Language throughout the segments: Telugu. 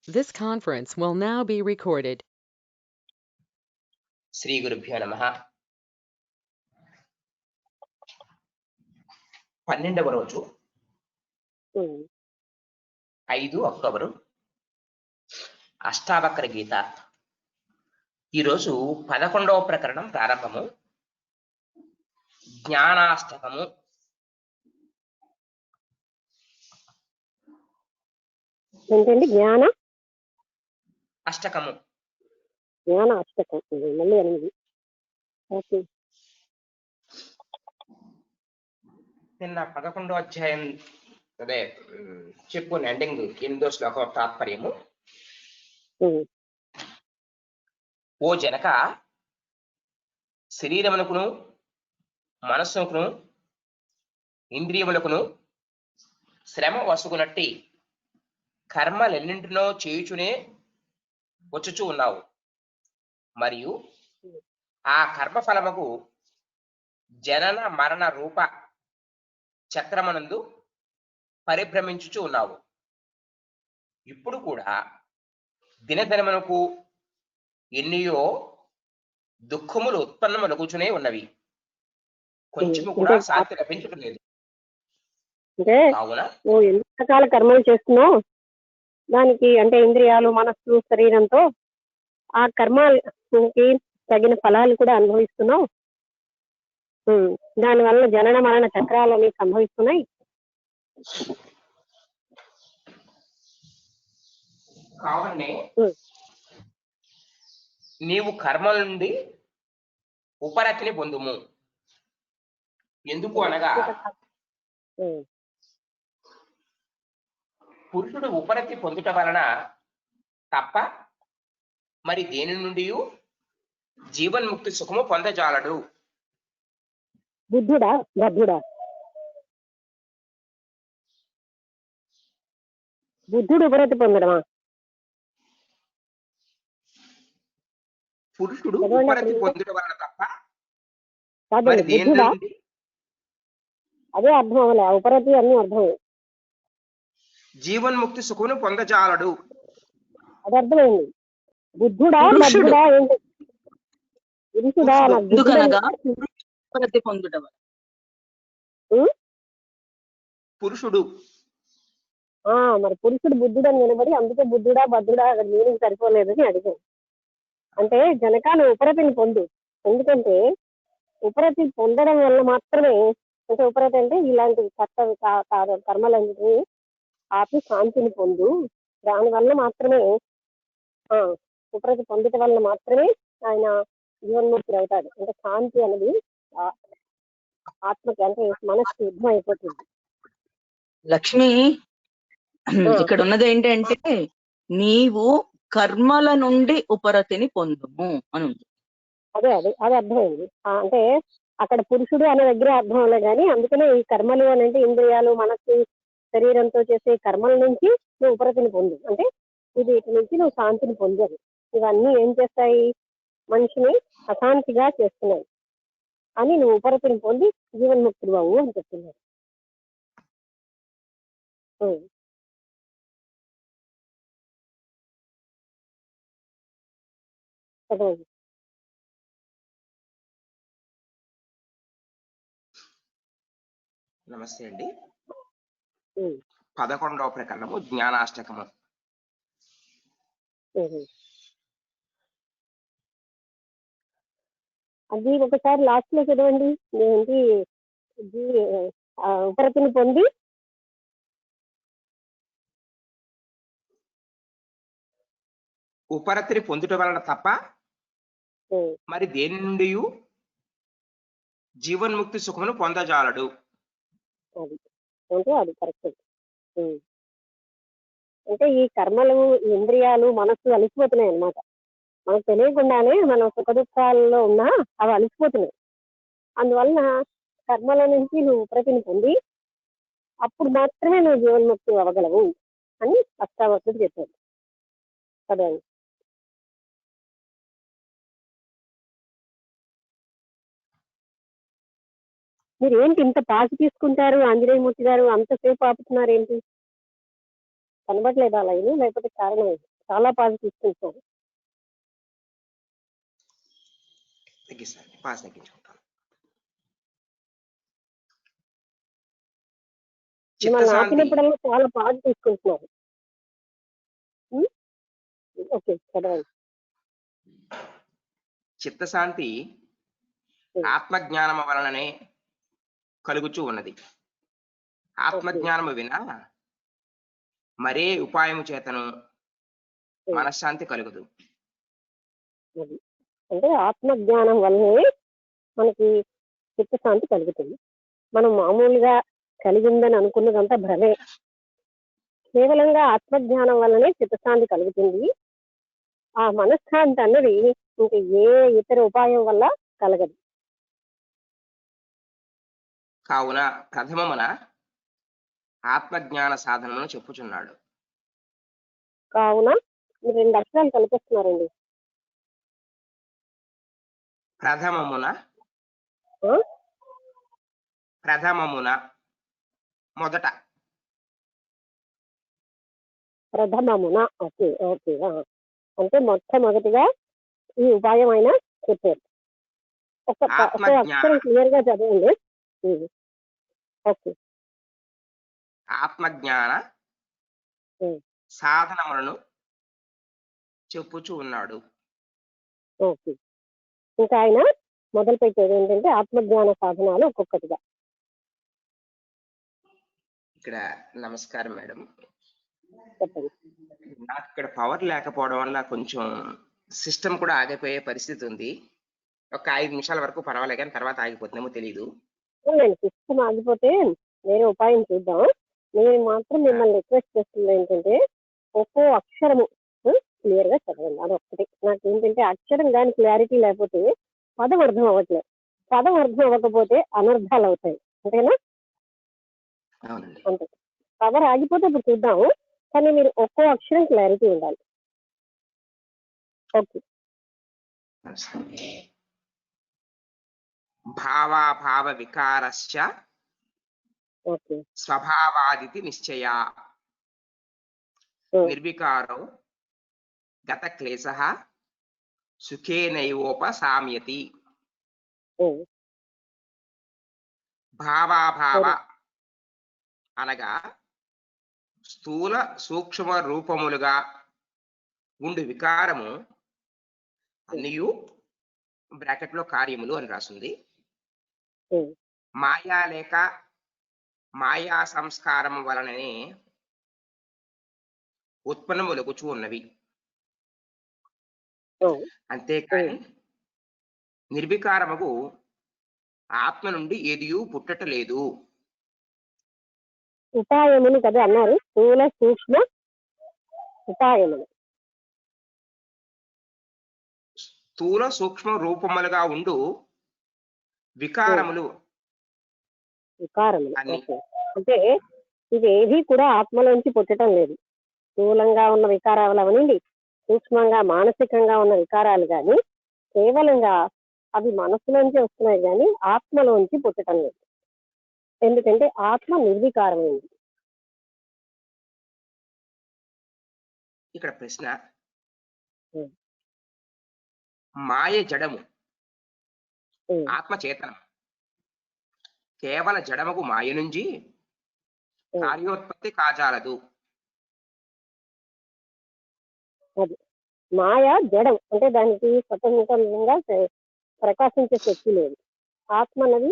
This conference will now be recorded. Shri గురుభ్యో నమః. 12వ రోజు 5 అక్టోబరు అష్టావక్ర గీత. ఈరోజు 11వ ప్రకరణం ప్రారంభము. జ్ఞానాష్టకము. ఏంటండి? జ్ఞాన అష్టకము. జ్ఞాన అష్టకం మళ్ళీ 8. ఓకే. నిన్న 11వ అధ్యాయం అదే చెప్పుకున్న ఎండింగ్ 8వ శ్లోకం తాత్పర్యము. ఓ జనక, శరీరమునకును మనస్సుకును ఇంద్రియములకును శ్రమ వసుకునట్టి కర్మలెన్నింటినో చేయుచునే వచ్చుచూ ఉన్నావు. మరియు ఆ కర్మఫలముకు జనన మరణ రూప చక్రమనందు పరిభ్రమించుచూ ఉన్నావు. ఇప్పుడు కూడా దినదినమునకు ఎన్నియో దుఃఖములు ఉత్పన్నమనుకుచునే ఉన్నవి. కొంచెము కూడా శాంతి లభించడం లేదు. అంటే కావున నువ్వు ఎన్ని రకాల కర్మలు చేస్తున్నావు, దానికి అంటే ఇంద్రియాలు, మనస్సు, శరీరంతో ఆ కర్మకి తగిన ఫలాలు కూడా అనుభవిస్తున్నావు. దానివల్ల జనన మరణ చక్రాలు అనేవి సంభవిస్తున్నాయి. కావునే నీవు కర్మల నుండి ఉపరతిని పొందుము. ఎందుకు అనగా పురుషుడు ఉపరతి పొందుట వలన తప్ప మరి దేని నుండి జీవన్ముక్తి సుఖము పొందజాలడు. బుద్ధుడా బద్ధుడా? బుద్ధుడు ఉపరతి పొందడమా? పురుషుడు ఉపరతి పొందుట వలన తప్ప కాదు, బుద్ధుడా? అదే అర్థం అవ్వలే, ఉపరతి అన్ని అర్థం. జీవన్ముక్తి సుఖమును పొందజాలడు, అది అర్థమైంది. బుద్ధుడా బద్ధుడా? ఏంటి పురుషుడా? పురుషుడు మరి పురుషుడు బుద్ధుడు అని నిలబడి అందుకే బుద్ధుడా బద్ధుడా మీనింగ్ సరిపోలేదని అడిగాను. అంటే జనక నువ్వు ఉపరతిని పొందు. ఎందుకంటే ఉపరతి పొందడం వల్ల మాత్రమే, అంటే ఉపరతి అంటే ఇలాంటి కర్మలన్నింటినీ ఆపి శాంతిని పొందు. దానివల్ల మాత్రమే ఉపరతి పొందటం వల్ల మాత్రమే ఆయన జీవన్ముక్తుడు అవుతాడు. అంటే శాంతి అనేది ఆత్మకి, అంటే మనస్సు యుద్ధం అయిపోతుంది. లక్ష్మి, ఇక్కడ ఉన్నది ఏంటంటే నీవు కర్మల నుండి ఉపరతిని పొందుము అని ఉంది. అదే అర్థమైంది. అంటే అక్కడ పురుషుడు అనే దగ్గర అర్థం అవ్వలే కానీ, అందుకనే ఈ కర్మలు అని అంటే ఇంద్రియాలు, మనస్సు, శరీరంతో చేసే కర్మల నుంచి నువ్వు ఉపరతిని పొందు. అంటే వీటి నుంచి నువ్వు శాంతిని పొందావు. ఇవన్నీ ఏం చేస్తాయి? మనిషిని అశాంతిగా చేస్తున్నాయి అని నువ్వు ఉపరతిని పొంది జీవన్ముక్తుడు అవు అని చెప్తున్నారు. నమస్తే అండి. 11వ ప్రకరణము జ్ఞానాష్టకము. అది ఒకసారి లాస్ట్ లో చదవండి. ఏంటి? ఉపరతిని పొంది ఉపరతిని పొందుట వలన తప్ప మరి దేని నుండి జీవన్ముక్తి సుఖమును పొందజాలడు. అది కరెక్ట్. అంటే ఈ కర్మలు, ఇంద్రియాలు, మనస్సు అలిసిపోతున్నాయి అన్నమాట. మనకు తెలియకుండానే మనం సుఖ దుఃఖాల్లో ఉన్నా అవి అలిసిపోతున్నాయి. అందువలన కర్మల నుంచి నువ్వు ఉపరతిని పొంది అప్పుడు మాత్రమే నువ్వు జీవన్ముక్తి అవ్వగలవు అని అష్టావక్రుడు చెప్పాడు కదా. మీరు ఏంటి ఇంత పాసి తీసుకుంటారు? ఆంజనేయమూర్తి గారు అంతసేపు ఆపుతున్నారు ఏంటి? కనబడలేదా లైన్? లేకపోతే కారణం ఏంటి? చాలా పాజ్ తీసుకుంటున్నారు. తగ్గిస్తాను, పాస్ తగ్గించుకుంటాను. మిమ్మల్ని చిత్తశాంతి ఆపినప్పుడల్లా చాలా పాజ్ తీసుకుంటున్నారు. ఓకే, చదవండి. చిత్తశాంతి ఆత్మజ్ఞానము వలననే కలుగుచూ ఉన్నది. ఆత్మజ్ఞానము వినా మరే ఉపాయము చేతను మనశ్శాంతి కలుగుదు. అంటే ఆత్మజ్ఞానం వల్లనే మనకి చిత్తశాంతి కలుగుతుంది. మనం మామూలుగా కలిగిందని అనుకున్నదంతా భ్రమే. కేవలంగా ఆత్మజ్ఞానం వల్లనే చిత్తశాంతి కలుగుతుంది. ఆ మనశ్శాంతి అన్నది ఇంక ఏ ఇతర ఉపాయం వల్ల కలగదు. కావున ప్రథమమున ఆత్మజ్ఞాన సాధనమును చెప్పుచున్నాడు. కావున మీరు 2 అక్షరాలు కల్పిస్తున్నారండి. ప్రథమమున మొదట. ప్రథమమున. Okay okay. అంటే మొట్టమొదటిగా ఈ ఉపాయం అయినా చెప్పారు. ఒక అక్షరం క్లియర్ గా చదవండి. ఓకే. ఆత్మజ్ఞాన సాధనములను చెప్పుచూ ఉన్నాడు. ఓకే. ఇంకా ఆయన మొదలు పెట్టేది ఏంటంటే ఆత్మజ్ఞాన సాధనాలు ఒక్కొక్కటిగా. ఇక్కడ నమస్కారం మేడం. చెప్పండి. నాకు ఇక్కడ పవర్ లేకపోవడం వల్ల కొంచెం సిస్టమ్ కూడా ఆగిపోయే పరిస్థితి ఉంది. ఒక 5 నిమిషాల వరకు పర్వాలేదు, కానీ తర్వాత ఆగిపోతుందేమో తెలియదు. సిస్టమ్ ఆగిపోతే వేరే ఉపాయం చూద్దాం. నేను మాత్రం మిమ్మల్ని రిక్వెస్ట్ చేస్తుంది ఏంటంటే ఒక్కో అక్షరము క్లియర్ గా చదవండి. అదొక్కటి. నాకు ఏంటంటే అక్షరం కానీ క్లారిటీ లేకపోతే పదం అర్థం అవ్వట్లేదు. పదం అర్థం అవ్వకపోతే అనర్థాలు అవుతాయి. అంతేనా? అంతే. పవర్ ఆగిపోతే ఇప్పుడు చూద్దాము, కానీ మీరు ఒక్కో అక్షరం క్లారిటీ ఉండాలి. ఓకే. భావాభావ వికారశ్చ స్వభావాదితి నిశ్చయ నిర్వికారో గత క్లేశః సుఖేనైవోపశామ్యతి. భావాభావ అనగా స్థూల సూక్ష్మ రూపములుగా ఉండు వికారము అన్నియు బ్రాకెట్ లో కార్యములు అని రాసింది. మాయా లేక మాయా సంస్కారం వలననే ఉత్పన్నములగుచూ ఉన్నవి. అంతేకాని నిర్వికారముకు ఆత్మ నుండి ఏదియూ పుట్టటలేదు. ఉపాయములు కదా అన్నారు. స్థూల సూక్ష్మ ఉపాయములు. స్థూల సూక్ష్మ రూపములుగా ఉండు వికారములు. అంటే ఇది ఏది కూడా ఆత్మలోంచి పుట్టడం లేదు. స్థూలంగా ఉన్న వికారాలు అవనండి, సూక్ష్మంగా మానసికంగా ఉన్న వికారాలు కానీ కేవలంగా అవి మనసులోంచి వస్తున్నాయి కానీ ఆత్మలోంచి పుట్టడం లేదు. ఎందుకంటే ఆత్మ నిర్వికారమైంది. ఇక్కడ ప్రశ్న, మాయ జడము, ఆత్మ చేతనం. కేవల జడముకు మాయ నుంచి కార్యోత్పత్తి కాజాలదు. మాయ జడం అంటే దానికి స్వతంత్రంగా ప్రకాశించే శక్తి లేదు. ఆత్మ అన్నది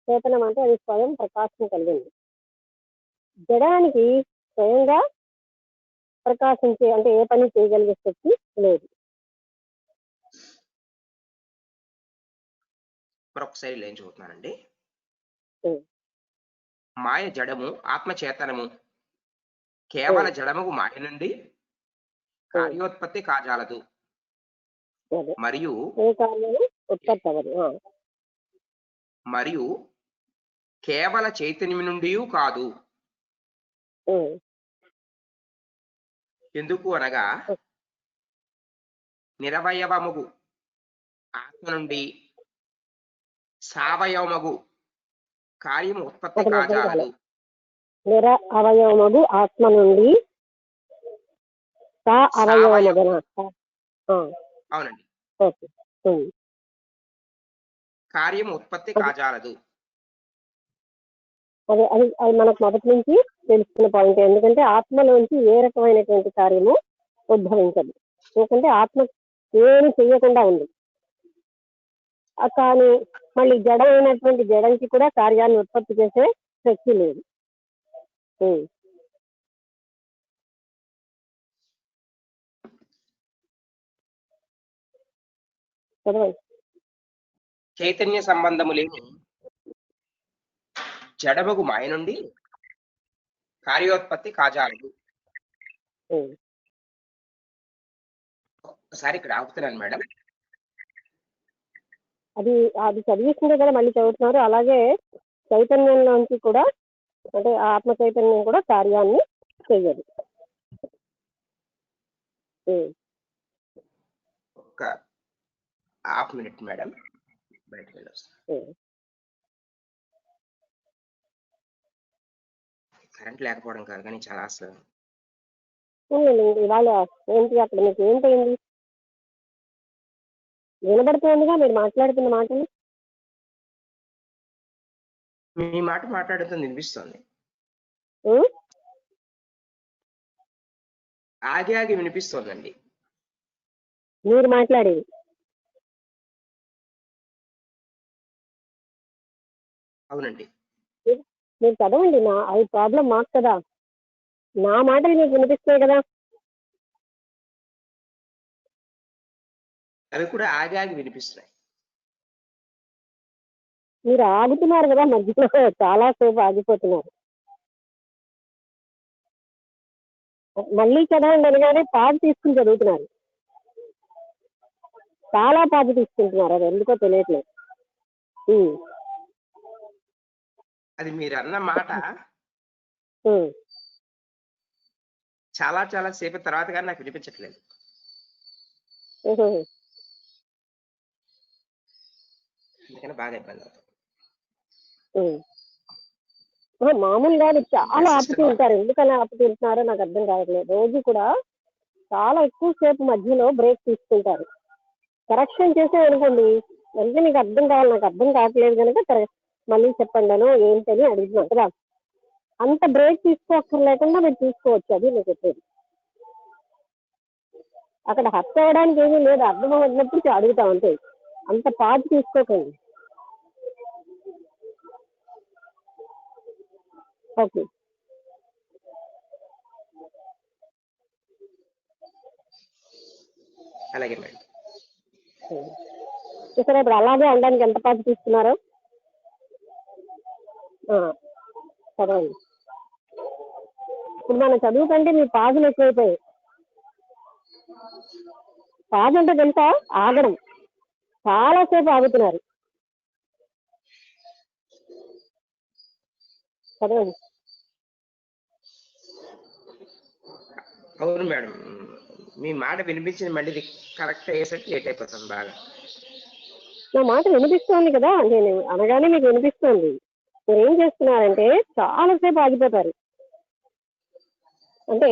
చేతనం అంటే అది స్వయం ప్రకాశం కలిగింది. జడానికి స్వయంగా ప్రకాశించే అంటే ఏ పని చేయగలిగే శక్తి లేదు. ఒకసారి ఏం చూస్తున్నానండి. మాయ జడము, ఆత్మ చేతనము. కేవల జడముకు మాయ నుండి కార్యోత్పత్తి కాజాలదు మరియు కేవల చైతన్యం నుండి కాదు. ఎందుకు అనగా నిరవయవముగు ఆత్మ నుండి సావయవమగు కార్యము ఉత్పత్తి కాజాలదు. నిర అవయవమగు ఆత్మ నుండి సా అవయవముగన. అవునండి. ఓకే. కార్యం ఉత్పత్తి కాజాలదు. అది అది అది మనకు మొదటి నుంచి తెలుసుకున్న పాయింట్. ఎందుకంటే ఆత్మలోంచి ఏ రకమైనటువంటి కార్యము ఉద్భవించదు. ఎందుకంటే ఆత్మ ఏమి చెయ్యకుండా ఉంది. కానీ మళ్ళీ జడమైనటువంటి జడంకి కూడా కార్యాన్ని ఉత్పత్తి చేసే శక్తి లేదు. చదవండి. చైతన్య సంబంధము లేని జడమగు మాయ నుండి కార్యోత్పత్తి కాజాలదు. ఒకసారి ఇక్కడ ఆపుతున్నాను మేడం. అది అది చదివిస్తుందే కదా మళ్ళీ చదువుతున్నారు. అలాగే చైతన్యంలోంచి కూడా, అంటే ఆత్మ చైతన్యం కూడా కార్యాన్ని చెయ్యదు. ఒక హాఫ్ మినిట్ మేడం, బయటకు వెళ్ళొస్తాను. కరెంట్ లేకపోవడం కాదు కానీ చాలా అసలు ఇవాళ ఏంటి అక్కడ మీకు ఏంటైంది? వినబడుతుందిగా మీరు మాట్లాడుతున్న మాటలు. మీ మాట మాట్లాడుతుంది వినిపిస్తుంది. ఆగి ఆగి వినిపిస్తోందండి మీరు మాట్లాడేది. అవునండి. మీరు చదవండి. అది ప్రాబ్లం మాకు కదా, నా మాటలు మీకు వినిపిస్తాయి కదా. అవి కూడా ఆగి ఆగి వినిపిస్తున్నాయి. మీరు ఆగుతున్నారు కదా మధ్యలో, చాలా సేపు ఆగిపోతున్నారు. మళ్ళీ చదవండి అనగానే పాజు తీసుకుని చదువుతున్నారు. చాలా పాజు తీసుకుంటున్నారు. అది ఎందుకో తెలియట్లేదు. అది మీరు అన్న మాట చాలా చాలా సేపు తర్వాత కానీ నాకు వినిపించట్లేదు. అందుకని బాగా ఇబ్బంది అవుతుంది. మామూలుగా చాలా ఆపుతూ ఉంటారు. ఎందుకలా ఆపుతూ ఉంటున్నారో నాకు అర్థం కావట్లేదు. రోజు కూడా చాలా ఎక్కువ సేపు మధ్యలో బ్రేక్ తీసుకుంటారు. కరెక్షన్ చేసే అనుకోండి, అంటే మీకు అర్థం కావాలి. నాకు అర్థం కావట్లేదు కనుక మళ్ళీ చెప్పండి అని ఏంటని అడుగుతున్నాను కదా. అంత బ్రేక్ తీసుకోక్కర్లేకుండా మీరు తీసుకోవచ్చు. అది నేను చెప్పేది. అక్కడ హత్య అవ్వడానికి ఏమీ లేదు, అర్థం అవ్వనప్పుడు అడుగుతాం అంతే. అంత పాటు తీసుకోకండి. ఓకే. అలాగే మేడం. సరే, ఇప్పుడు అలాగే అనడానికి ఎంత పాటు తీసుకున్నారో చదవండి. ఇప్పుడు మనం చదువుకంటే మీ పాజులు ఎక్కువైపోయాయి. పాజు అంటే తెలుసా? ఆగడం. చాలాసేపు ఆగుతున్నారు. చదవండి. అవును మేడం, మీ మాట వినిపించింది. మళ్ళీ కరెక్ట్ అయ్యేసరికి లేట్ అయిపోతుంది బాగా. నా మాట వినిపిస్తోంది కదా, నేను అనగానే మీకు వినిపిస్తోంది. మీరు ఏం చేస్తున్నారంటే చాలాసేపు ఆగిపోతారు. అంటే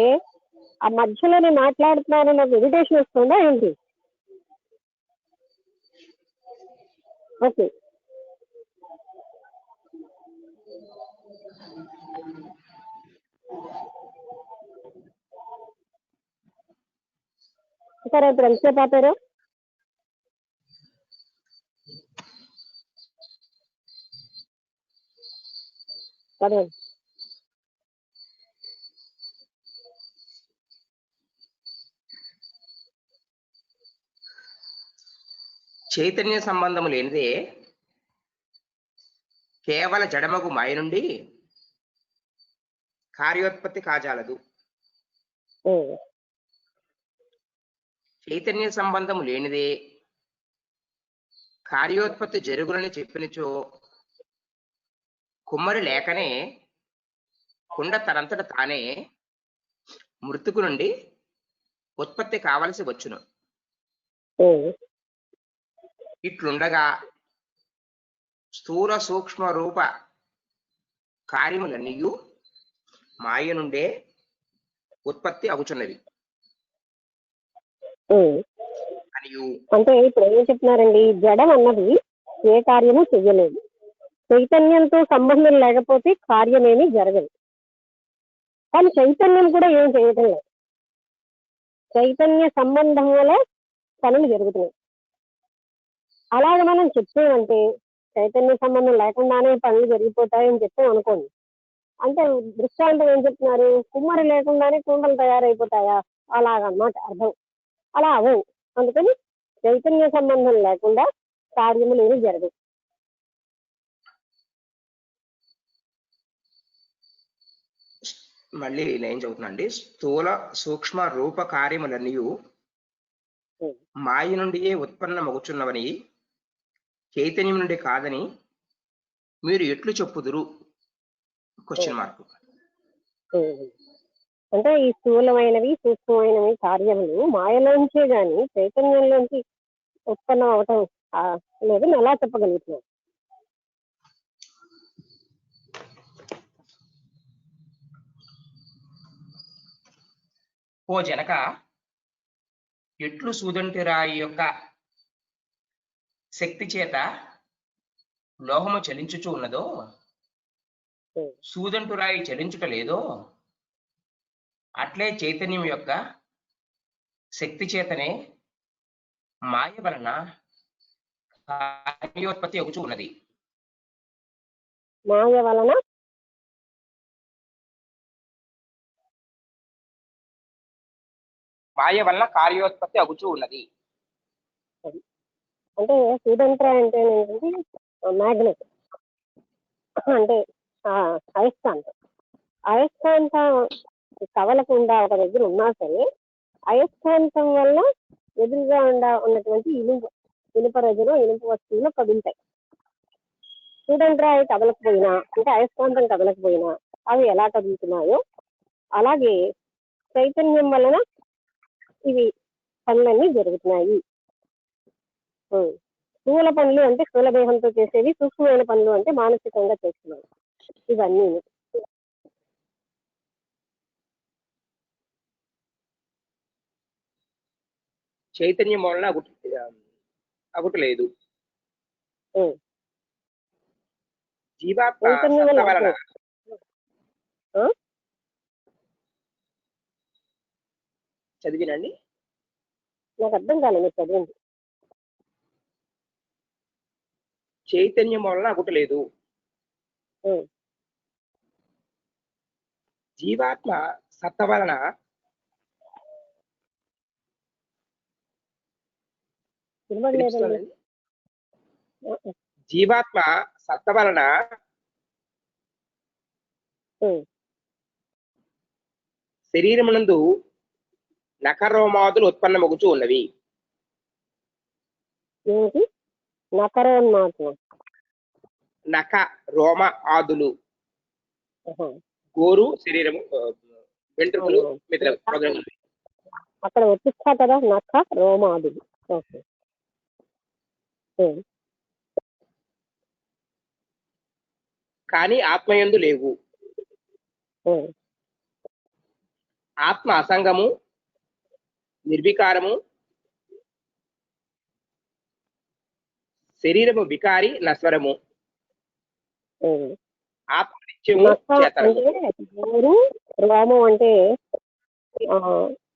ఆ మధ్యలో నేను మాట్లాడుతున్నానన్న ఇరిటేషన్ వస్తుందా ఏంటి? ఓకే. సరే, ఇప్పుడు ఎంతసేపు ఆపారు? చదవండి. చైతన్య సంబంధము లేనిదే కేవల జడమగు మాయ నుండి కార్యోత్పత్తి కాజాలదు. చైతన్య సంబంధము లేనిదే కార్యోత్పత్తి జరుగునని చెప్పినచో కుమ్మరి లేకనే కుండ తనంతట తానే మృతుకు నుండి ఉత్పత్తి కావలసి వచ్చును. ఇట్లుండగా స్థూల సూక్ష్మ రూప కార్యములన్నీయు మాయ నుండే ఉత్పత్తి అవుచున్నవి. అనియు అంటే ఇప్పుడు ఏం చెప్తున్నారండి, జడం అన్నది ఏ కార్యము చెయ్యలేదు. చైతన్యంతో సంబంధం లేకపోతే కార్యమేమీ జరగదు. కానీ చైతన్యం కూడా ఏం చేయటం లేదు. చైతన్య సంబంధం వల్ల పనులు జరుగుతున్నాయి. అలాగే మనం చెప్తామంటే చైతన్య సంబంధం లేకుండానే పనులు జరిగిపోతాయని చెప్తాం అనుకోండి. అంటే దృష్టాంతం ఏం చెప్తున్నారు, కుమ్మరి లేకుండానే కుండలు తయారైపోతాయా, అలాగన్నమాట అర్థం. అలా అవవు. అందుకని చైతన్య సంబంధం లేకుండా కార్యములు ఏమి జరగవు. మళ్ళీ నేను చదువుతున్నాండి. స్థూల సూక్ష్మ రూప కార్యములన్నయు మాయ నుండియే ఉత్పన్నమగుచున్నవని చైతన్యం నుండి కాదని మీరు ఎట్లు చెప్పుదురు? Question mark. అంటే ఈ స్థూలమైనవి సూక్ష్మమైనవి కార్యములు మాయలోంచే గాని చైతన్యంలోంచి ఉత్పన్నం అవటం లేదు ఎలా చెప్పగలుగుతున్నాం? ఓ జనక, ఎట్లు సూదంటిరాయి యొక్క శక్తి చేత లోహము చలించుచు ఉన్నదో, సూదంటురాయి చలించుట లేదో, అట్లే చైతన్యం యొక్క శక్తి చేతనే మాయ వలన కార్యోత్పత్తి అగుచు ఉన్నది. మాయ వలన కార్యోత్పత్తి అగుచు ఉన్నది. అంటే సూదంట్రాయ్ అంటే ఏంటంటే మ్యాగ్నెట్, అంటే అయస్కాంతం. అయస్కాంతం కవలకుండా ఒక దగ్గర ఉన్నా సరే అయస్కాంతం వల్ల ఎదురుగా ఉన్నటువంటి ఇనుప రజను ఇనుప వస్తువులు కదులుతాయి. సూదంట్రాయ్ కదలకపోయినా, అంటే అయస్కాంతం కదలకపోయినా అవి ఎలా కదులుతున్నాయో అలాగే చైతన్యం వలన ఇవి పనులన్నీ జరుగుతున్నాయి. స్థూల పనులు అంటే స్థూల దేహంతో చేసేవి, సూక్ష్మమైన పనులు అంటే మానసికంగా చేస్తున్నాయి. ఇవన్నీ చైతన్యం వలన అగుటలేదు. జీవాత్మ వలన చదివినండి, నాకు అర్థం కాలేదు చదివింది. చైతన్యం వలన అగుటలేదు. జీవాత్మ సత్త వలన జీవాత్మ సత్త వలన శరీరమునందు నకరోమాదులు ఉత్పన్నమగుచూ ఉన్నవి. నక రోమ ఆదులు, గోరు శరీరము, వెంట్రుకలు, అక్కడ వచ్చిస్తా కదా నక రోమాదులు. కానీ ఆత్మయందు లేవు. ఆత్మ అసంగము, నిర్వికారము, శరీరము వికారి నశ్వరము, ఆత్మ నిత్యము చేతనము. రోమం అంటే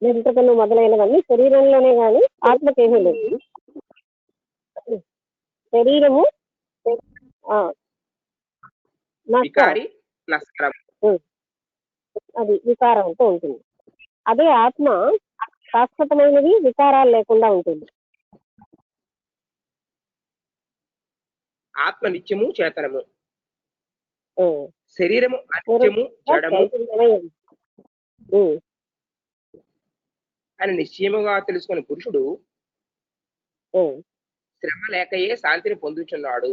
వెంట్రుకలు మొదలైనవన్నీ శరీరంలోనే కానీ ఆత్మకేమీ లేదు. శరీరము వికారి నశ్వరము, అది వికారంతో ఉంటుంది. అదే ఆత్మ శాశ్వతమైనది, వికారాలు లేకుండా ఉంటుంది. ఆత్మ నిత్యము చేతనము, శరీరము అనిత్యము జడము అని నిశ్చయముగా తెలుసుకుని పురుషుడు శ్రమ లేకయే శాంతిని పొందుచున్నాడు.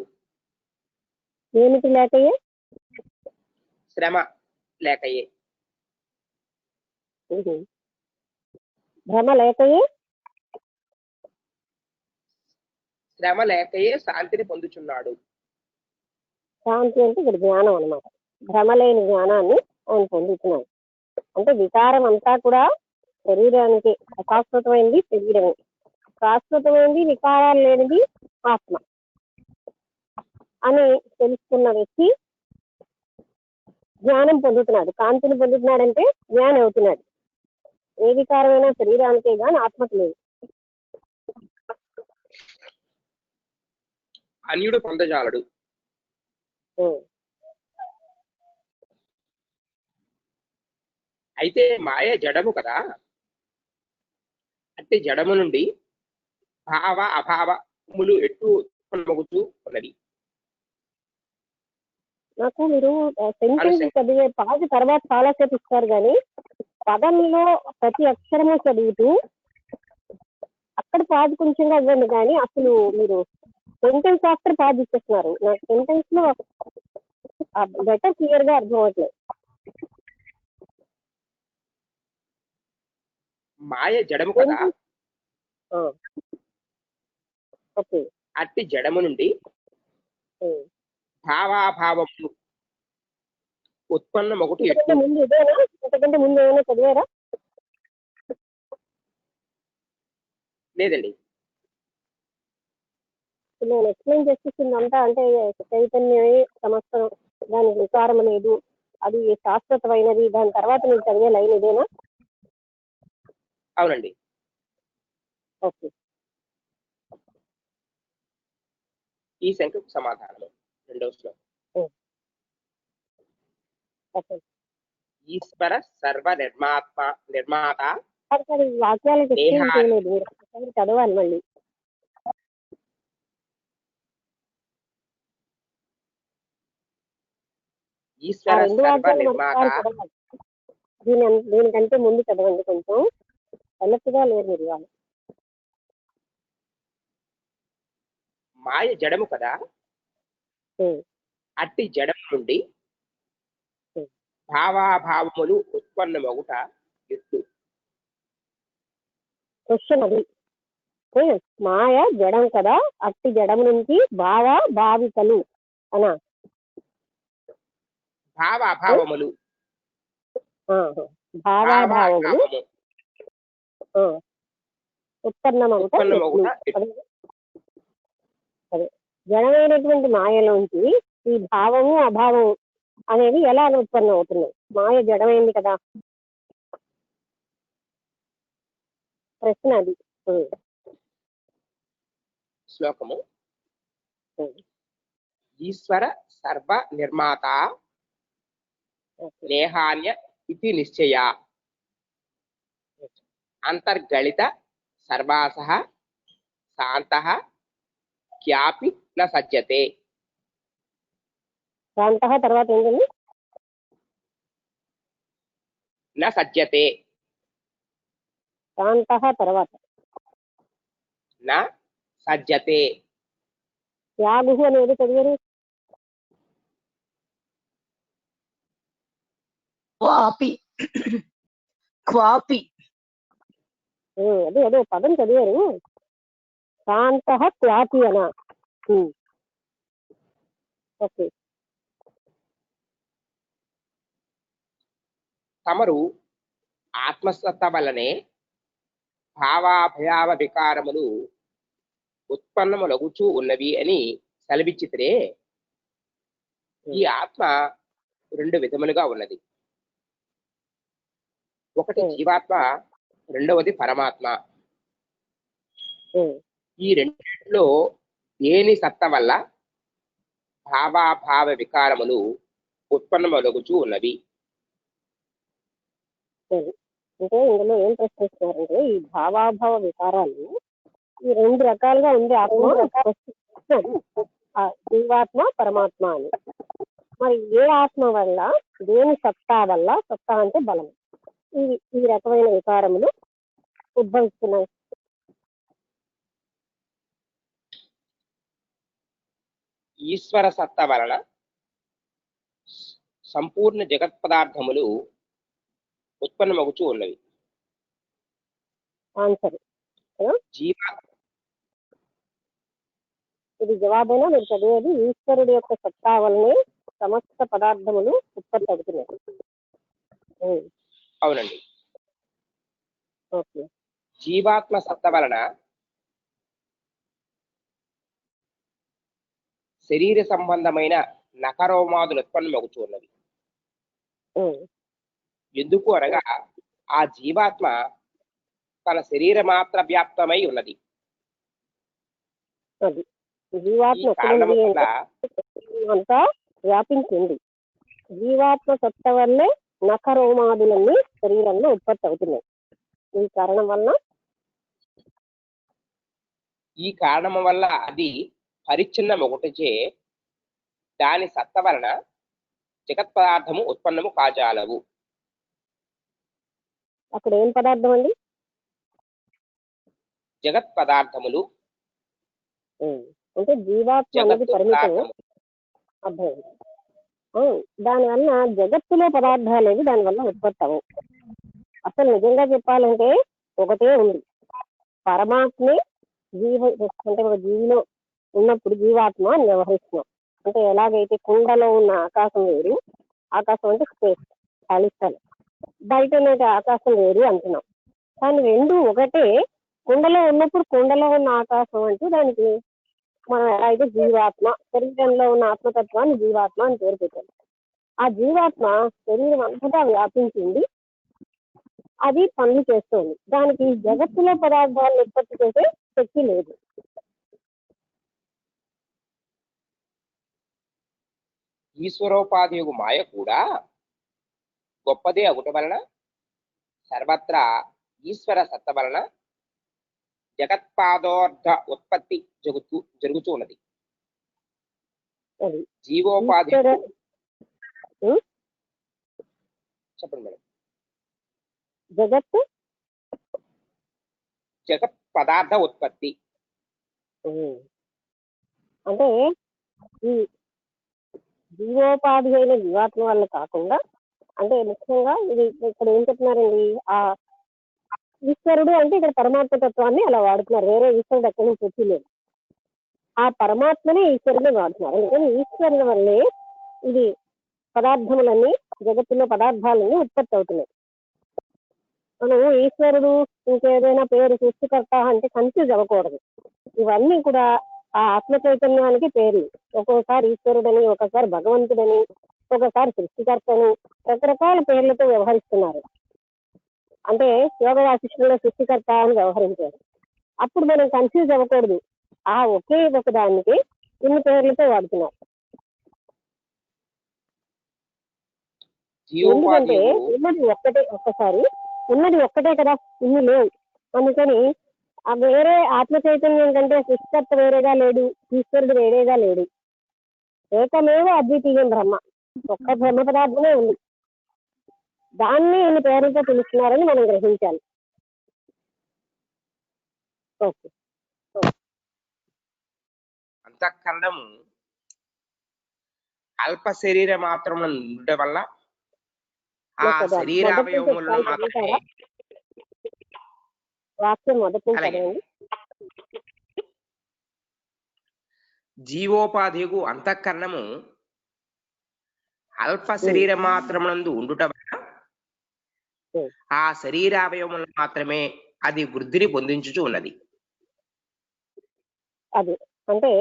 ఏమిటి లేకయే? శ్రమ లేకయే, భ్రమ లేకయే, శ్రమ లేకయే శాంతిని పొందుచున్నాడు. శాంతి అంటే ఇక్కడ జ్ఞానం అన్నమాట. భ్రమ లేని జ్ఞానాన్ని ఆయన పొందుతున్నాడు. అంటే వికారం అంతా కూడా శరీరానికి అశాశ్వతమైనది శరీరమే, శాశ్వతమైనది వికారాలు లేనిది ఆత్మ అని తెలుసుకున్న వ్యక్తి జ్ఞానం పొందుతున్నాడు. కాంతిని పొందుతున్నాడంటే జ్ఞానం అవుతున్నాడు. ఏ వికారమైన శరీరానికే గాని ఆత్మకు లేదు. అన్యుడు పొందజాలడు. అయితే మాయ జడము కదా, అంటే జడము నుండి భావ అభావములు ఎట్టు ఉత్పన్నమగుతూ ఉన్నది. నాకు మీరు సెంటెన్స్ చదివే పాజ్ తర్వాత చాలాసేపు ఇస్తారు కానీ పదంలో ప్రతి అక్షరము చదువుతూ అక్కడ పాజ్ కొంచెంగా ఇవ్వండి, కానీ అసలు మీరు సెంటెన్స్ ఆఫ్టర్ పాజ్ ఇచ్చేస్తున్నారు. నాకు సెంటెన్స్ లో బెటర్ క్లియర్ గా అర్థం అవట్లేదు. మాయ జడము కదా, ఓకే, అట్టి జడము నుండి భావాభావములు ఉత్పన్నమొకటి ఎట్టు. ముందు ఇదేనా, ఇంతకంటే ముందు ఏమైనా చదివారా? లేదండి. నేను ఎక్స్ప్లెయిన్ చేస్తుంది అంతా అంటే చైతన్యమే సమస్తం, దానికి వికారం లేదు, అది శాశ్వతమైనది, దాని తర్వాత నేను చదివే లైన్ ఇదేనా? అవునండి. ఓకే, ఈ శంకకు సమాధానము రెండవ శ్లోకం. ఈశ్వర సర్వ నిర్మాత వాక్యాలకు ఎక్స్ప్లెయిన్ చేయలేదు, మీరు చదవాలి మళ్ళీ. ఈశ్వర సర్వ నిర్మాత. దీనికంటే ముందు చదవండి, కొంచెం ఎలక్ట్గా లేదు మీరు వాళ్ళు. మాయ జడము కదా, అట్టి జడము నుండి భావాభావములు ఉత్పన్నమగుట ఎట్టు. క్వశ్చన్ అది. మాయ జడం కదా, అట్టి జడం నుంచి భావ భావికలు అనా? భావాభావములు భావాభావములు ఉత్పన్నమగుట. అదే జడమైనటువంటి మాయలోంచి ఈ భావము అభావము అనేవి ఎలా ఉత్పన్నం అవుతున్నాయి? మాయ జడమైంది కదా, ప్రశ్న అది. శ్లోకము. ఈశ్వర సర్వ నిర్మాత నేహాన్య ఇది నిశ్చయ అంతర్గళిత సర్వాసః శాంతః క్యాపి న సజ్జతే. శాంతః తర్వాత ఏంటండి? న సజ్జతే. శాంతః తర్వాత న సజ్జతే. త్యాగు అనేది చదివారు? క్వాపి అదే పదం చదివారు. శాంతః క్వాపి అనా? ఓకే. తమరు ఆత్మసత్త వలనే భావాభయావ వికారములు ఉత్పన్నములగుచూ ఉన్నవి అని సెలవిచ్చితే, ఈ ఆత్మ రెండు విధములుగా ఉన్నది. ఒకటి జీవాత్మ, రెండవది పరమాత్మ. ఈ రెండిట్లో దేని సత్త వల్ల భావాభావ వికారములు ఉత్పన్నమొలగుచూ ఉన్నవి? అంటే ఇందులో ఏం ప్రశ్నిస్తున్నారంటే, ఈ భావాభావ వికారాలు ఈ రెండు రకాలుగా ఉంది ఆత్మ, జీవాత్మ పరమాత్మ అని. మరి ఏ ఆత్మ వల్ల, దేని సత్తా వల్ల, సత్తా అంటే బలం, ఈ రకమైన వికారములు ఉద్భవిస్తున్నాయి? ఈశ్వర సత్త వలన సంపూర్ణ జగత్ పదార్థములు ఉత్పన్నమగుచూ ఉన్నవి. ఆన్సర్ ఇది జవాబైనా మీరు చదివేది. ఈశ్వరుడి యొక్క సత్తా వల్లనే సమస్త పదార్థములు ఉత్పత్తి అవుతున్నాయి. అవునండి. ఓకే. జీవాత్మ సత్త వలన శరీర సంబంధమైన నకరోమాదులు ఉత్పన్నమగుచూ ఉన్నవి. ఎందుకు అనగా ఆ జీవాత్మ తన శరీర మాత్ర వ్యాప్తమై ఉన్నది. అది జీవాత్మ ఈ కారణం ఎక్కడుంది వల్ల అంటే అంతా వ్యాపించింది. జీవాత్మ సత్త వల్లే నఖరోమాదులన్నీ శరీరంలో ఉత్పత్తి అవుతున్నాయి. ఈ కారణం వల్ల అది పరిచ్ఛిన్నం ఒకటిచే దాని సత్త వలన జగత్ పదార్థము ఉత్పన్నము కాజాలవు. అక్కడ ఏం పదార్థం అండి? జగత్ పదార్థములు అంటే జీవాత్మ అనేది పరిమితం. అర్థమైంది. దానివల్ల జగత్తులో పదార్థాలు అనేవి దానివల్ల ఉత్పత్తి అవ్వవు. అసలు నిజంగా చెప్పాలంటే ఒకటే ఉంది, పరమాత్మే అంటే ఒక జీవిలో ఉన్నప్పుడు జీవాత్మ అని వ్యవహరిస్తున్నాం. అంటే ఎలాగైతే కుండలో ఉన్న ఆకాశం వేరు, ఆకాశం అంటే స్పేస్ ఖాళీ స్థలం, బయట అనేది ఆకాశం వేరు అంటున్నాం. కానీ రెండు ఒకటే. కుండలో ఉన్నప్పుడు కుండలో ఉన్న ఆకాశం అంటూ దానికి మనం ఎలా అయితే జీవాత్మ, శరీరంలో ఉన్న ఆత్మతత్వాన్ని జీవాత్మ అని పేరు పెట్టాం. ఆ జీవాత్మ శరీరం అంతటా వ్యాపించింది, అది పనులు చేస్తుంది. దానికి జగత్తులో పదార్థాలను ఉత్పత్తి చేసే శక్తి లేదు. ఈశ్వరోపాధి మాయ కూడా గొప్పదే అగుట వలన సర్వత్రా ఈశ్వర సత్త వలన జగత్పాదోర్ధ ఉత్పత్తి జరుగుతూ ఉన్నది. జీవోపాధి చెప్పండి మేడం. జగత్ పదార్థ ఉత్పత్తి అంటే ఈ జీవోపాధి అయిన జీవాత్మ వల్ల కాకుండా, అంటే ముఖ్యంగా ఇది ఇక్కడ ఏం చెప్తున్నారండి, ఆ ఈశ్వరుడు అంటే ఇక్కడ పరమాత్మ తత్వాన్ని అలా వాడుతున్నారు. వేరే ఈశ్వరుడు ఎక్కడి నుంచి వచ్చి లేదు, ఆ పరమాత్మనే ఈశ్వరుడే వాడుతున్నారు. అందుకని ఈశ్వరుల వల్లే ఇది పదార్థములన్నీ, జగత్తులో పదార్థాలన్నీ ఉత్పత్తి అవుతున్నాయి. మనం ఈశ్వరుడు ఇంకేదైనా పేరు సృష్టికర్త అంటే కన్ఫ్యూజ్ అవ్వకూడదు. ఇవన్నీ కూడా ఆ ఆత్మ చైతన్యానికి పేర్లు. ఒక్కోసారి ఈశ్వరుడని, ఒకసారి భగవంతుడని, ఒకసారి సృష్టికర్తని, రకరకాల పేర్లతో వ్యవహరిస్తున్నారు. అంటే యోగ వాసిష్ఠంలో సృష్టికర్త అని వ్యవహరించారు. అప్పుడు మనం కన్ఫ్యూజ్ అవ్వకూడదు, ఆ ఒకే ఒక దానికి ఇన్ని పేర్లతో వాడుతున్నారు. ఎందుకంటే ఉన్నది ఒక్కటే, ఉన్నది ఒక్కటే కదా, ఇన్ని లేవు. అందుకని ఆ వేరే ఆత్మ చైతన్యం కంటే సృష్టికర్త వేరేగా లేడు, ఈశ్వరుడు వేరేగా లేడు. ఏకమేవ అద్వితీయం బ్రహ్మ, ఒక్క బ్రహ్మ పదార్థమే ఉంది. దాన్ని ఇన్ని పేర్లతో పిలుస్తున్నారని మనం గ్రహించాలి. ఓకే. అంతఃకరణము అల్ప శరీర మాత్రం ఉండటం వల్ల ఆ శరీరావయవములను మాత్రమే వాక్యం మొదటి నుంచి చదవండి. జీవోపాధికు అంతఃకరణము అల్ప శరీర మాత్రమునందు ఉండుట వల్ల ఆ శరీరావయవములను మాత్రమే అది వృద్ధిని పొందించుచు ఉన్నది. అది అంటే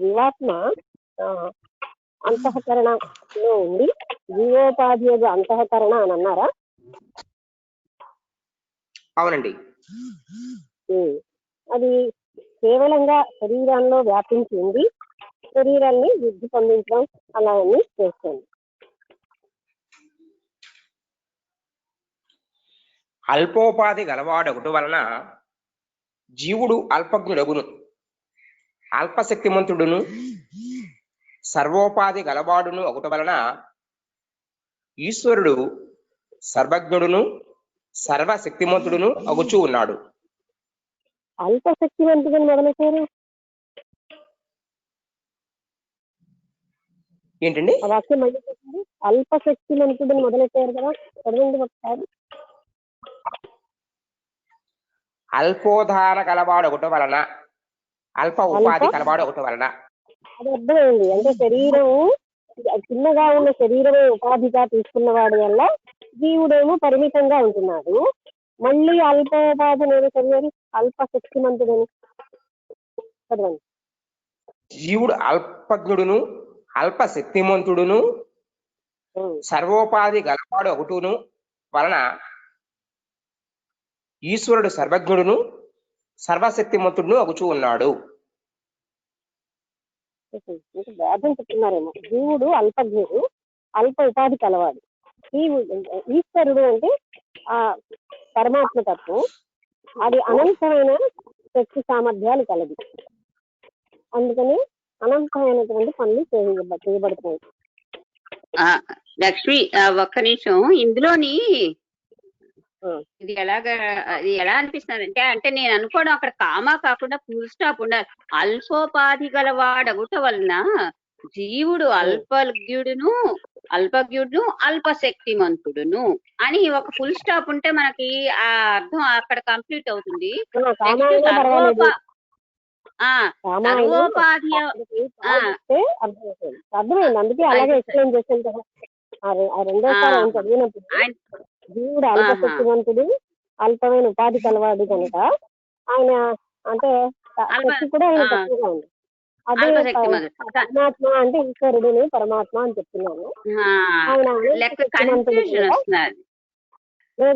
జీవాత్మ అంతఃకరణలో ఉండి జీవోపాధి అంతఃకరణ అని అన్నారా? అవునండి. అది కేవలంగా శరీరంలో వ్యాపించి ఉంది, శరీరాన్ని వృద్ధి పొందించడం అలా అని చేస్తుంది. అల్పోపాధి గలవాడొకటి వలన జీవుడు అల్పజ్ఞుడగును, అల్పశక్తిమంతుడును, సర్వోపాధి గలవాడును ఒకటి వలన ఈశ్వరుడు సర్వజ్ఞుడును సర్వశక్తిమంతుడును అగుచూ ఉన్నాడు. అల్పశక్తివంతుడని మొదలెట్టారు ఏంటండి? ఆ వాక్యం మళ్ళీ చెప్పండి. అల్పశక్తివంతుడని మొదలెట్టారు కదా, చదవండి ఒకసారి. అల్పోధాన కలవాడు ఒకటి వలన, అల్ప ఉపాధి కలవాడు ఒకటి వలన. అది అర్థమైంది. అంటే శరీరం చిన్నగా ఉన్న శరీరమే ఉపాధిగా తీసుకున్న వాడి వల్ల జీవుడేమో పరిమితంగా ఉంటున్నాడు, మళ్ళీ అల్పోపాధి నేను చదివారు అల్ప శక్తిమంతుడని చదవండి. జీవుడు అల్పజ్ఞుడును అల్ప శక్తిమంతుడును ఉమ్, సర్వోపాధి గలవాడు ఒకటును వలన ఈశ్వరుడు సర్వజ్ఞుడును సర్వశక్తిమంతుడును అగుచూ ఉన్నాడు. ఇంకా వేదం చెప్తున్నారేమో. జీవుడు అల్పజ్ఞుడు అల్ప ఉపాధి కలవాడు. ఈశ్వరుడు అంటే ఆ పరమాత్మ తత్వం, అది అనంతమైన శక్తి సామర్థ్యాలు కలది. అందుకని అనంతమైనటువంటి పనులు చేయబడతాయి. లక్ష్మి ఒక్క నిమిషం, ఇందులోని ఇది ఎలా అనిపిస్తుంది అంటే నేను అనుకోవడం అక్కడ కామా కాకుండా ఫుల్ స్టాప్ ఉండాలి. అల్పోపాధి గలవాడగుట వలన జీవుడు అల్పజ్ఞుడును అల్పశక్తిమంతుడును అని ఒక ఫుల్ స్టాప్ ఉంటే మనకి ఆ అర్థం అక్కడ కంప్లీట్ అవుతుంది. సర్వోపాధి అర్థమైంది, అందుకే అలాగే ఎక్స్ప్లెయిన్ చేశాను కదా. రెండోసారి ఆయన చదివినప్పుడు జీవుడు అల్పశక్తివంతుడు అల్పమైన ఉపాధి కలవాడు కనుక ఆయన అంటే శక్తి కూడా ఆయన తక్కువగా ఉంది. అదే పరమాత్మ అంటే ఈశ్వరుడుని పరమాత్మ అని చెప్తున్నాను. ఆయన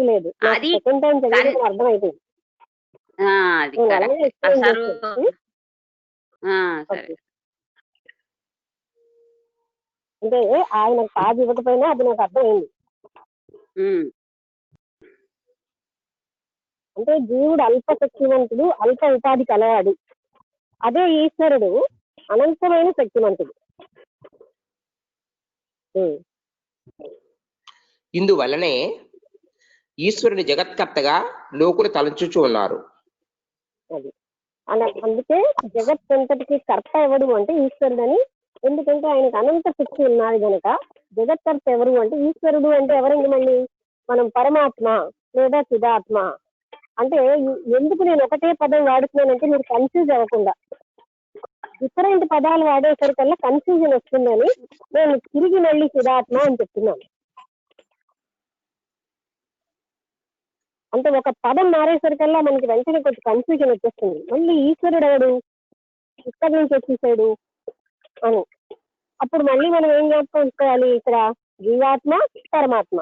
లేదు సెకండ్ టైం చదివిన అర్థమైపోయింది. అంటే ఆయన కాదు ఇవ్వకపోయినా అది నాకు అర్థమైంది. అంటే జీవుడు అల్ప శక్తివంతుడు అల్ప ఉపాధి కలవాడు, అదే ఈశ్వరుడు అనంతమైన శక్తివంతుడు. ఇందువల్లనే ఈశ్వరుని జగత్కర్తగా లోకులు తలంచుచూ ఉన్నారు. అది అందుకే జగత్ అంతటికి కర్త ఎవడు అంటే ఈశ్వరుడని. ఎందుకంటే ఆయనకు అనంత శక్తి ఉన్నది కనుక జగత్కర్త ఎవరు అంటే ఈశ్వరుడు. అంటే ఎవరండి మళ్ళీ మనం పరమాత్మ లేదా చిదాత్మ అంటే. ఎందుకు నేను ఒకటే పదం వాడుతున్నానంటే మీరు కన్ఫ్యూజ్ అవ్వకుండా, డిఫరెంట్ పదాలు వాడేసరికల్లా కన్ఫ్యూజన్ వస్తుందని నేను తిరిగి మళ్ళీ చిదాత్మ అని చెప్తున్నాను. అంటే ఒక పదం మారేసరికల్లా మనకి వెంటనే కొంచెం కన్ఫ్యూజన్ వచ్చేస్తుంది. మళ్ళీ ఈశ్వరుడు ఎవడు, ఇక్కడి నుంచి వచ్చేసాడు అని. అప్పుడు మళ్ళీ మనం ఏం జ్ఞాపకం ఇక్కడ జీవాత్మ పరమాత్మ.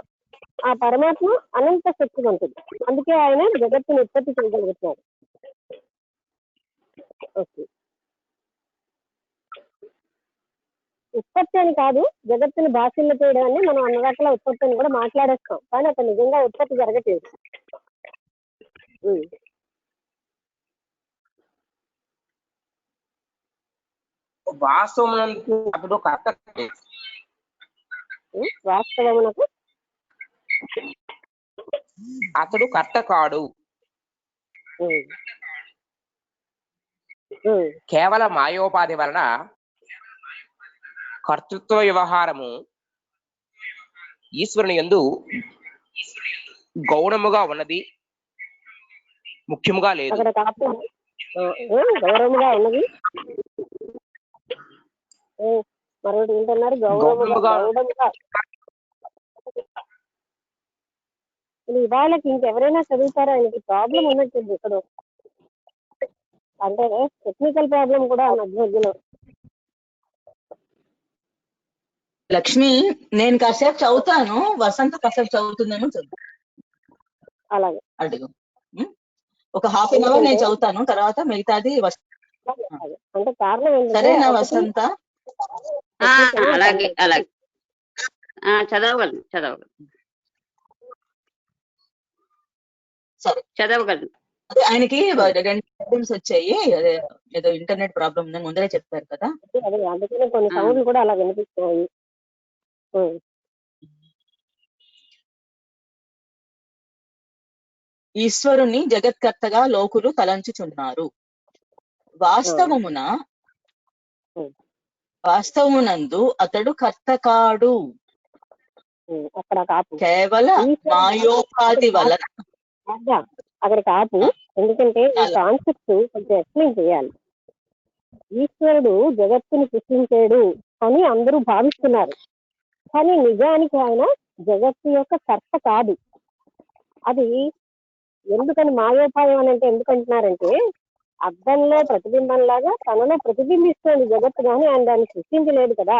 ఆ పరమాత్మ అనంత శక్తివంతుడు, అందుకే ఆయన జగత్తుని ఉత్పత్తి చేయగలుగుతున్నాడు. ఓకే, ఉత్పత్తి అని కాదు, జగత్తుని భాషల్లో చేయడాన్ని మనం అన్ని రకాల ఉత్పత్తి అని కూడా మాట్లాడేస్తాం, కానీ అక్కడ నిజంగా ఉత్పత్తి జరగట్లేదు. వాస్తవమునకు అతడు కర్త కాడు, కేవల మాయోపాధి వలన కర్తృత్వ వ్యవహారము ఈశ్వరుని యందు గౌరవముగా ఉన్నది, ముఖ్యముగా లేదు. గౌరవముగా ఉన్నది మరొకటి ఏంటన్నారు, గౌరవముగా. వాళ్ళకి ఇంకెవరైనా చదువుతారా? ఆయనకి ప్రాబ్లం ఉన్నట్టుంది ఇక్కడ, అంటే టెక్నికల్ ప్రాబ్లం కూడా మధ్యలో. లక్ష్మి, నేను కాసేపు చదువుతాను, వసంత కాసేపు చదువుతుందేమో చదువు. అలాగే అడుగు. ఒక ½ an hour నేను చదువుతాను, తర్వాత మిగతాది అంటే కారణం సరేనా వసంత? అలాగే అలాగే చదవగలను సరే చదవగలను. అదే ఆయనకి 2 ప్రాబ్లమ్స్ వచ్చాయి, అదే ఏదో ఇంటర్నెట్ ప్రాబ్లం ఉందని ముందరే చెప్పారు కదా. అదే అందుకనే కొన్ని సౌండ్లు కూడా అలా వినిపిస్తున్నాయి. ఈశ్వరుని జగత్కర్తగా లోకులు తలంచుచున్నారు. వాస్తవమునందు అతడు కర్త కాడు, కేవల మాయోపాధి వలన. అక్కడ కాపు, ఎందుకంటే ఈ కాన్సెప్ట్ కొంచెం ఎక్స్ప్లెయిన్ చేయాలి. ఈశ్వరుడు జగత్తుని సృష్టించాడు అని అందరూ భావిస్తున్నారు, కానీ నిజానికి ఆయన జగత్తు యొక్క కర్త కాదు. అది ఎందుకని మాయోపాయం అని అంటే ఎందుకంటున్నారంటే అద్దంలో ప్రతిబింబంలాగా తనలో ప్రతిబింబిస్తుంది జగత్తు, కానీ ఆయన దాన్ని సృష్టించలేదు కదా.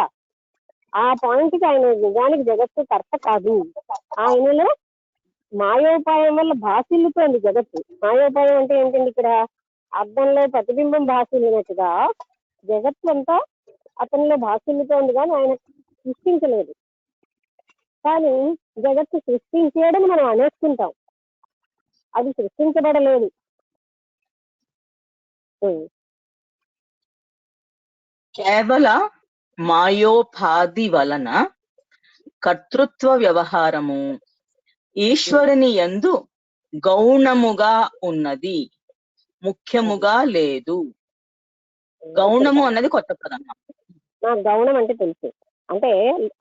ఆ పాయింట్ కి ఆయన నిజానికి జగత్తు కర్త కాదు. ఆయనలో మాయోపాయం వల్ల భాసిల్లుతోంది జగత్తు. మాయోపాయం అంటే ఏంటండి, ఇక్కడ అద్దంలో ప్రతిబింబం భాసిల్లినట్టుగా జగత్తు అంతా అతనిలో భాసిల్లుతోంది, కానీ ఆయన సృష్టించలేదు. కానీ జగత్తు సృష్టించేయడం మనం అనేసుకుంటాం, అది సృష్టించబడలేదు. కేవల మాయోపాధి వలన కర్తృత్వ వ్యవహారము ఈశ్వరుని యందు గౌణముగా ఉన్నది, ముఖ్యముగా లేదు. గౌణము అన్నది కొత్త పదం. నాకు గౌణం అంటే తెలుసు, అంటే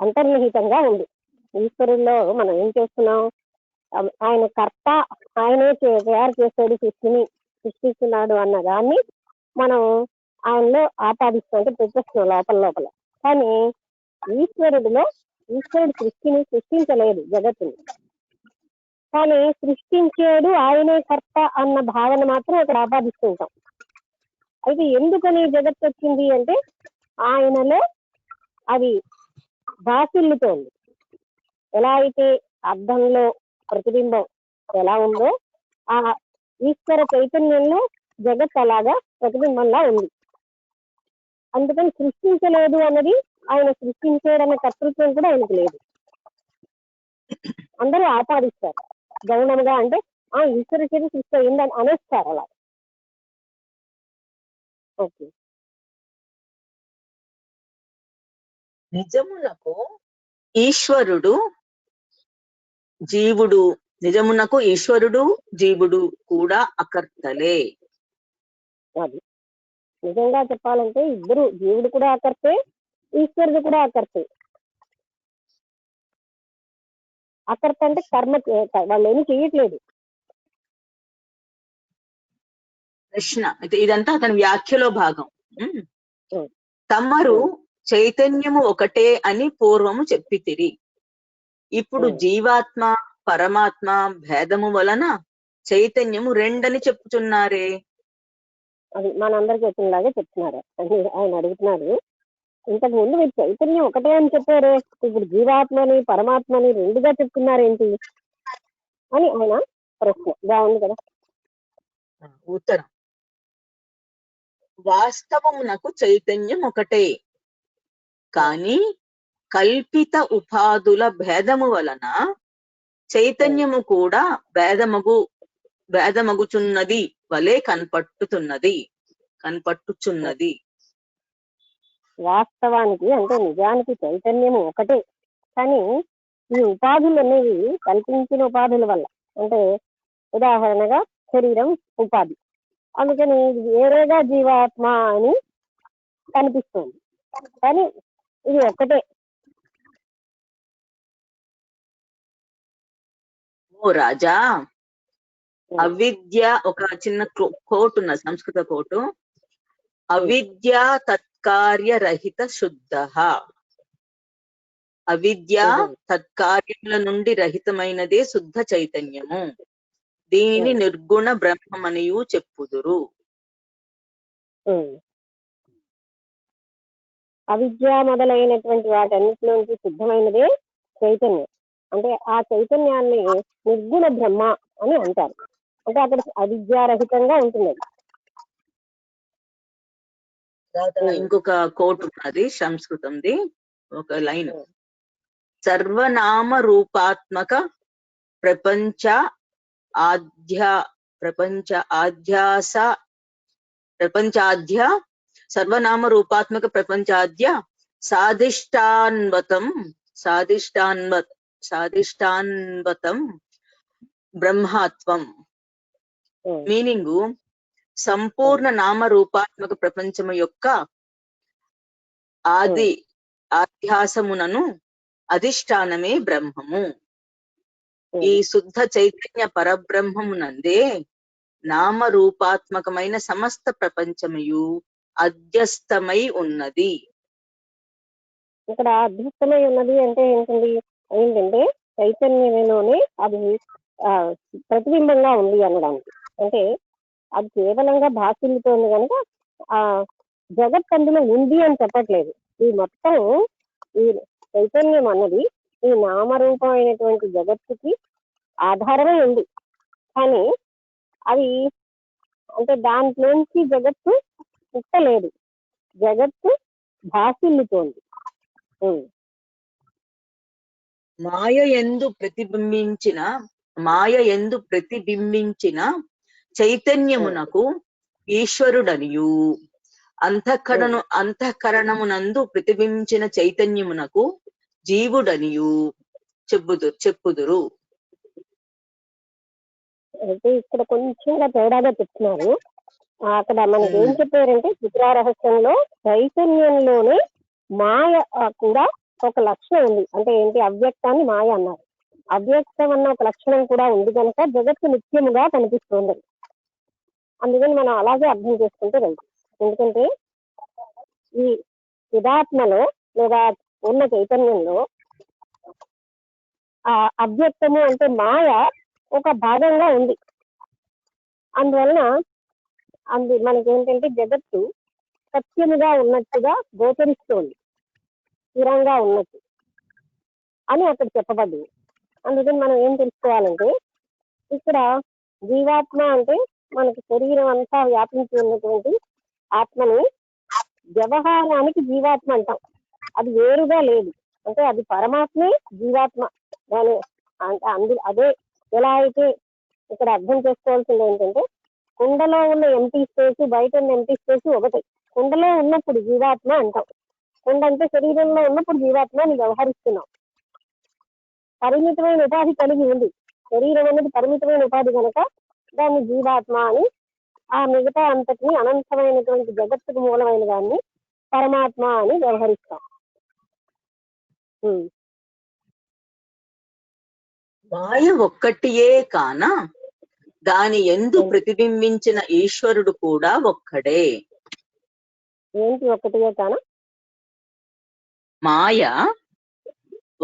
అంతర్నిహితంగా ఉంది. ఈశ్వరుల్లో మనం ఏం చేస్తున్నాం, ఆయన కర్త, ఆయనే తయారు చేస్తాడు, సృష్టిస్తున్నాడు అన్న దాన్ని మనం ఆయనలో ఆపాదిస్తాం, అంటే పెట్టేస్తున్నాం లోపల. కానీ ఈశ్వరుడు సృష్టించలేదు జగత్తుని, కానీ సృష్టించాడు, ఆయనే కర్త అన్న భావన మాత్రం అక్కడ ఆపాదిస్తుంటాం. అయితే ఎందుకని జగత్తు వచ్చింది అంటే ఆయనలో అది భాసిల్లుతోంది. ఎలా అయితే అద్దంలో ప్రతిబింబం ఎలా ఉందో ఆ ఈశ్వర చైతన్యంలో జగత్ అలాగా ప్రతిబింబంలా ఉంది. అందుకని సృష్టించలేదు అన్నది, ఆయన సృష్టించాడన్న కర్తృత్వం కూడా ఆయనకు లేదు. అందరూ ఆపాదిస్తారు గౌణముగా, అంటే ఈశ్వర చేతి సృష్టి అయిందని అనేస్తారు అలా. ఓకే. నిజమునకు ఈశ్వరుడు జీవుడు, నిజమునకు ఈశ్వరుడు జీవుడు కూడా అకర్తలే. అది నిజంగా చెప్పాలంటే ఇద్దరు, జీవుడు కూడా అకర్తే, ఈశ్వరుడు కూడా అకర్తే. అకర్త అంటే కర్మ, వాళ్ళు ఏమీ చేయట్లేదు. ప్రశ్న ఇదంతా అతని వ్యాఖ్యలో భాగం. తమరు చైతన్యము ఒకటే అని పూర్వము చెప్పితిరి. ఇప్పుడు జీవాత్మ పరమాత్మ భేదము వలన చైతన్యము రెండని చెప్పుచున్నారే. అది మనందరికి వచ్చినలాగే చెప్తున్నారు. ఆయన అడుగుతున్నారు, ఇంతకు ముందు మీరు చైతన్యం ఒకటే అని చెప్పారే, ఇప్పుడు జీవాత్మని పరమాత్మని రెండుగా చెప్తున్నారేంటి అని ఆయన ప్రశ్న. బాగుంది కదా. ఉత్తరం, వాస్తవమునకు చైతన్యం ఒకటే, కానీ కల్పిత ఉపాధుల భేదము వలన చైతన్యము కూడా భేదమగుచున్నది వలె కనపట్టుచున్నది. వాస్తవానికి అంటే నిజానికి చైతన్యము ఒకటే, కానీ ఈ ఉపాధులు అనేవి కల్పించిన ఉపాధుల వల్ల, అంటే ఉదాహరణగా శరీరం ఉపాధి, అందుకని వేరేగా జీవాత్మ అని కనిపిస్తుంది, కానీ ఇది ఒక్కటే. ఓ రాజా, అవిద్య, ఒక చిన్న కోట్ ఉన్న సంస్కృత కోటు, అవిద్య తత్కార్య రహిత శుద్ధ. అవిద్య తత్కార్యముల నుండి రహితమైనదే శుద్ధ చైతన్యము. దీనిని నిర్గుణ బ్రహ్మమనియు చెప్పుదురు. అవిద్య మొదలైనటువంటి వాటన్నిటిలోంచి శుద్ధమైనదే చైతన్యం, అంటే ఆ చైతన్యాన్ని నిర్గుణ బ్రహ్మ అని అంటారు. అంటే అక్కడ అవిద్యారహితంగా ఉంటుంది. ఇంకొక కోట్ ఉన్నది సంస్కృతంది, ఒక లైన్, సర్వనామ రూపాత్మక ప్రపంచ ప్రపంచాధ్య సర్వనామ రూపాత్మక ప్రపంచాధ్య సాధిష్టాన్వతం బ్రహ్మత్వం. మీనింగ్, సంపూర్ణ నామ రూపాత్మక ప్రపంచము యొక్క ఆధ్యాసమునను అధిష్టానమే బ్రహ్మము. ఈ శుద్ధ చైతన్య పరబ్రహ్మమునందే నామ రూపాత్మకమైన సమస్త ప్రపంచమయు అధ్యస్థమై ఉన్నది. ఇక్కడ అధ్యస్థమై ఉన్నది అంటే ఏంటంటే చైతన్యంలోనే అది ఆ, ప్రతిబింబంగా ఉంది అనడానికి. అంటే అది కేవలంగా భాషిల్లుతోంది కనుక ఆ జగత్ అందులో ఉంది అని చెప్పట్లేదు. ఈ మొత్తం ఈ చైతన్యం అన్నది ఈ నామరూపమైనటువంటి జగత్తుకి ఆధారమై ఉంది. కానీ అది అంటే దాంట్లోంచి జగత్తు పుట్టలేదు, జగత్తు భాషిల్లుతోంది. ఉమ్, మాయ ఎందు ప్రతిబింబించిన చైతన్యమునకు ఈశ్వరుడనియు, అంతఃకరణమునందు ప్రతిబింబించిన చైతన్యమునకు జీవుడనియు చెప్పుదురు. అయితే ఇక్కడ కొంచెంగా తేడాగా చెప్తున్నారు. అక్కడ మనకి ఏం చెప్పారంటే చిత్రా రహస్యంలో చైతన్యంలోనే మాయ కూడా ఒక లక్షణం ఉంది. అంటే ఏంటి, అవ్యక్తాన్ని మాయ అన్నారు. అవ్యక్తం అన్న ఒక లక్షణం కూడా ఉంది కనుక జగత్తు నిత్యముగా కనిపిస్తుంది. అందుకని మనం అలాగే అర్థం చేసుకుంటే రైతు. ఎందుకంటే ఈ చిదాత్మలో లేదా ఉన్న చైతన్యంలో ఆ అవ్యక్తము అంటే మాయ ఒక భాగంగా ఉంది. అందువలన మనకేంటంటే జగత్తు సత్యముగా ఉన్నట్టుగా గోచరిస్తోంది, స్థిరంగా ఉన్నట్టు అని అక్కడ చెప్పబడింది. అందుకని మనం ఏం తెలుసుకోవాలంటే ఇక్కడ జీవాత్మ అంటే మనకి శరీరం అంతా వ్యాపించి ఉన్నటువంటి ఆత్మని వ్యవహారానికి జీవాత్మ అంటాం. అది వేరుగా లేదు, అంటే అది పరమాత్మే జీవాత్మ. దాని అంటే అదే ఎలా అయితే ఇక్కడ అర్థం చేసుకోవాల్సింది ఏంటంటే కుండలో ఉన్న ఎంటీ స్పేస్, బయట ఉన్న ఎంటీ స్పేస్ ఒకటే. కుండలో ఉన్నప్పుడు జీవాత్మ అంటాం, కుండ అంటే శరీరంలో ఉన్నప్పుడు జీవాత్మ అని వ్యవహరిస్తున్నాం. పరిమితమైన ఉపాధి కలిగి ఉంది, శరీరం అనేది పరిమితమైన ఉపాధి కనుక దాన్ని జీవాత్మ అని, ఆ మిగతా అంతటిని అనంతమైనటువంటి జగత్తుకు మూలమైన దాన్ని పరమాత్మ అని వ్యవహరిస్తాం. మాయ ఒక్కటియే కాన దాని ఎందు ప్రతిబింబించిన ఈశ్వరుడు కూడా ఒక్కడే. ఏంటి ఒక్కటియే కాన? మాయ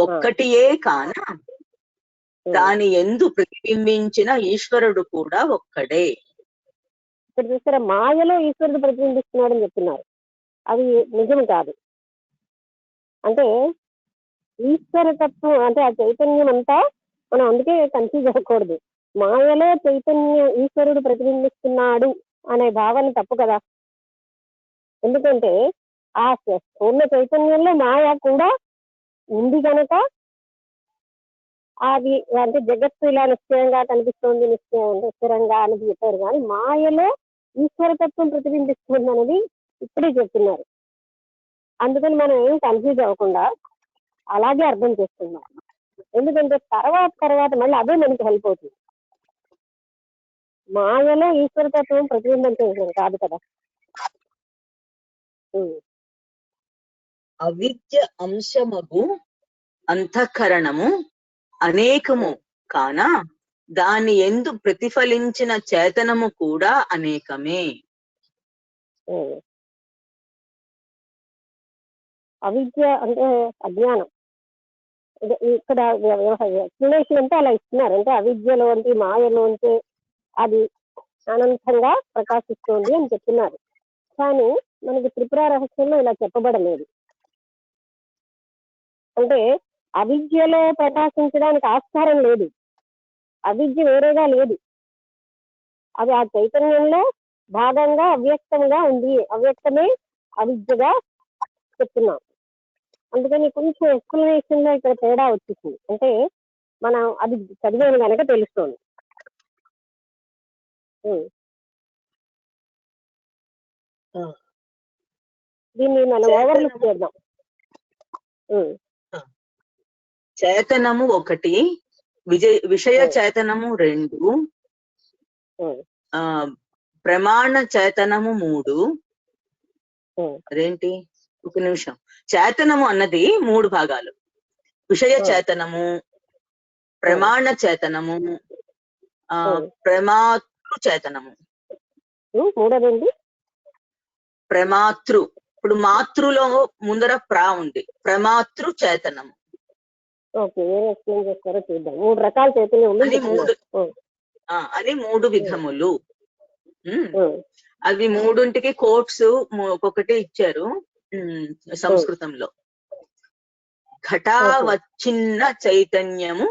ఒక్కటియే కాన దాని ఎందు ప్రతిబింబించిన ఈశ్వరుడు కూడా ఒక్కడే. ఇక్కడ చూస్తారా, మాయలో ఈశ్వరుడు ప్రతిబింబిస్తున్నాడు అని చెప్తున్నారు. అది నిజం కాదు. అంటే ఈశ్వరతత్వం అంటే ఆ చైతన్యం అంతా మనం అందుకే కన్ఫ్యూజ్ అవ్వకూడదు. మాయలో ఈశ్వరుడు ప్రతిబింబిస్తున్నాడు అనే భావన తప్పు కదా. ఎందుకంటే ఆ పూర్ణ చైతన్యంలో మాయ కూడా ఉంది కనుక అది అంటే జగత్తు ఇలా నిశ్చయంగా కనిపిస్తుంది, స్థిరంగా అనేది చెప్పారు. కానీ మాయలో ఈశ్వరతత్వం ప్రతిబింబిస్తుంది అనేది ఇప్పుడే చెప్తున్నారు. అందుకని మనం ఏం కన్ఫ్యూజ్ అవ్వకుండా అలాగే అర్థం చేసుకున్నాం. ఎందుకంటే తర్వాత మళ్ళీ అదే మనకి హెల్ప్ అవుతుంది. మాయలో ఈశ్వరతత్వం ప్రతిబింబించడం కాదు కదా. అవిద్య అంశమగు అంతఃకరణము అనేకము కాన దాని ఎందు ప్రతిఫలించిన చేతనము కూడా అనేకమే. అవిద్య అంటే అజ్ఞానం. ఇక్కడ ఎక్స్ప్లెనేషన్ అంటే అలా ఇస్తున్నారు. అంటే అవిద్యలోంటి మాయలోంటి అది అనంతంగా ప్రకాశిస్తోంది అని చెప్తున్నారు. కానీ మనకి త్రిపుర రహస్యంలో ఇలా చెప్పబడలేదు. అంటే అవిద్యలో ప్రకాశించడానికి ఆస్కారం లేదు, అవిద్య వేరేగా లేదు, అది ఆ చైతన్యంలో భాగంగా అవ్యక్తంగా ఉంది. అవ్యక్తమే అవిద్యగా చెప్తున్నాం. అందుకని కొంచెం ఎక్స్ప్లెనేషన్ లో ఇక్కడ తేడా వచ్చేసింది. అంటే మనం అది చదివాను కనుక తెలుస్తోంది. దీన్ని మనం ఓవర్లుక్ చేద్దాం. చేతనము ఒకటి, విషయ చేతనము 2, ప్రమాణ చేతనము 3. అదేంటి, ఒక నిమిషం. చేతనము అన్నది 3 భాగాలు: విషయ చేతనము, ప్రమాణ చేతనము, ప్రమాతృ చేతనము. ప్రమాతృ, ఇప్పుడు మాతృలో ముందర ప్రా ఉంది, ప్రమాతృ చేతనము. ఓకే, ఏం ఎక్స్ప్లెయిన్ చేస్తారో చూద్దాం. 3 రకాల చైతన్యం ఉంది అని చెప్తున్నారు. అని 3 విధములు. అవి 3ంటికి కోట్స్ ఒక్కొక్కటి ఇచ్చారు సంస్కృతంలో. ఘటావచ్చిన్న చైతన్యము,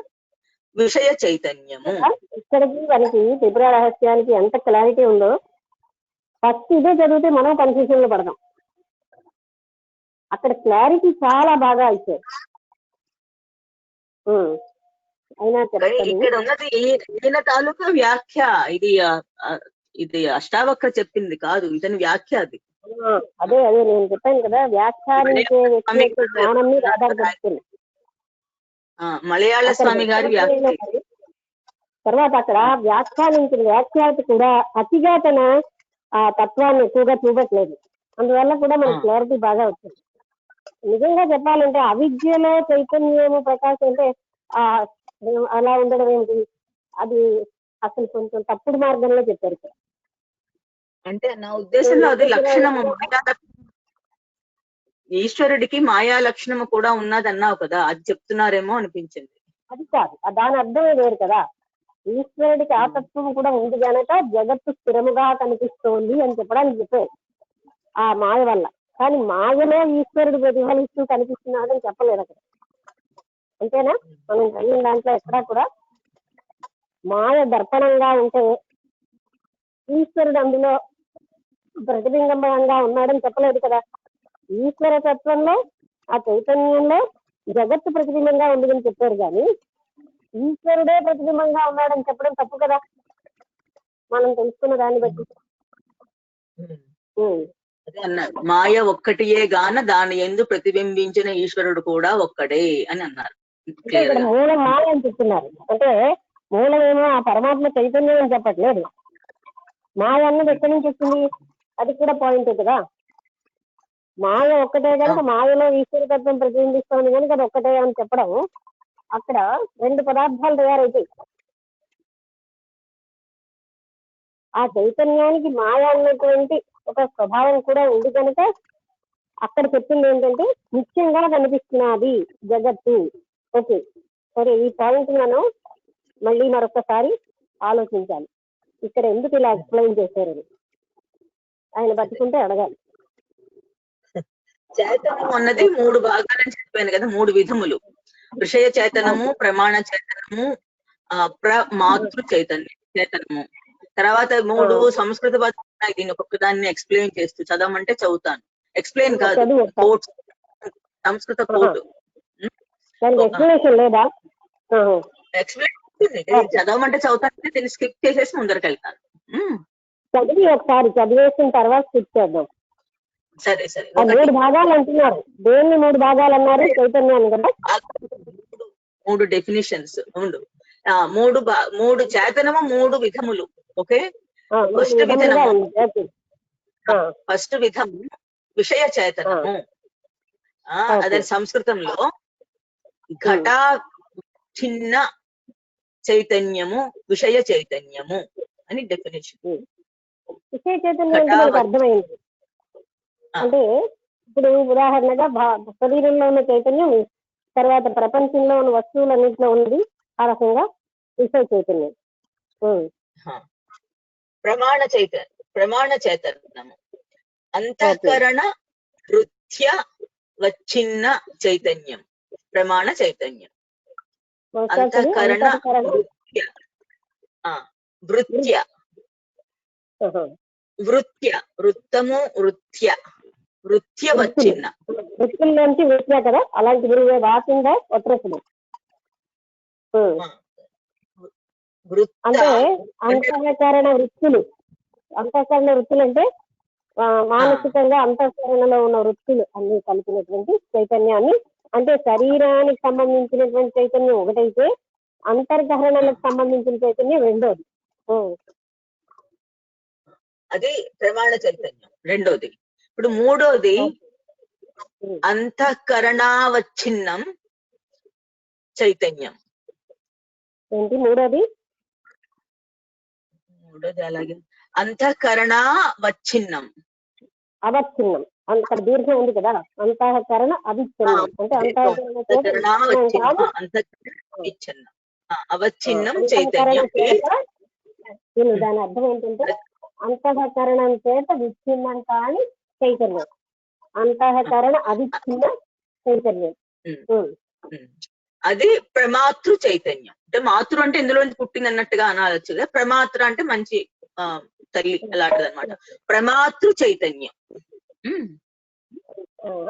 విషయ చైతన్యము. ఇక్కడికి మనకి త్రిపుర రహస్యానికి ఎంత క్లారిటీ ఉందో ఫస్ట్ ఇదే చదివితే మనం కన్ఫ్యూజన్ లో పడదాం. అక్కడ క్లారిటీ చాలా బాగా ఇచ్చారు. అయినా ఇక్కడ ఉన్నది ఈయన తాలూకా వ్యాఖ్య. ఇది అష్టావక్ర చెప్పింది కాదు, ఇతని వ్యాఖ్య అది. అదే నేను చెప్పాను కదా, వ్యాఖ్యానించే వ్యక్తి యొక్క జ్ఞానం మీద ఆధారపడుతుంది. మలయాళ స్వామి గారి వ్యాఖ్య. తర్వాత అక్కడ వ్యాఖ్యానించిన వ్యాఖ్యాత కూడా అతిగా తన ఆ తత్వాన్ని ఎక్కువగా చూపట్లేదు. అందువల్ల కూడా మనకి క్లారిటీ బాగా వచ్చింది. నిజంగా చెప్పాలంటే అవిద్యలో చైతన్యము ప్రకాశం అంటే అలా ఉండడం ఏంటి, అది అసలు కొంచెం తప్పుడు మార్గంలో చెప్పారు ఇక్కడ. అంటే నా ఉద్దేశంలో అది లక్షణము. ఈశ్వరుడికి మాయా లక్షణము కూడా ఉన్నది అన్నావు కదా, అది చెప్తున్నారేమో అనిపించింది. అది కాదు, దాని అర్థమే వేరు కదా. ఈశ్వరుడికి ఆ తత్వం కూడా ఉంది కనుక జగత్తు స్థిరముగా కనిపిస్తోంది అని చెప్పడానికి చెప్పారు ఆ మాయ వల్ల. కానీ మాయలో ఈశ్వరుడు ప్రతిఫలిస్తూ కనిపిస్తున్నాడు అని చెప్పలేదు అక్కడ. అంతేనా? మనం చదివిన దాంట్లో ఎక్కడా కూడా మాయ దర్పణంగా ఉంటే ఈశ్వరుడు అందులో ప్రతిబింబంగా ఉన్నాడని చెప్పలేదు కదా. ఈశ్వర తత్వంలో ఆ చైతన్యంలో జగత్తు ప్రతిబింబంగా ఉండదని చెప్పారు, కానీ ఈశ్వరుడే ప్రతిబింబంగా ఉన్నాడని చెప్పడం తప్పు కదా మనం తెలుసుకున్న దాన్ని బట్టి. అదే అన్నారు, మాయ ఒక్కటియే గాన దాని యందు ప్రతిబింబించిన ఈశ్వరుడు కూడా ఒక్కడే అని అన్నారు. ఇక్కడ మూలం మాయ అని చెప్తున్నారు. అంటే మూలమేమో ఆ పరమాత్మ చైతన్యం అని చెప్పట్లేదు. మాయ అన్నది ఎక్కడి నుంచి వచ్చింది, అది కూడా పాయింట్ కదా. మాయ ఒక్కటే కనుక మాయలో ఈశ్వరతత్వం ప్రతిబింబిస్తోంది కనుక అది ఒక్కటే అని చెప్పడం, అక్కడ 2 పదార్థాలు తయారైతాయి. ఆ చైతన్యానికి మాయ అన్నటువంటి ఒక స్వభావం కూడా ఉంది కనుక అక్కడ చెప్పింది ఏంటంటే నిత్యంగా కనిపిస్తున్నది జగత్తు. ఓకే, సరే, ఈ పాయింట్ మనం మళ్ళీ మరొకసారి ఆలోచించాలి. ఇక్కడ ఎందుకు ఇలా ఎక్స్ప్లెయిన్ చేశారని ఆయన పట్టుకుంటే అడగాలి. చైతన్యం అన్నది 3 భాగాలని చెప్పాను కదా, 3 విధములు. విషయ చైతన్యము, ప్రమాణ చైతన్యము, మాతృ చైతన్యము. తర్వాత 3 సంస్కృత పదాలు ఉన్నాయి. దీన్ని ఒక్కొక్క దాన్ని ఎక్స్ప్లెయిన్ చేస్తూ చదవమంటే చదువుతాను. ఎక్స్ప్లెయిన్ కాదు, కోట్స్, సంస్కృత కోట్. ఎక్స్ప్లెయిన్ చదవమంటే చదువుతాను, దీన్ని స్కిప్ చేసేసి ముందరికి వెళ్తాను. చదివి ఒకసారి చదివేసిన తర్వాత స్కిప్ చేద్దాం. సరే సరే. 3 భాగాలు అంటున్నారు. దేన్ని 3 భాగాలు అన్నారు? చైతన్యాన్ని కదా. 3 డెఫినిషన్స్ ఉండు. 3 చైతన్యము 3 విధములు. ఓకే, ఫస్ట్ విధము విషయ చైతన్యము. అదే సంస్కృతంలో ఘటా చిన్న చైతన్యము, విషయ చైతన్యము అని డెఫినేషన్. విషయ చైతన్యం అంటే మనకు అర్థమైంది. అంటే ఇప్పుడు ఉదాహరణగా శరీరంలో ఉన్న చైతన్యం, తర్వాత ప్రపంచంలో ఉన్న వస్తువులన్నింటిలో ఉన్నది, ఆ రకంగా విషయ చైతన్యం. ప్రమాణ చైతన్యము అంతఃకరణ వృత్య వచ్చిన్న చైతన్యం. ప్రమాణ చైతన్యం అంతఃకరణ వృత్య వృత్య వృత్తము వృత్య వచ్చిన్న. వృత్తుల్లోంచి వృత్య కదా, అలాంటి వాకింగ్ వృత్తులు అంటే అంతఃకరణ వృత్తులు. అంతఃకరణ వృత్తులు అంటే మానసికంగా అంతఃకరణలో ఉన్న వృత్తులు అన్ని కలిపినటువంటి చైతన్యాన్ని, అంటే శరీరానికి సంబంధించినటువంటి చైతన్యం ఒకటైతే అంతర్గహరణలకు సంబంధించిన చైతన్యం రెండోది. అది ప్రమాణ చైతన్యం రెండోది. ఇప్పుడు మూడోది అంతఃకరణావచ్ఛిన్నం చైతన్యం. ఏంటి మూడోది? అలాగే అంతఃకరణావచ్ఛిన్నం. అవచ్ఛిన్నం అక్కడ దీర్ఘం ఉంది కదా, అంతఃకరణ అవిచ్ఛిన్నం అంటే అంతఃకరణ చేత అవచ్ఛిన్నం అంతఃకరణ చైతన్యం. చేత దాని అర్థం ఏంటంటే అంతఃకరణం చేత విచ్ఛిన్నం కాని చైతన్యం, అంతఃకరణ అవిచ్ఛిన్న చైతన్యం. అది ప్రమాతృ చైతన్యం. అంటే మాతృ అంటే ఇందులో పుట్టింది అన్నట్టుగా అనవచ్చు కదా, ప్రమాతృ అంటే మంచి తల్లి అలాంటిది అనమాట. ప్రమాతృ చైతన్యం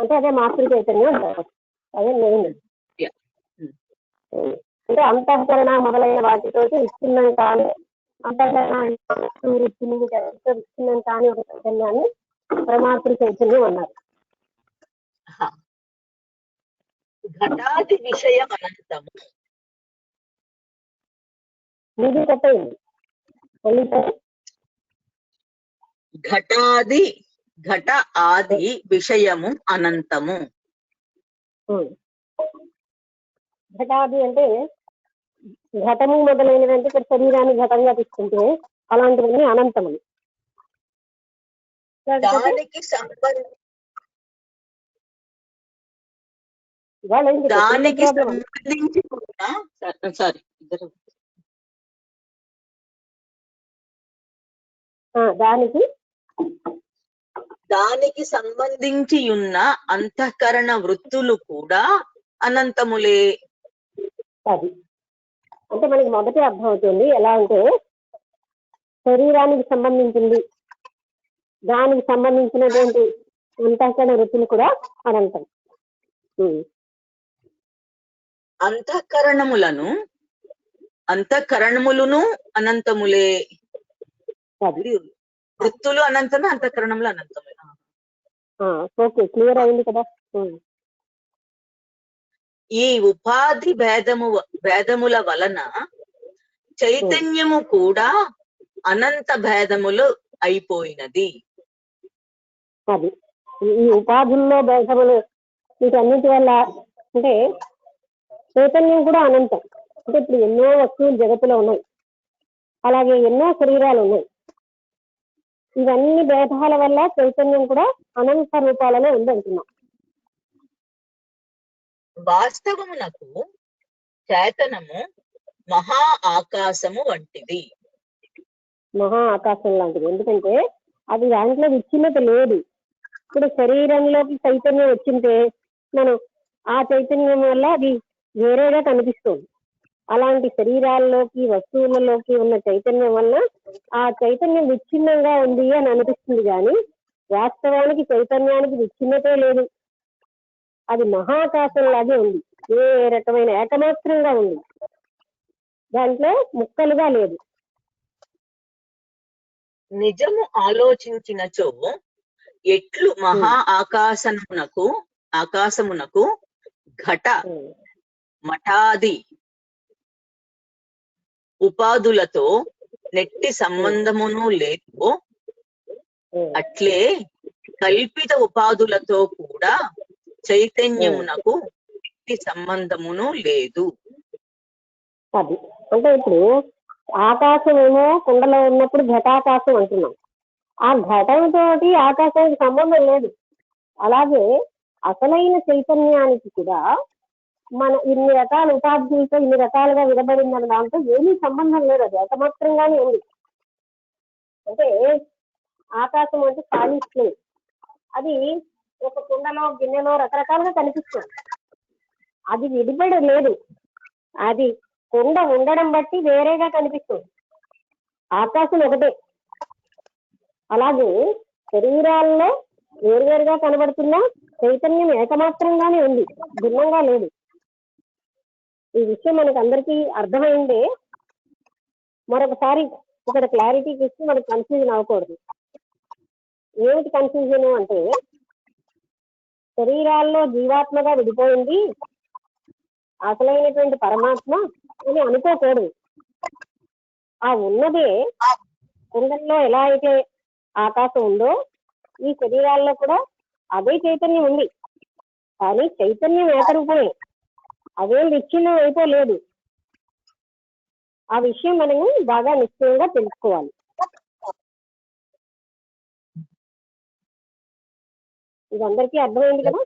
అంటే అదే మాతృ చైతన్యం అంటారు. అదే మెయిన్. అంటే అంతఃకరణ మొదలైన వాటితోటి విచ్ఛిన్నం కాని అంతఃకరణ విచ్ఛిన్నం కాని ఒక చైతన్యాన్ని ప్రమాతృ చైతన్యం అన్నారు. ఘటాది విషయం అనంతము. ఇది చెప్పండి. ఘట ఆది విషయము అనంతము. ఘటాది అంటే ఘటము మొదలైనవి అంటే ఇక్కడ శరీరాన్ని ఘటంగా తీసుకుంటే అలాంటివన్నీ అనంతములు. దానికి సంబంధించి దానికి సంబంధించి ఉన్న అంతఃకరణ వృత్తులు కూడా అనంతములే. అది అంటే మనకి మొదటి అర్థం అవుతుంది. ఎలా అంటే శరీరానికి సంబంధించింది, దానికి సంబంధించినటువంటి అంతఃకరణ వృత్తులు కూడా అనంతం. అంతఃకరణములను అనంతములే. వృత్తులు అనంతమే, అంతఃకరణములు అనంతమే. ఓకే, క్లియర్ అయింది కదా. ఈ ఉపాధి భేదముల వలన చైతన్యము కూడా అనంత భేదములు అయిపోయినది. అది ఈ ఉపాధుల్లో భేదములు వీటన్నిటి వల్ల అంటే చైతన్యం కూడా అనంతం. అంటే ఇప్పుడు ఎన్నో వస్తువులు జగత్తులో ఉన్నాయి, అలాగే ఎన్నో శరీరాలు ఉన్నాయి. ఇవన్నీ భేదాల వల్ల చైతన్యం కూడా అనంత రూపాలలో ఉంది అంటున్నాం. వాస్తవమునకు చేతనము మహా ఆకాశము వంటిది. మహా ఆకాశం లాంటిది. ఎందుకంటే అది దాంట్లో విచ్ఛిన్నత లేదు. ఇప్పుడు శరీరంలోకి చైతన్యం వచ్చింటే మనం ఆ చైతన్యం వల్ల అది వేరేగా కనిపిస్తుంది. అలాంటి శరీరాల్లోకి వస్తువులలోకి ఉన్న చైతన్యం వల్ల ఆ చైతన్యం విచ్ఛిన్నంగా ఉంది అని అనిపిస్తుంది, కానీ వాస్తవానికి చైతన్యానికి విచ్ఛిన్నతే లేదు. అది మహాకాశంలాగే ఉంది, ఏ రకమైన ఏకమాత్రంగా ఉంది, దాంట్లో ముక్కలుగా లేదు. నిజము ఆలోచించినచో ఎట్లు మహా ఆకాశమునకు ఘట మఠాది ఉపాధులతో నెట్టి సంబంధమును లేదు, అట్లే కల్పిత ఉపాధులతో కూడా చైతన్యమునకు నెట్టి సంబంధమును లేదు. అది అంటే ఇప్పుడు ఆకాశం ఏమో కుండలో ఉన్నప్పుడు ఘటాకాశం అంటున్నాం. ఆ ఘటంతో ఆకాశానికి సంబంధం లేదు. అలాగే అసలైన చైతన్యానికి కూడా మన ఇన్ని రకాల ఉపాధులతో ఇన్ని రకాలుగా విడబడిందన్న దాంతో ఏమీ సంబంధం లేదు. అది ఏకమాత్రంగానే ఉంది. అంటే ఆకాశం అంటే ఖాళీ ప్లేస్, అది ఒక కుండలో గిన్నెలో రకరకాలుగా కనిపిస్తుంది. అది విడిపడి లేదు, అది కుండ ఉండడం బట్టి వేరేగా కనిపిస్తుంది. ఆకాశం ఒకటే. అలాగే శరీరాల్లో వేరువేరుగా కనబడుతున్న చైతన్యం ఏకమాత్రంగానే ఉంది, భిన్నంగా లేదు. ఈ విషయం మనకు అందరికీ అర్థమైందే. మరొకసారి ఇక్కడ క్లారిటీకి ఇచ్చి మనకు కన్ఫ్యూజన్ అవ్వకూడదు. ఏమిటి కన్ఫ్యూజన్ అంటే శరీరాల్లో జీవాత్మగా విడిపోయింది, అసలైనటువంటి పరమాత్మ అని అనుకోకూడదు. ఆ ఉన్నదే కుండల్లో ఎలా అయితే ఆకాశం ఉందో ఈ శరీరాల్లో కూడా అదే చైతన్యం ఉంది. కానీ చైతన్యం ఏకరూపమే, అదేం విచ్ఛిన్నం అయిపోలేదు. ఆ విషయం మనము బాగా నిశ్చయంగా తెలుసుకోవాలి. ఇది అందరికీ అర్థమైంది కదా.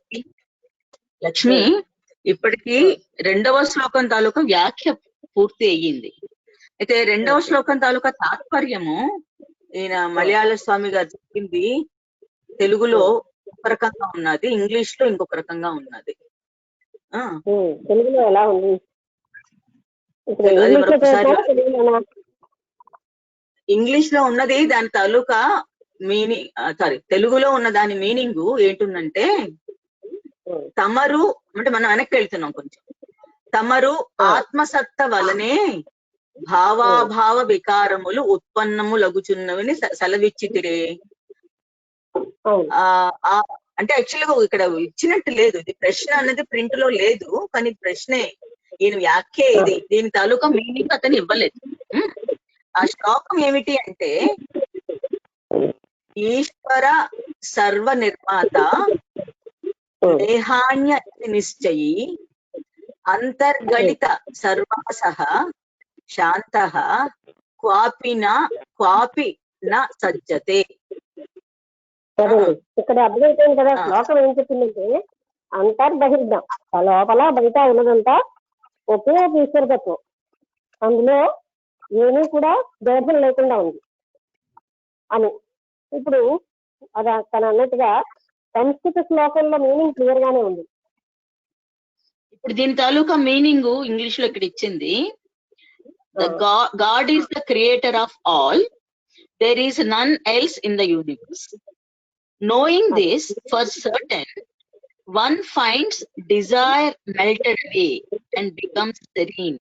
లక్ష్మి, ఇప్పటికి 2వ శ్లోకం తాలూకా వ్యాఖ్య పూర్తి అయ్యింది. అయితే 2వ శ్లోకం తాలూకా తాత్పర్యము ఈయన మలయాళ స్వామి గారు చెప్పింది తెలుగులో ఒక రకంగా ఉన్నది, ఇంగ్లీష్ లో ఇంకొక రకంగా ఉన్నది. తెలుగులో ఎలా ఉంది? ఇంగ్లీష్ లో ఉన్నది దాని తాలూకా మీనింగ్, తెలుగులో ఉన్న దాని మీనింగ్ ఏంటుందంటే, తమరు అంటే మనం వెనక్కి వెళ్తున్నాం కొంచెం. తమరు ఆత్మసత్త వలనే భావాభావ వికారములు ఉత్పన్నము లగుచున్నవిని సెలవిచ్చితిరే. అంటే యాక్చువల్ గా ఇక్కడ ఇచ్చినట్టు లేదు, ఇది ప్రశ్న అనేది ప్రింట్ లో లేదు, కానీ ప్రశ్నే ఈయన వ్యాఖ్య ఇది, దీని తాలూకా మీనింగ్ అతను ఇవ్వలేదు. ఆ శ్లోకం ఏమిటి అంటే, ఈశ్వర సర్వ నిర్మాత దేహాన్య నిశ్చయి అంతర్గళిత సర్వాసః శాంతః క్వాపి న సజ్జతే. ఇక్కడ అర్థమైపోయింది కదా. శ్లోకం ఏం చెప్పిందంటే, అంతర్బహిర్ధం, లోపల బయట ఉన్నదంతా ఒకే ఈశ్వరతత్వం, అందులో ఏమీ కూడా భేదం లేకుండా ఉంది అని. ఇప్పుడు అది తను అన్నట్టుగా సంస్కృత శ్లోకంలో మీనింగ్ క్లియర్ గానే ఉంది. ఇప్పుడు దీని తాలూకా మీనింగ్ ఇంగ్లీష్ లో ఇక్కడ ఇచ్చింది. God is the creator of all, there is none else in the universe. Knowing this for certain, one finds desire melted away and becomes serene.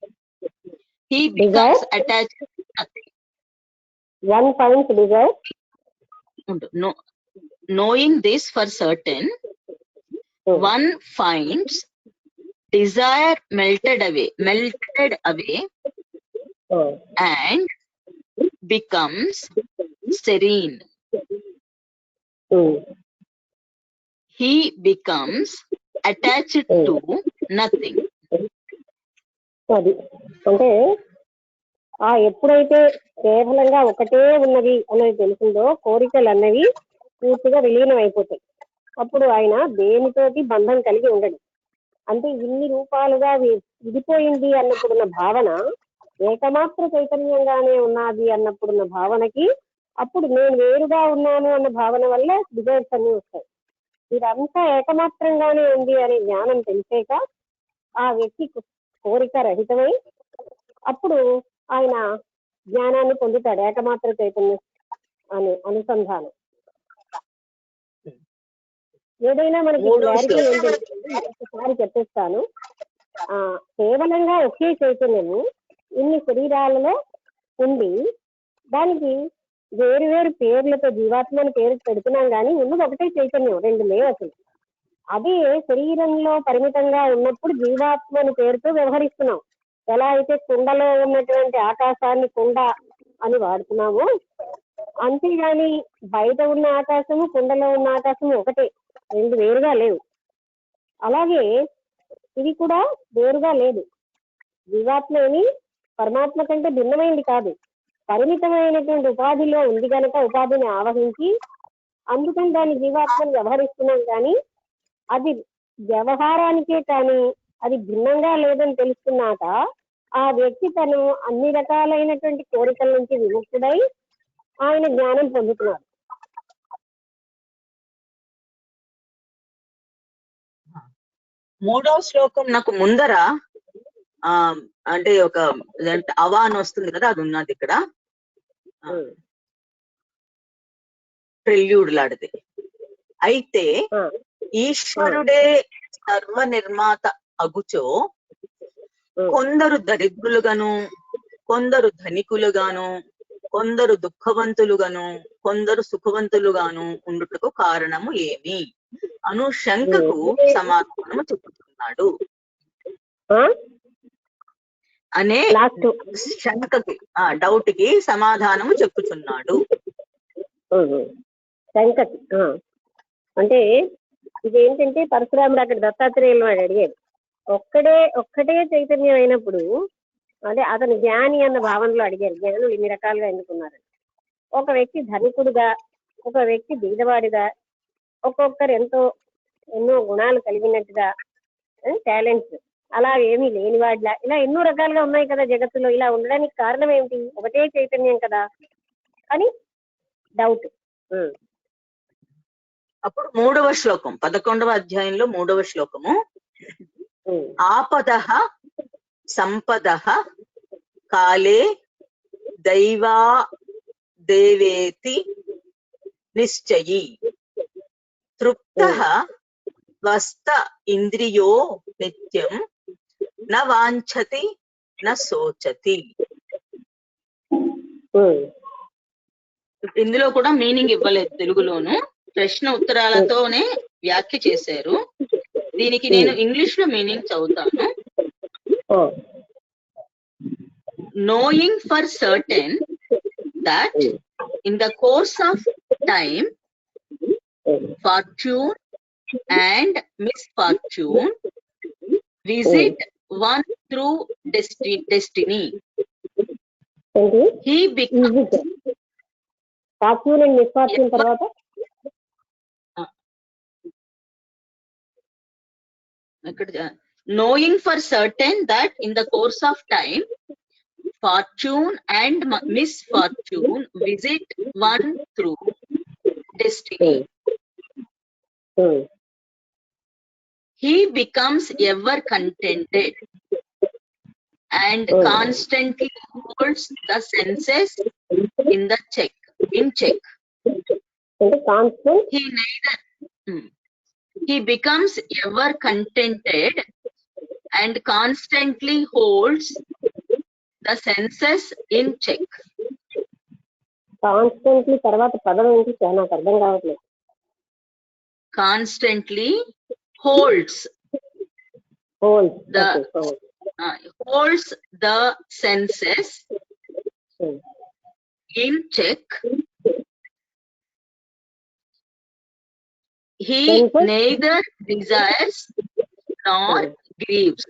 He becomes attached to nothing. One finds desire. No, knowing this for certain, one finds desire melted away and becomes serene. He becomes attached to nothing. అది అంటే ఎప్పుడైతే కేవలంగా ఒకటే ఉన్నది అనేది తెలిసిందో, కోరికలు అన్నవి పూర్తిగా విలీనం అయిపోతాయి. అప్పుడు ఆయన దేనితోటి బంధం కలిగి ఉండడు. అంటే ఇన్ని రూపాలుగా విడిపోయింది అన్నప్పుడున్న భావన ఏకమాత్ర చైతన్యంగానే ఉన్నది అన్నప్పుడున్న భావనకి, అప్పుడు నేను వేరుగా ఉన్నాను అన్న భావన వల్ల డిజైర్స్ అన్ని వస్తాయి. ఇదంతా ఏకమాత్రంగానే ఉంది అనే జ్ఞానం తెలిసాక ఆ వ్యక్తి కోరిక రహితమై అప్పుడు ఆయన జ్ఞానాన్ని పొందుతాడు, ఏకమాత్ర చైతన్యం అనే అనుసంధానం. ఏదైనా మనకి క్లారిటీ ఏంటంటే ఒకసారి చెప్పేస్తాను. కేవలంగా ఒకే చైతన్యము ఇన్ని శరీరాలలో ఉండి దానికి వేరు వేరు పేర్లతో జీవాత్మని పేరు పెడుతున్నాం, కానీ ఉన్నది ఒకటే చైతన్యం, రెండు లేవు అసలు. అదే శరీరంలో పరిమితంగా ఉన్నప్పుడు జీవాత్మని పేరుతో వ్యవహరిస్తున్నాం. ఎలా అయితే కుండలో ఉన్నటువంటి ఆకాశాన్ని కుండ అని వాడుతున్నామో, అంతేగాని బయట ఉన్న ఆకాశము కుండలో ఉన్న ఆకాశము ఒకటే, రెండు వేరుగా లేవు. అలాగే ఇది కూడా వేరుగా లేదు. జీవాత్మ అని పరమాత్మ కంటే భిన్నమైంది కాదు, పరిమితమైనటువంటి ఉపాధిలో ఉంది కనుక ఉపాధిని ఆవహించి అందుకని దాన్ని జీవాత్మని వ్యవహరిస్తున్నాం. కానీ అది వ్యవహారానికే కానీ అది భిన్నంగా లేదని తెలుసుకున్నాక ఆ వ్యక్తి తను అన్ని రకాలైనటువంటి కోరికల నుంచి విముక్తుడై ఆయన జ్ఞానం పొందుతున్నాడు. మూడవ శ్లోకం నాకు ముందర అంటే ఒక అవా అని వస్తుంది కదా, అది ఉన్నది ఇక్కడ ప్రిల్యూడ్ లాంటిది. అయితే ఈశ్వరుడే సర్వ నిర్మాత అగుచో కొందరు దరిద్రులుగాను, కొందరు ధనికులుగాను, కొందరు దుఃఖవంతులుగాను, కొందరు సుఖవంతులుగాను ఉండుటకు కారణము ఏమి అను శంకకు సమాధానము చెప్పుతున్నాడు. అనే శంకకి డౌట్ కి సమాధానము చెప్పుచున్నాడు. శంకకి అంటే ఇదేంటంటే పరశురాముడు అక్కడ దత్తాత్రేయులు వాడు అడిగాడు, ఒక్కటే చైతన్యం అయినప్పుడు అంటే అతను జ్ఞాని అన్న భావనలో అడిగారు. జ్ఞానులు ఇన్ని రకాలుగా ఎన్నుకున్నారు. ఒక వ్యక్తి ధనికుడుగా, ఒక వ్యక్తి బీదవాడిగా, ఒక్కొక్కరు ఎన్నో గుణాలు కలిగినట్టుగా, టాలెంట్స్ అలా ఏమీ లేని వాడిలా ఇలా ఎన్నో రకాలుగా ఉన్నాయి కదా జగత్తులో. ఇలా ఉండడానికి కారణం ఏమిటి? ఒకటే చైతన్యం కదా అని డౌట్. అప్పుడు 3వ శ్లోకం 11వ అధ్యాయంలో 3వ శ్లోకము, ఆపదః సంపదః కాలే దైవా దేవేతి నిశ్చయీ తృప్తః స్వస్థ ఇంద్రియో నిత్యం న వాంఛతి న శోచతి. ఇందులో కూడా మీనింగ్ ఇవ్వలేదు తెలుగులోను, ప్రశ్న ఉత్తరాలతోనే వ్యాఖ్య చేశారు. దీనికి నేను ఇంగ్లీష్ లో మీనింగ్ చదువుతాను. Knowing for certain that in the course of time fortune and misfortune visit one through destiny. He becomes fortune and misfortune tarvata knowing for certain that in the course of time fortune and misfortune visit one through destiny. He becomes ever contented and constantly holds the senses in check. He becomes ever contented and constantly holds the senses in check. Constantly తర్వాత పదం ఏంటి నాకు అర్థం కావట్లేదు. Constantly holds the senses in check. He neither desires nor grieves.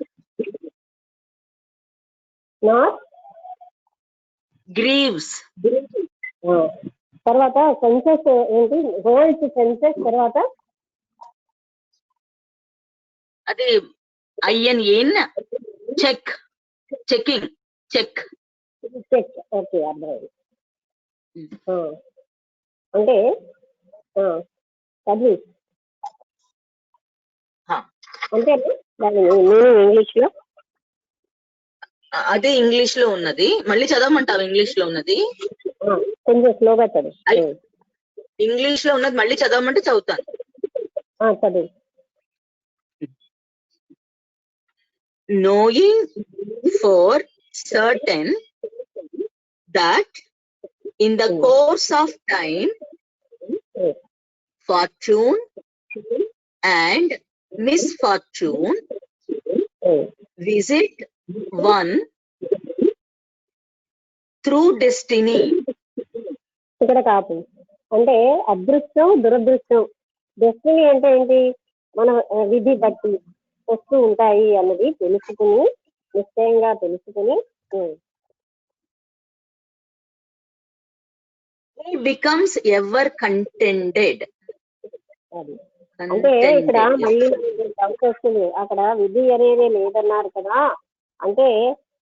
తర్వాత సెన్సెస్ ఏంటి? హోల్డ్స్ సెన్సెస్ తర్వాత అది IN చెకింగ్. ఓకే, అర్థమైంది. అంటే చదివి అంటే మీనింగ్ ఇంగ్లీష్ లో అదే ఇంగ్లీష్ లో ఉన్నది. మళ్ళీ చదవమంటారు? ఇంగ్లీష్ లో ఉన్నది కొంచెం స్లోగా చదువు. ఇంగ్లీష్ లో ఉన్నది మళ్ళీ చదవమంటే చదువుతాను. చదువు. Knowing for certain that in the course of time fortune and misfortune visit one through destiny. ఇక్కడ కాదు అంటే అదృష్టం దురదృష్టం. డెస్టినీ అంటే ఏంటి? మన విధి బట్టి వస్తూ ఉంటాయి అన్నది తెలుసుకుని, నిశ్చయంగా తెలుసుకుని He becomes ever contented. అంటే ఇక్కడ మళ్ళీ డౌట్ వస్తుంది. అక్కడ విధి అనేది లేదన్నారు కదా, అంటే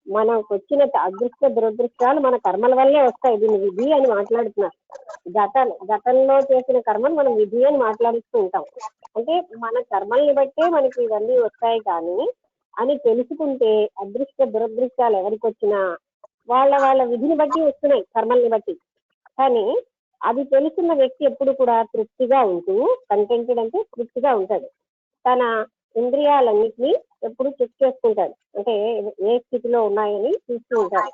మనకు వచ్చిన అదృష్ట దురదృష్టాలు మన కర్మల వల్లే వస్తాయి. దీన్ని విధి అని మాట్లాడుతున్నారు. గతంలో చేసిన కర్మలు మనం విధి అని మాట్లాడుతూ ఉంటాం. అంటే మన కర్మల్ని బట్టే మనకి ఇవన్నీ వస్తాయి కానీ అని తెలుసుకుంటే అదృష్ట దురదృష్టాలు ఎవరికి వచ్చినా వాళ్ళ విధిని బట్టి వస్తున్నాయి, కర్మల్ని బట్టి. కానీ అది తెలుసున్న వ్యక్తి ఎప్పుడు కూడా తృప్తిగా ఉంటూ, కంటెంటెడ్ అంటే తృప్తిగా ఉంటాడు. తన ఇంద్రియాలన్నిటినీ ఎప్పుడు చెక్ చేసుకుంటాడు, అంటే ఏ స్థితిలో ఉన్నాయని చూస్తూ ఉంటాడు.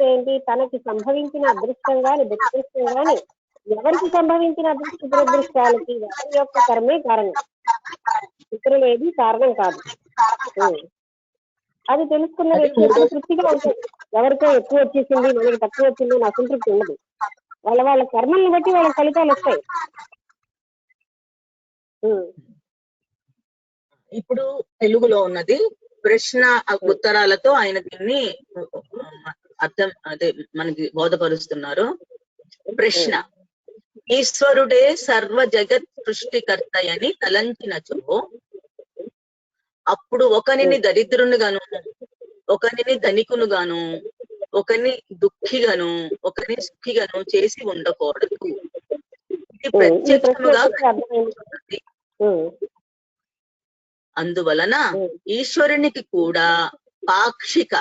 ఏంటి? తనకి సంభవించిన అదృష్టం గాని దురదృష్టం గాని ఎవరికి సంభవించిన అదృష్ట దురదృష్టాలకి ఎవరి యొక్క కర్మే కారణం, ఇతరులు ఏది కారణం కాదు. అది తెలుసుకున్న వ్యక్తి ఎప్పుడు తృప్తిగా ఉంటుంది. ఎవరికో ఎక్కువ వచ్చేసింది మనకి తక్కువ వచ్చింది అని అసంతృప్తి ఉండదు. వాళ్ళ కర్మల్ని బట్టి వాళ్ళ ఫలితాలు వస్తాయి. ఇప్పుడు తెలుగులో ఉన్నది ప్రశ్న ఉత్తరాలతో ఆయన దీన్ని అర్థం అదే మనకి బోధపరుస్తున్నారు. ప్రశ్న: ఈశ్వరుడే సర్వ జగత్ సృష్టికర్తయని తలంచినచో అప్పుడు ఒకనిని దరిద్రునిగాను, ఒకనిని ధనికునుగాను, ఒకని దుఃఖిగాను, ఒకని సుఖిగాను చేసి ఉండకూడదు. ఇది ప్రత్యక్షముగా కనిపిస్తున్నది. అందువలన ఈశ్వరునికి కూడా పాక్షిక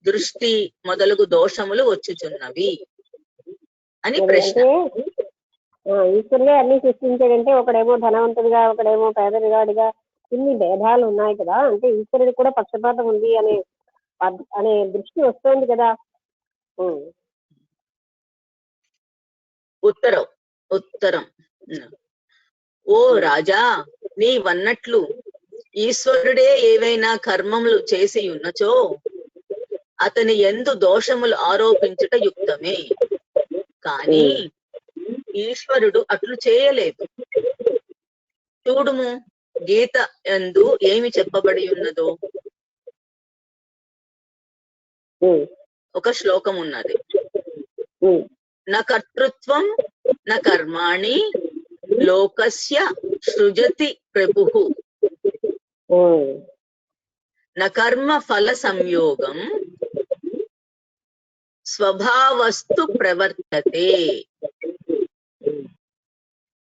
దృష్టి మొదలగు దోషములు వచ్చుచున్నవి అని ప్రశ్న. ఈశ్వరుడే అన్ని సృష్టించాడంటే ఒకడేమో ధనవంతుడిగా, ఒకడేమో పేదరిగాడిగా, ఇన్ని భేదాలు ఉన్నాయి కదా. అంటే ఈశ్వరుడికి కూడా పక్షపాతం ఉంది అనే దృష్టి వస్తుంది కదా. ఉత్తరం ఓ రాజా, నీవన్నట్లు ఈశ్వరుడే ఏవైనా కర్మములు చేసి ఉన్నచో అతని యందు దోషములు ఆరోపించుట యుక్తమే. కానీ ఈశ్వరుడు అట్లు చేయలేదు. చూడుము, గీత యందు ఏమి చెప్పబడి ఉన్నదో. ఒక శ్లోకం ఉన్నది. న కర్తృత్వం న కర్మాణి లోకస్య సృజతి ప్రభుః న కర్మ ఫల సంయోగం స్వభావస్తు ప్రవర్తతే.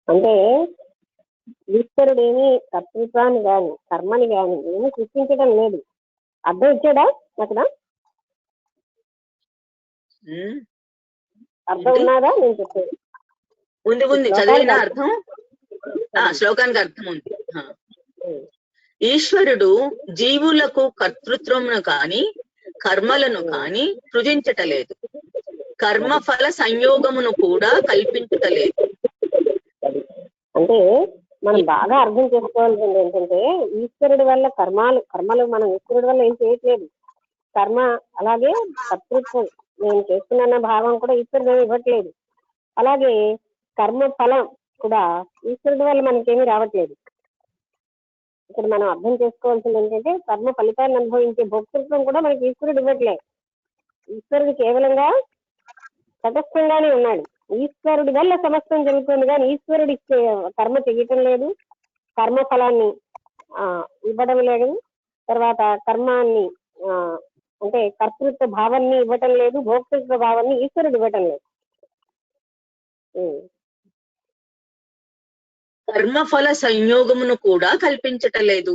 అంటే ఈశ్వరుడేమి కర్తృత్వాన్ని గాని కర్మని గాని ఏమి సృష్టించడం లేదు. అర్థం ఇచ్చాడా అక్కడ? అర్థం ఉన్నారా? నేను చెప్పేది ఉంది చదివిన అర్థం. శ్లోకానికి అర్థం ఉంది. ఈశ్వరుడు జీవులకు కర్తృత్వమును కాని కర్మలను కాని సృజించటలేదు. కర్మఫల సంయోగమును కూడా కల్పించటలేదు. అంటే మనం బాగా అర్థం చేసుకోవాల్సింది ఏంటంటే ఈశ్వరుడి వల్ల కర్మలు మనం ఈశ్వరుడి వల్ల ఏం చేయట్లేదు. కర్మ అలాగే కర్తృత్వం నేను చేస్తున్న భావం కూడా ఈశ్వరుడు ఇవ్వట్లేదు. అలాగే కర్మ ఫలం కూడా ఈశ్వరుడి వల్ల మనకేమీ రావట్లేదు. ఇక్కడ మనం అర్థం చేసుకోవాల్సింది ఏంటంటే కర్మ ఫలితాన్ని అనుభవించే భోక్తృత్వం కూడా మనకి ఈశ్వరుడు ఇవ్వట్లేదు. ఈశ్వరుడు కేవలంగా తటస్థంగానే ఉన్నాడు. ఈశ్వరుడి వల్ల సమస్తం జరుగుతుంది కానీ ఈశ్వరుడు కర్మ చేయటం లేదు, కర్మ ఫలాన్ని ఇవ్వడం లేదు, తర్వాత కర్మాన్ని అంటే కర్తృత్వ భావాన్ని ఇవ్వటం లేదు, భోక్తృత్వ భావాన్ని ఈశ్వరుడు ఇవ్వటం లేదు. కర్మఫల సంయోగమును కూడా కల్పించటలేదు.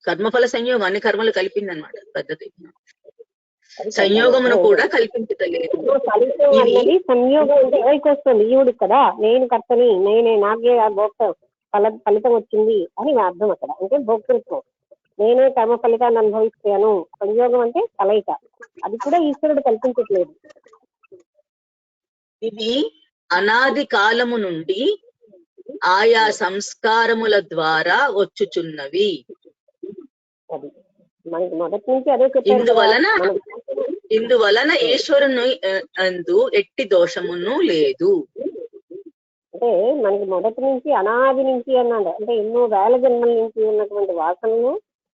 కర్మఫల సంయోగం అన్ని కర్మలు కలిపిందనమాట పద్ధతి. సంయోగమును కూడా కల్పించటలేదు. సంయోగం అంటే ఎవరికి వస్తుంది? ఈవుడికి కదా. నేను కర్తని, నాకే ఆ భోక్త ఫలితం వచ్చింది అని అర్థం అక్కడ. అంటే భోక్తృత్వం, నేనే కర్మ ఫలితాన్ని అనుభవిస్తాను. సంయోగం అంటే కలయిక, అది కూడా ఈశ్వరుడు కల్పించట్లేదు. ఇది అనాది కాలము నుండి ఆయా సంస్కారముల ద్వారా వచ్చుచున్నవి. అది మనకి మొదటి నుంచి అదే చెప్పారు. ఇందువలన ఈశ్వరుని అందు ఎట్టి దోషమును లేదు. అంటే మనకి మొదటి నుంచి అనాది నుంచి అన్నాడు. అంటే ఎన్నో వేల జన్మల నుంచి ఉన్నటువంటి వాసనలు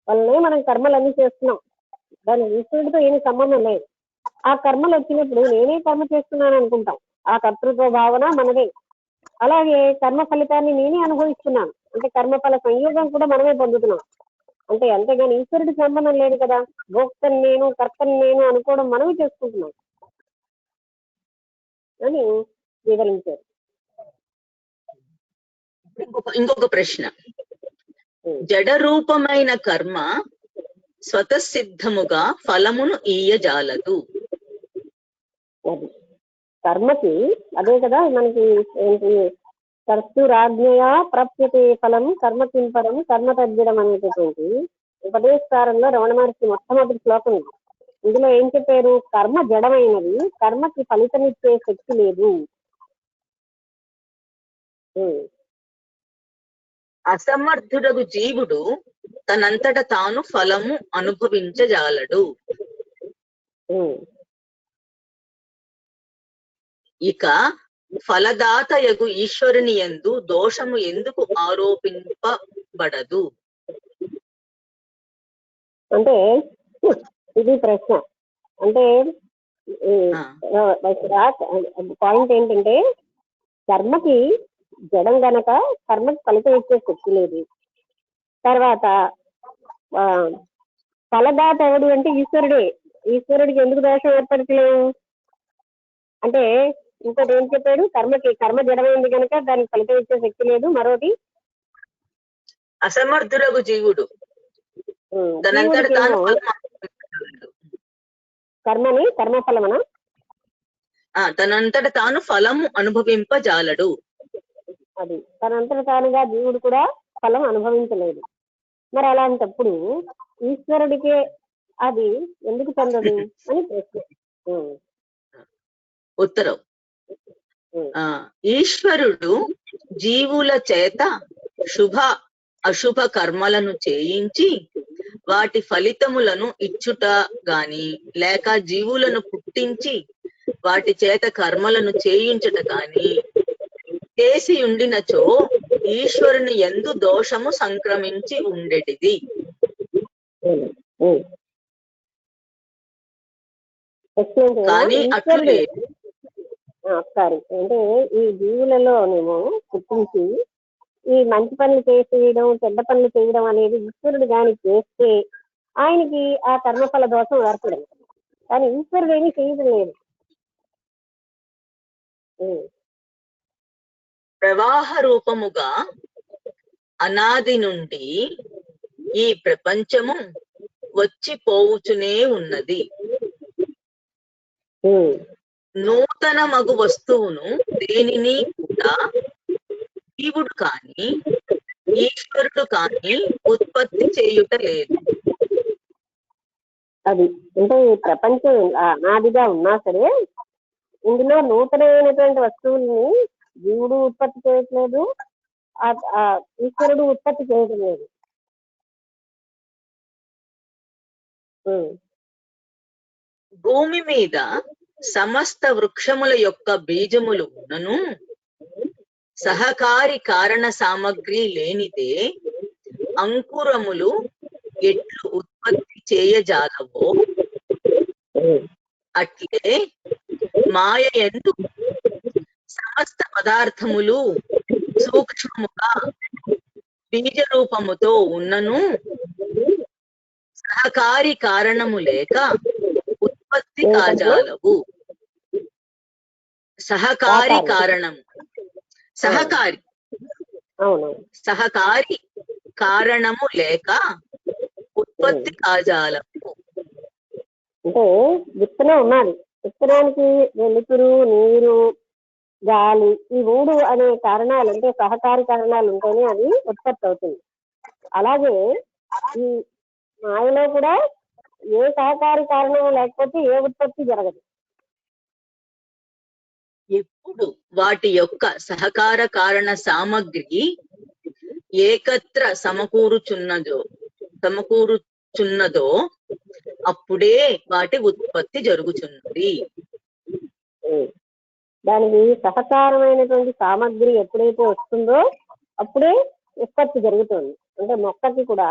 వల్లనే మనం కర్మలు అన్ని చేస్తున్నాం. దాని ఈశ్వరుడితో ఏమి సంబంధం లేదు. ఆ కర్మలు వచ్చినప్పుడు నేనే కర్మ చేస్తున్నాను అనుకుంటాం. ఆ కర్తృత్వ భావన మనదే. అలాగే కర్మ ఫలితాన్ని నేనే అనుభవిస్తున్నాను. అంటే కర్మఫల సంయోగం కూడా మనమే పొందుతున్నాం. అంటే అంతేగాని ఈశ్వరుడికి సంబంధం లేదు కదా. భోక్తని నేను, కర్తని నేను అనుకోవడం మనమే చేసుకుంటున్నాం అని వివరించారు. ఇంకొక ప్రశ్న. జడ రూపమైన కర్మ స్వతసిద్ధముగా ఫలమును ఈయజాలదు. కర్మకి అదే కదా మనకి ఏంటి, కర్తృరాజ్ఞయా ప్రాప్యతే ఫలం కర్మ కింపరం కర్మ తద్దిడం అనేటటువంటి ఉపదేశకారంలో రమణ మహర్షి మొట్టమొదటి శ్లోకం. ఇందులో ఏం చెప్పారు? కర్మ జడమైనది, కర్మకి ఫలితమిచ్చే శక్తి లేదు. అసమర్థుడగు జీవుడు తనంతట తాను ఫలము అనుభవించజాలడు. ఇక ఫలదాతయగు ఈశ్వరుని యందు దోషము ఎందుకు ఆరోపింపబడదు? అంటే ఇది ప్రశ్న. అంటే పాయింట్ ఏంటంటే కర్మకి జడం గనక కర్మకి ఫలితం ఇచ్చే శక్తి లేదు. తర్వాత ఫలదాత ఎవడు అంటే ఈశ్వరుడే. ఈశ్వరుడికి ఎందుకు దోషం ఏర్పడట్లేవు అంటే ఇంకోటి ఏం చెప్పాడు, కర్మ జడమైంది కనుక దానికి ఫలితం ఇచ్చే శక్తి లేదు. మరోటి అసమర్థులకు జీవుడు కర్మఫలమనా తనంతట తాను ఫలము అనుభవింపజాలడు. అది తనంతట తానుగా జీవుడు కూడా ఫలం అనుభవించలేదు. మరి అలాంటప్పుడు ఈశ్వరుడికే అది ఎందుకు చెందదు అని ప్రశ్న. ఉత్తరం, ఈశ్వరుడు జీవుల చేత శుభ అశుభ కర్మలను చేయించి వాటి ఫలితములను ఇచ్చుట గాని లేక జీవులను పుట్టించి వాటి చేత కర్మలను చేయించుట గాని చేసి ఉండినచో ఈశ్వరుని యందు దోషము సంక్రమించి ఉండేటిది. కానీ అట్లే సరే అంటే ఈ జీవులలోనేమో పుట్టించి ఈ మంచి పనులు చేసేయడం చెడ్డ పనులు చేయడం అనేది ఈశ్వరుడు దాన్ని చేస్తే ఆయనకి ఆ కర్మఫల దోషం ఏర్పడదు. కానీ ఈశ్వరుడు ఏమీ చేయడం లేదు. ప్రవాహ రూపముగా అనాది నుండి ఈ ప్రపంచము వచ్చి పోవుచునే ఉన్నది. నూతన మగు వస్తువును దేనిని కూడా జీవుడు కాని ఈశ్వరుడు కాని ఉత్పత్తి చేయుట లేదు. అది అంటే ఈ ప్రపంచం అనాదిగా ఉన్నా సరే ఇందులో నూతనమైనటువంటి వస్తువుల్ని జీవుడు ఉత్పత్తి చేయట్లేదు, ఈశ్వరుడు ఉత్పత్తి చేయడం లేదు. భూమి మీద సమస్త వృక్షముల యొక్క బీజములు ఉన్నను సహకారి కారణ సామగ్రి లేనిదే అంకురములు ఎట్లు ఉత్పత్తి చేయజాలవో అట్లే మాయ యందు సమస్త పదార్థములు సూక్ష్మముగా బీజ రూపముతో ఉన్నను సహకారి కారణము లేక ఉత్పత్తి కాజాలవు. సహకారి కారణము సహకారి కారణము లేక ఉత్పత్తి కాజాలవు. అంటే విత్తనం ఉన్నది, విత్తనానికి వెలుతురు నీరు గాలి ఈ 3 అనే కారణాలు అంటే సహకారి కారణాలు ఉంటేనే అది ఉత్పత్తి అవుతుంది. అలాగే ఈ మాయలో కూడా ఏ సహకారి కారణం లేకపోతే ఏ ఉత్పత్తి జరగదు. ఎప్పుడు వాటి యొక్క సహకార కారణ సామగ్రి ఏకత్ర సమకూరుచున్నదో అప్పుడే వాటి ఉత్పత్తి జరుగుతున్నది. దానికి సహకారమైనటువంటి సామగ్రి ఎప్పుడైతే వస్తుందో అప్పుడే ఉత్పత్తి జరుగుతుంది. అంటే మొక్కకి కూడా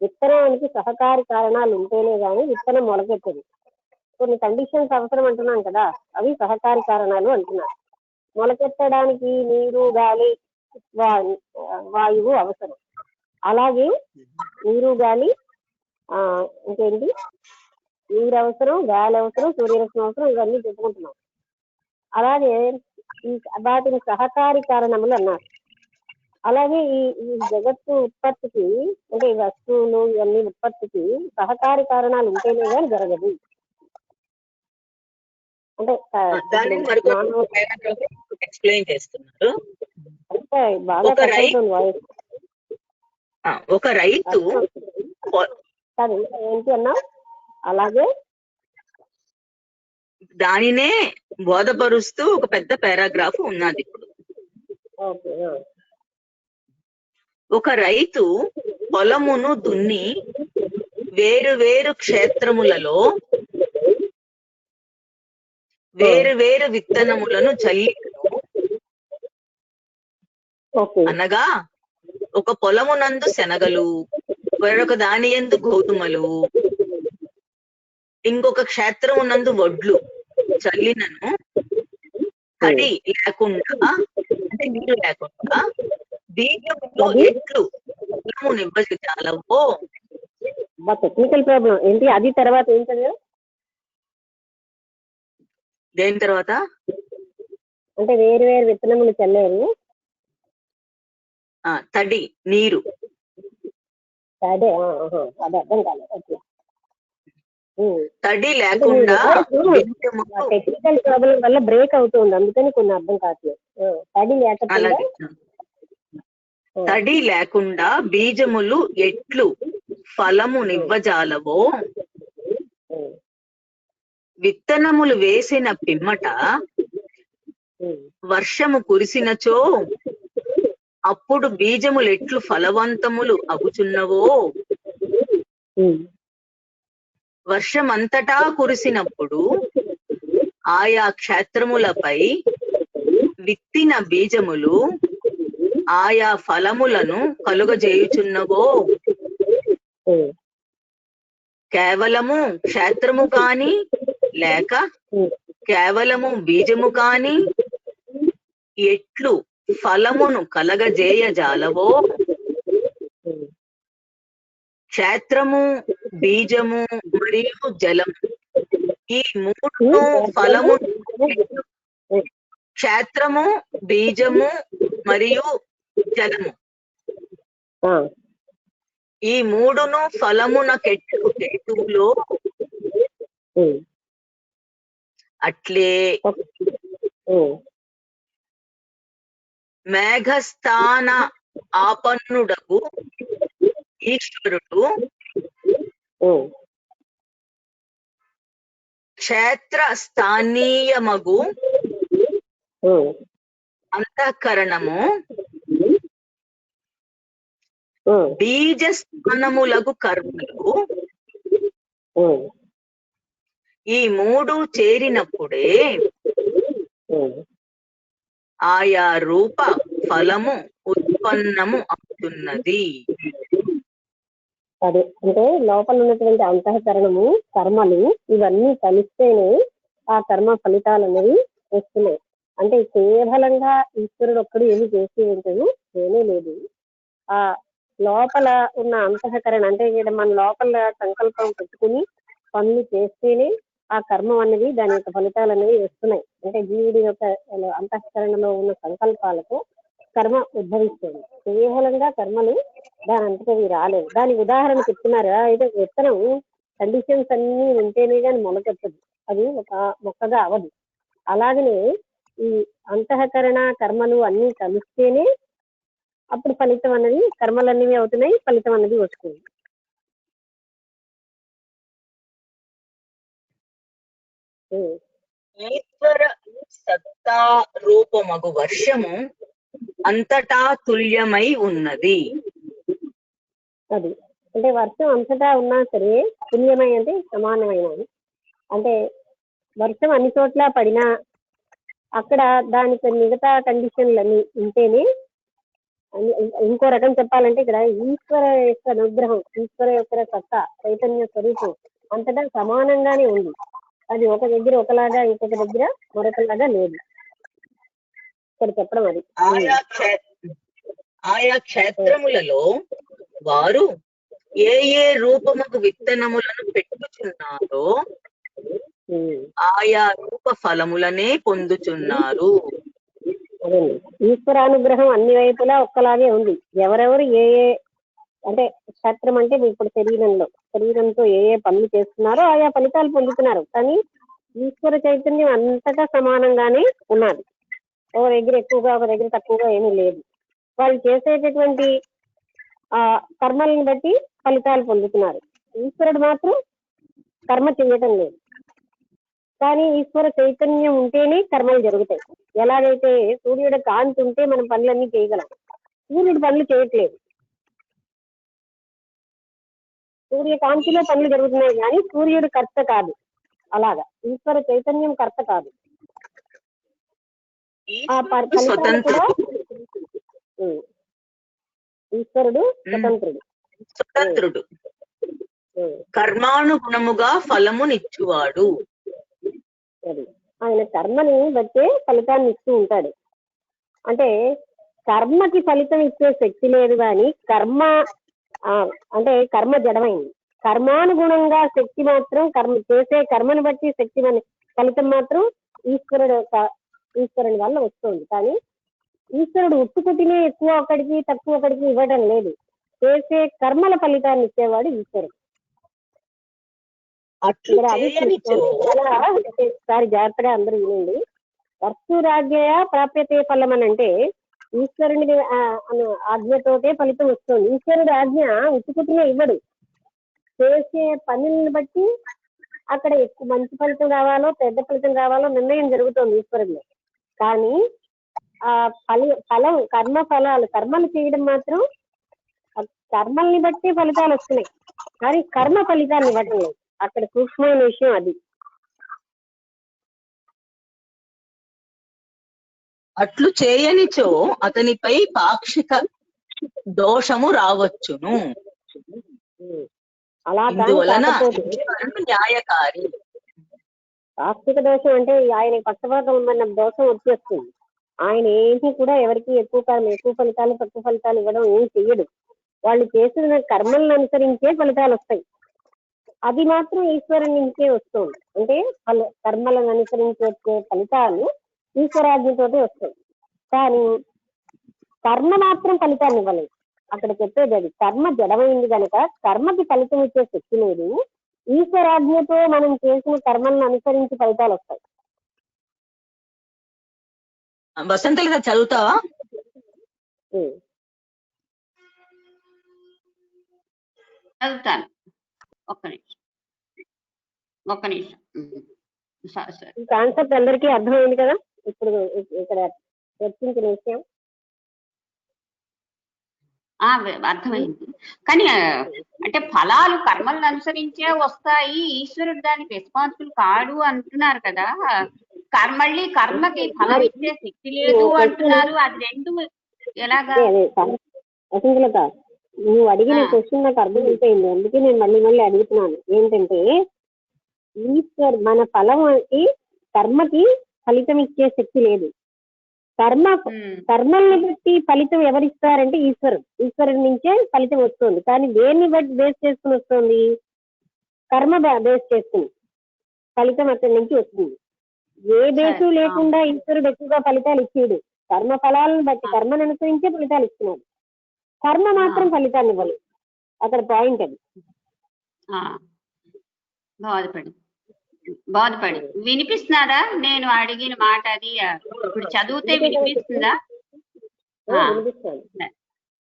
విత్తనానికి సహకారి కారణాలు ఉంటేనే కానీ విత్తనం మొలకెత్తదు. కొన్ని కండిషన్స్ అవసరం అంటున్నాం కదా, అవి సహకారి కారణాలు అంటున్నారు. మొలకెత్తడానికి నీరు గాలి వాయువు అవసరం. అలాగే నీరు గాలి ఇంకేంటి నీరు అవసరం, గాలి అవసరం, సూర్యరశ్మి అవసరం, ఇవన్నీ చెప్పుకుంటున్నాం. అలాగే ఈ వాటిని సహకారి కారణములు అన్నారు. అలాగే ఈ జగత్తు ఉత్పత్తికి అంటే ఈ వస్తువులు ఇవన్నీ ఉత్పత్తికి సహకారి కారణాలు ఉంటేనే కానీ జరగదు. అంటే ఎక్స్ప్లెయిన్ చేస్తున్నారు. బాగా ఒక రైతు ఏంటి అన్నా అలాగే దానినే బోధపరుస్తూ ఒక పెద్ద పారాగ్రాఫ్ ఉన్నది. ఇప్పుడు ఒక రైతు పొలమును దున్ని వేరు వేరు క్షేత్రములలో వేరు వేరు విత్తనములను చల్లిను. అనగా ఒక పొలమునందు శనగలు, వేరొక దాని యందు గోధుమలు, ఇంకొక క్షేత్రమునందు వడ్లు చల్లినను తడి లేకుండా అంటే నీరు లేకుండా బీజములో ఎట్లు ఫలము నివ్వజాలవో. టెక్నికల్ ప్రాబ్లం ఏంటి అది తర్వాత ఏం చదివా? దేని తర్వాత అంటే వేరు వేరు విత్తనములు చల్లారు, తడి నీరు అదే అది అర్థం కాలేదు. ఓకే. తడి లేకుండా టెక్నికల్ ప్రాబ్లం వల్ల బ్రేక్ అవుతుంది, అందుకని కొన్ని అర్థం కావట్లేదు. తడి లేకపోతే అలాగే తడి లేకుండా బీజములు ఎట్లు ఫలము నివ్వజాలవో. విత్తనములు వేసిన పిమ్మట వర్షము కురిసినచో అప్పుడు బీజములు ఎట్లు ఫలవంతములు అగుచున్నవో. వర్షమంతటా కురిసినప్పుడు ఆయా క్షేత్రములపై విత్తిన బీజములు ఆయా ఫలములను కలుగజేయుచున్నవో. కేవలము క్షేత్రము కాని లేక కేవలము బీజము కాని ఎట్లు ఫలమును కలగజేయజాలవో. క్షేత్రము, బీజము మరియు జలము ఈ మూడును ఫలము. క్షేత్రము, బీజము మరియు జలము ఈ మూడును ఫలమున కేతువులో అట్లే మేఘస్థాన ఆపన్నుడగు ఈశ్వరుడు క్షేత్ర స్థానీయమగు అంతఃకరణము బీజ స్థానములగు కర్మలు ఈ మూడు చేరినప్పుడే ఆయా రూప ఫలము ఉత్పన్నము అవుతున్నది. అదే అంటే లోపల ఉన్నటువంటి అంతఃకరణము, కర్మలు ఇవన్నీ కలిస్తేనే ఆ కర్మ ఫలితాలు అనేవి వస్తున్నాయి. అంటే కేవలంగా ఈశ్వరుడు ఒక్కడు ఏమి చేసి ఉంటుంది ఏమీ లేదు. ఆ లోపల ఉన్న అంతఃకరణ అంటే ఇక్కడ మన లోపల సంకల్పం పెట్టుకుని పనులు చేస్తేనే ఆ కర్మ అనేది దాని యొక్క ఫలితాలు అనేవి వస్తున్నాయి. అంటే జీవుడి యొక్క అంతఃకరణలో ఉన్న సంకల్పాలకు కర్మ ఉద్భవిస్తుంది. కేవలంగా కర్మలు దాని అంతటవి రాలేదు. దానికి ఉదాహరణ చెప్తున్నారు. అయితే విత్తనం కండిషన్స్ అన్ని ఉంటేనే కానీ మొలకెత్తదు, అది ఒక మొక్కగా అవదు. అలాగనే ఈ అంతఃకరణ కర్మలు అన్ని కలిస్తేనే అప్పుడు ఫలితం అనేది, కర్మలు అనేవి అవుతున్నాయి, ఫలితం అనేది వస్తుంది. ఈశ్వర సత్తా రూపమగు వర్షము అంతటా తుల్యమై ఉన్నది. అది అంటే వర్షం అంతటా ఉన్నా సరే తుల్యమై అంటే సమానమైన, అంటే వర్షం అన్ని చోట్ల పడినా అక్కడ దానికి మిగతా కండిషన్లన్నీ ఉంటేనే. ఇంకో రకం చెప్పాలంటే ఇక్కడ ఈశ్వర యొక్క అనుగ్రహం, ఈశ్వర యొక్క సత్తా, చైతన్య స్వరూపం అంతటా సమానంగానే ఉంది. అది ఒక దగ్గర ఒకలాగా, ఇంకొక దగ్గర మరొకలాగా లేదు. ఇక్కడ చెప్పడం అది. ఆయా క్షేత్రములలో వారు ఏ ఏ రూపముకు విత్తనములను పెట్టుచున్నారో ఆయా రూప ఫలములనే పొందుచున్నారు. అదండి, ఈశ్వరానుగ్రహం అన్ని వైపులా ఒక్కలాగే ఉంది. ఎవరెవరు ఏ ఏ అంటే క్షేత్రం అంటే ఇప్పుడు శరీరంతో ఏ ఏ పనులు చేస్తున్నారో ఆయా ఫలితాలు పొందుతున్నారు. కానీ ఈశ్వర చైతన్యం అంతటా సమానంగానే ఉన్నది. ఒక దగ్గర ఎక్కువగా, ఒక దగ్గర తక్కువగా ఏమీ లేదు. వాళ్ళు చేసేటటువంటి కర్మల్ని బట్టి ఫలితాలు పొందుతున్నారు. ఈశ్వరుడు మాత్రం కర్మ చేయటం లేదు. కానీ ఈశ్వర చైతన్యం ఉంటేనే కర్మలు జరుగుతాయి. ఎలాగైతే సూర్యుడు కాంతి ఉంటే మనం పనులన్నీ చేయగలం, సూర్యుడు పనులు చేయట్లేదు. సూర్యకాంతిలో పనులు జరుగుతున్నాయి కానీ సూర్యుడు కర్త కాదు. అలాగా ఈశ్వర చైతన్యం కర్త కాదు. ఆ ఫలితాలు కూడా ఈశ్వరుడు స్వతంత్రుడు. కర్మానుగుణముగా ఫలమునిచ్చువాడు. ఆయన కర్మని బట్టే ఫలితాన్ని ఇస్తూ ఉంటాడు. అంటే కర్మకి ఫలితం ఇచ్చే శక్తి లేదు కానీ కర్మ అంటే కర్మ జడమైంది. కర్మానుగుణంగా శక్తి మాత్రం చేసే కర్మను బట్టి శక్తి ఫలితం మాత్రం ఈశ్వరుని వల్ల వస్తుంది. కానీ ఈశ్వరుడు ఉట్టుకుతినే ఎక్కువ ఒకడికి తక్కువ ఒకడికి ఇవ్వడం లేదు. చేసే కర్మల ఫలితాన్ని ఇచ్చేవాడు ఈశ్వరుడు. ఒకసారి జాగ్రత్తగా అందరూ వినండి. వర్షురాజ్ఞయ ప్రాప్యతే ఫలం అని అంటే ఈశ్వరుని ఆజ్ఞతోటే ఫలితం వస్తుంది. ఈశ్వరుడు ఆజ్ఞ ఉట్టుకుతినే ఇవ్వడు. చేసే పనులను బట్టి అక్కడ ఎక్కువ మంచి ఫలితం రావాలో పెద్ద ఫలితం రావాలో నిర్ణయం జరుగుతుంది ఈశ్వరుడిలో. కానీ ఆ ఫలం కర్మలు చేయడం మాత్రం కర్మల్ని బట్టి ఫలితాలు వస్తున్నాయి కానీ కర్మ ఫలితాన్ని ఇవ్వటం లేదు. అక్కడ సూక్ష్మమైన విషయం అది. అట్లు చేయనిచో అతనిపై పాక్షిక దోషము రావచ్చును. అలా అందువలన న్యాయకారి. పాక్షిక దోషం అంటే ఆయన పక్షపాతం ఉందన్న దోషం వచ్చేస్తుంది. ఆయన ఏంటి కూడా ఎవరికి ఎక్కువ ఫలితాలు తక్కువ ఫలితాలు ఇవ్వడం ఏం చెయ్యడు. వాళ్ళు చేసిన కర్మలను అనుసరించే ఫలితాలు వస్తాయి. అది మాత్రం ఈశ్వరుని నుంచే వస్తుంది. అంటే కర్మలను అనుసరించే ఫలితాలు ఈశ్వరాజ్ఞతోటి వస్తాయి. కానీ కర్మ మాత్రం ఫలితాన్ని ఇవ్వలేదు. అక్కడ చెప్పేది అది. కర్మ జడమైంది కనుక కర్మకి ఫలితం ఇచ్చే శక్తి లేదు. ఈశ్వరాజ్ఞతో మనం చేసిన కర్మలను అనుసరించి ఫలితాలు వస్తాయి. వసంతలిత చదువుతావా? చదువుతాను. ఒక్క నిమిషం. ఈ కాన్సెప్ట్ అందరికీ అర్థమైంది కదా ఇప్పుడు ఇక్కడ చర్చించిన విషయం? అర్థమైంది. కానీ అంటే ఫలాలు కర్మలను అనుసరించే వస్తాయి, ఈశ్వరుడు దానికి రెస్పాన్సిబుల్ కాడు అంటున్నారు కదా. మళ్ళీ కర్మకి ఫలం ఇచ్చే శక్తి లేదు అంటున్నారు. అది రెండు ఎలాగా? అసంతలత, నువ్వు అడిగిన క్వశ్చన్ నాకు అర్థమైపోయింది. అందుకే నేను మళ్ళీ అడుగుతున్నాను. ఏంటంటే మన ఫలంకి కర్మకి ఫలితం ఇచ్చే శక్తి లేదు. కర్మల్ని బట్టి ఫలితం ఎవరిస్తారంటే ఈశ్వరుడి నుంచే ఫలితం వస్తుంది. కానీ దేన్ని బట్టి బేస్ చేసుకుని వస్తుంది? కర్మ బేస్ చేసుకుని ఫలితం అక్కడి నుంచి వస్తుంది. ఏ బేసు లేకుండా ఈశ్వరుడు ఎక్కువగా ఫలితాలు ఇచ్చేడు. కర్మ ఫలాలను బట్టి కర్మను అనుసరించే ఫలితాలు ఇస్తున్నాడు. కర్మ మాత్రం ఫలితాన్ని ఇవ్వలేదు. అక్కడ పాయింట్ అది. బాధపడి వినిపిస్తున్నారా? నేను అడిగిన మాట అది ఇప్పుడు చదివితే వినిపిస్తుందా?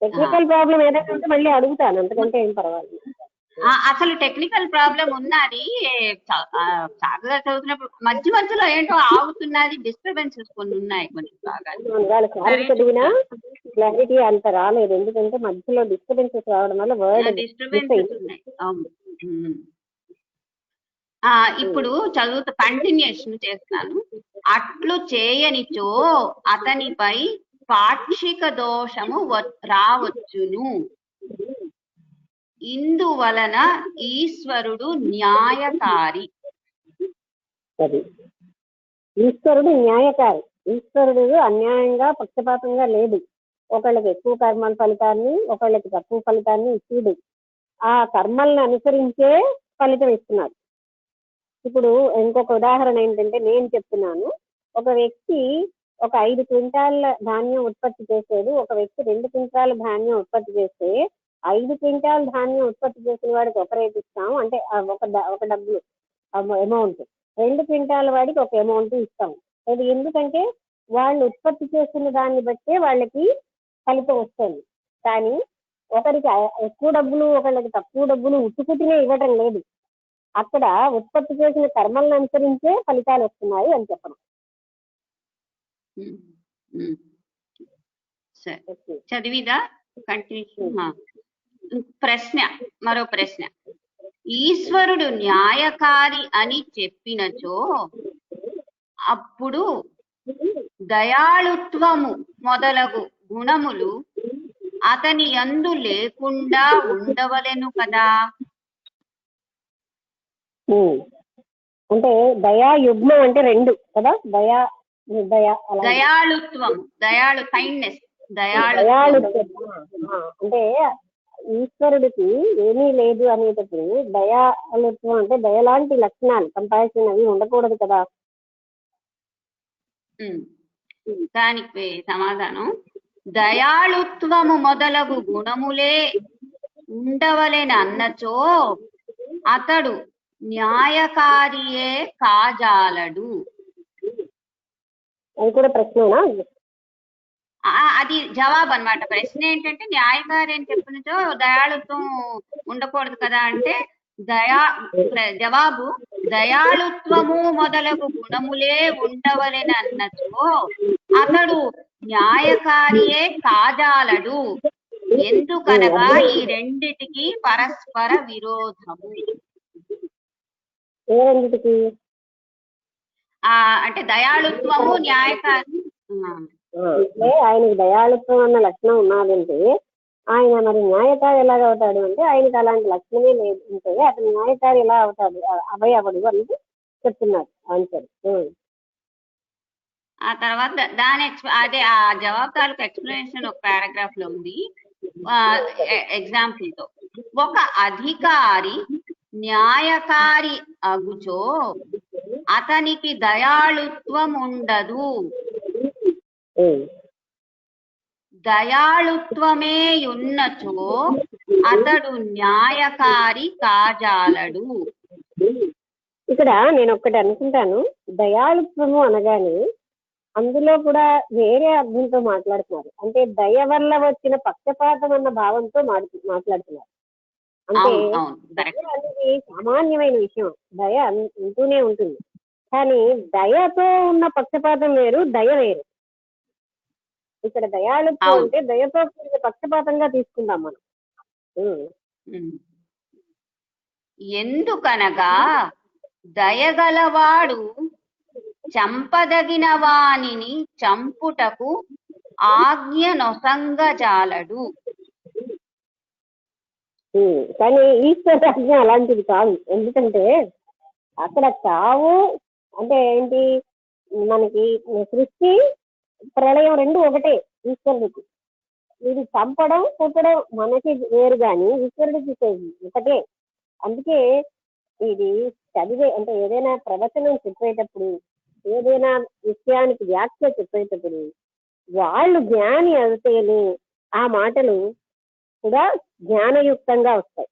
టెక్నికల్ ప్రాబ్లం ఏదైనా ఉంటే మళ్ళీ అడుగుతాను, అంతకంటే ఏం పర్వాలేదు. అసలు టెక్నికల్ ప్రాబ్లం ఉన్నది. చక్కగా చదువుతున్నప్పుడు మధ్యలో ఏంటో ఆగుతున్నది, డిస్టర్బెన్సెస్ కొన్ని ఉన్నాయి. కొన్ని చదివినా క్లారిటీ అంత రాలేదు. ఎందుకంటే మధ్యలో డిస్టర్బెన్సెస్ రావడం వల్ల వర్డ్ డిస్టర్బెన్సెస్ ఉన్నాయి. ఇప్పుడు కంటిన్యూషన్ చేస్తాను. అట్లు చేయనిచో అతనిపై పాక్షిక దోషము రావచ్చును. ఇందువలన ఈశ్వరుడు న్యాయకారి. ఈశ్వరుడు న్యాయకారి. ఈశ్వరుడు అన్యాయంగా పక్షపాతంగా లేదు. ఒకళ్ళకి ఎక్కువ కర్మల ఫలితాన్ని ఒకళ్ళకి తక్కువ ఫలితాన్ని ఇచ్చుడు. ఆ కర్మల్ని అనుసరించే ఫలితం ఇస్తున్నారు. ఇప్పుడు ఇంకొక ఉదాహరణ ఏంటంటే నేను చెప్తున్నాను. ఒక వ్యక్తి ఒక 5 క్వింటాల ధాన్యం ఉత్పత్తి చేసేది, ఒక వ్యక్తి 2 క్వింటాల ధాన్యం ఉత్పత్తి చేస్తే 5 క్వింటాల ధాన్యం ఉత్పత్తి చేసిన వాడికి ఒక రేట్ ఇస్తాం, అంటే ఒక డబ్బులు అమౌంట్. 2 క్వింటాల వాడికి ఒక అమౌంట్ ఇస్తాం. అది ఎందుకంటే వాళ్ళు ఉత్పత్తి చేసిన దాన్ని బట్టే వాళ్ళకి ఫలితం వస్తుంది. కానీ ఒకరికి ఎక్కువ డబ్బులు ఒకళ్ళకి తక్కువ డబ్బులు ఉట్టుకుతినే ఇవ్వటం లేదు. అక్కడ ఉత్పత్తి చేసిన కర్మలను అనుసరించే ఫలితాలు వస్తున్నాయి అని చెప్పడం. చదివిదా? మరో ప్రశ్న. ఈశ్వరుడు న్యాయకారి అని చెప్పినచో అప్పుడు దయాళుత్వము మొదలగు గుణములు అతని యందు లేకుండా ఉండవలెను కదా. అంటే దయా యుగ్మం అంటే రెండు కదా, దయా నిర్దయ అలా దయాళుత్వం, కైండ్నెస్, దయాళుత్వం. అంటే ఈశ్వరుడికి ఏమీ లేదు అనేటప్పుడు దయాళుత్వం అంటే దయలాంటి లక్షణాలు కంపారిజన్ అవి ఉండకూడదు కదా. దానికి సమాధానం దయాళుత్వము మొదలగు గుణములే ఉండవలెన అన్నచో అతడు న్యాయకారియే కాజాలడు. అది కూడా ప్రశ్నేనా? అది జవాబు అన్నమాట. ప్రశ్న ఏంటంటే న్యాయకారి అని చెప్పినచో దయాళుత్వం ఉండకూడదు కదా అంటే జవాబు దయాళుత్వము మొదలగు గుణములే ఉండవలెన అన్నచో అతడు న్యాయకారియే కాజాలడు. ఎందుకనగా ఈ రెండిటికి పరస్పర విరోధము. అంటే దయాళుత్వము న్యాయకారి. ఆయనకి దయాళుత్వం అన్న లక్షణం ఉన్నదంటే ఆయన మరి న్యాయకారి ఎలాగ అవుతాడు అంటే ఆయనకి అలాంటి లక్షణమే లేదు అంటే అతను న్యాయకారి ఎలా అవుతాడు, అవయవడు అనేది చెప్తున్నారు ఆన్సర్. ఆ తర్వాత అదే ఆ జవాబు తాలూకు ఎక్స్ప్లెనేషన్ ఒక పారాగ్రాఫ్ లో ఉంది ఎగ్జాంపుల్ తో. ఒక అధికారి న్యాయకారి అగుచో అతనికి దయాళుత్వం ఉండదు, దయాళుత్వమే ఉన్నచో అతడు న్యాయకారి కాజాలడు. ఇక్కడ నేను ఒక్కటి అనుకుంటాను, దయాళుత్వము అనగానే అందులో కూడా వేరే అర్థంతో మాట్లాడుతున్నారు. అంటే దయ వల్ల వచ్చిన పక్షపాతం అన్న భావంతో మాట్లాడుతున్నారు. అంటే దయ అనేది సామాన్యమైన విషయం, దయ ఉంటూనే ఉంటుంది. కానీ దయతో ఉన్న పక్షపాతం వేరు, దయ వేరు. ఇక్కడ దయాళుత్వం అంటే దయతో పక్షపాతంగా తీసుకుందాం మనం. ఎందుకనగా దయగలవాడు చంపదగిన వానిని చంపుటకు ఆజ్ఞ నొసంగజాలడు. కానీ ఈశ్వరాజ్ఞ అలాంటిది కాదు. ఎందుకంటే అక్కడ చావు అంటే ఏంటి, మనకి సృష్టి ప్రళయం రెండు ఒకటే ఈశ్వరుడికి. ఇది చంపడం పుట్టడం మనకి వేరు కానీ ఈశ్వరుడికి ఒకటే. అందుకే ఇది చదివే అంటే ఏదైనా ప్రవచనం చెప్పేటప్పుడు ఏదైనా విషయానికి వ్యాఖ్య చెప్పేటప్పుడు వాళ్ళు జ్ఞాని అవుతేనే ఆ మాటలు కూడా జ్ఞానయుక్తంగా వస్తాయి.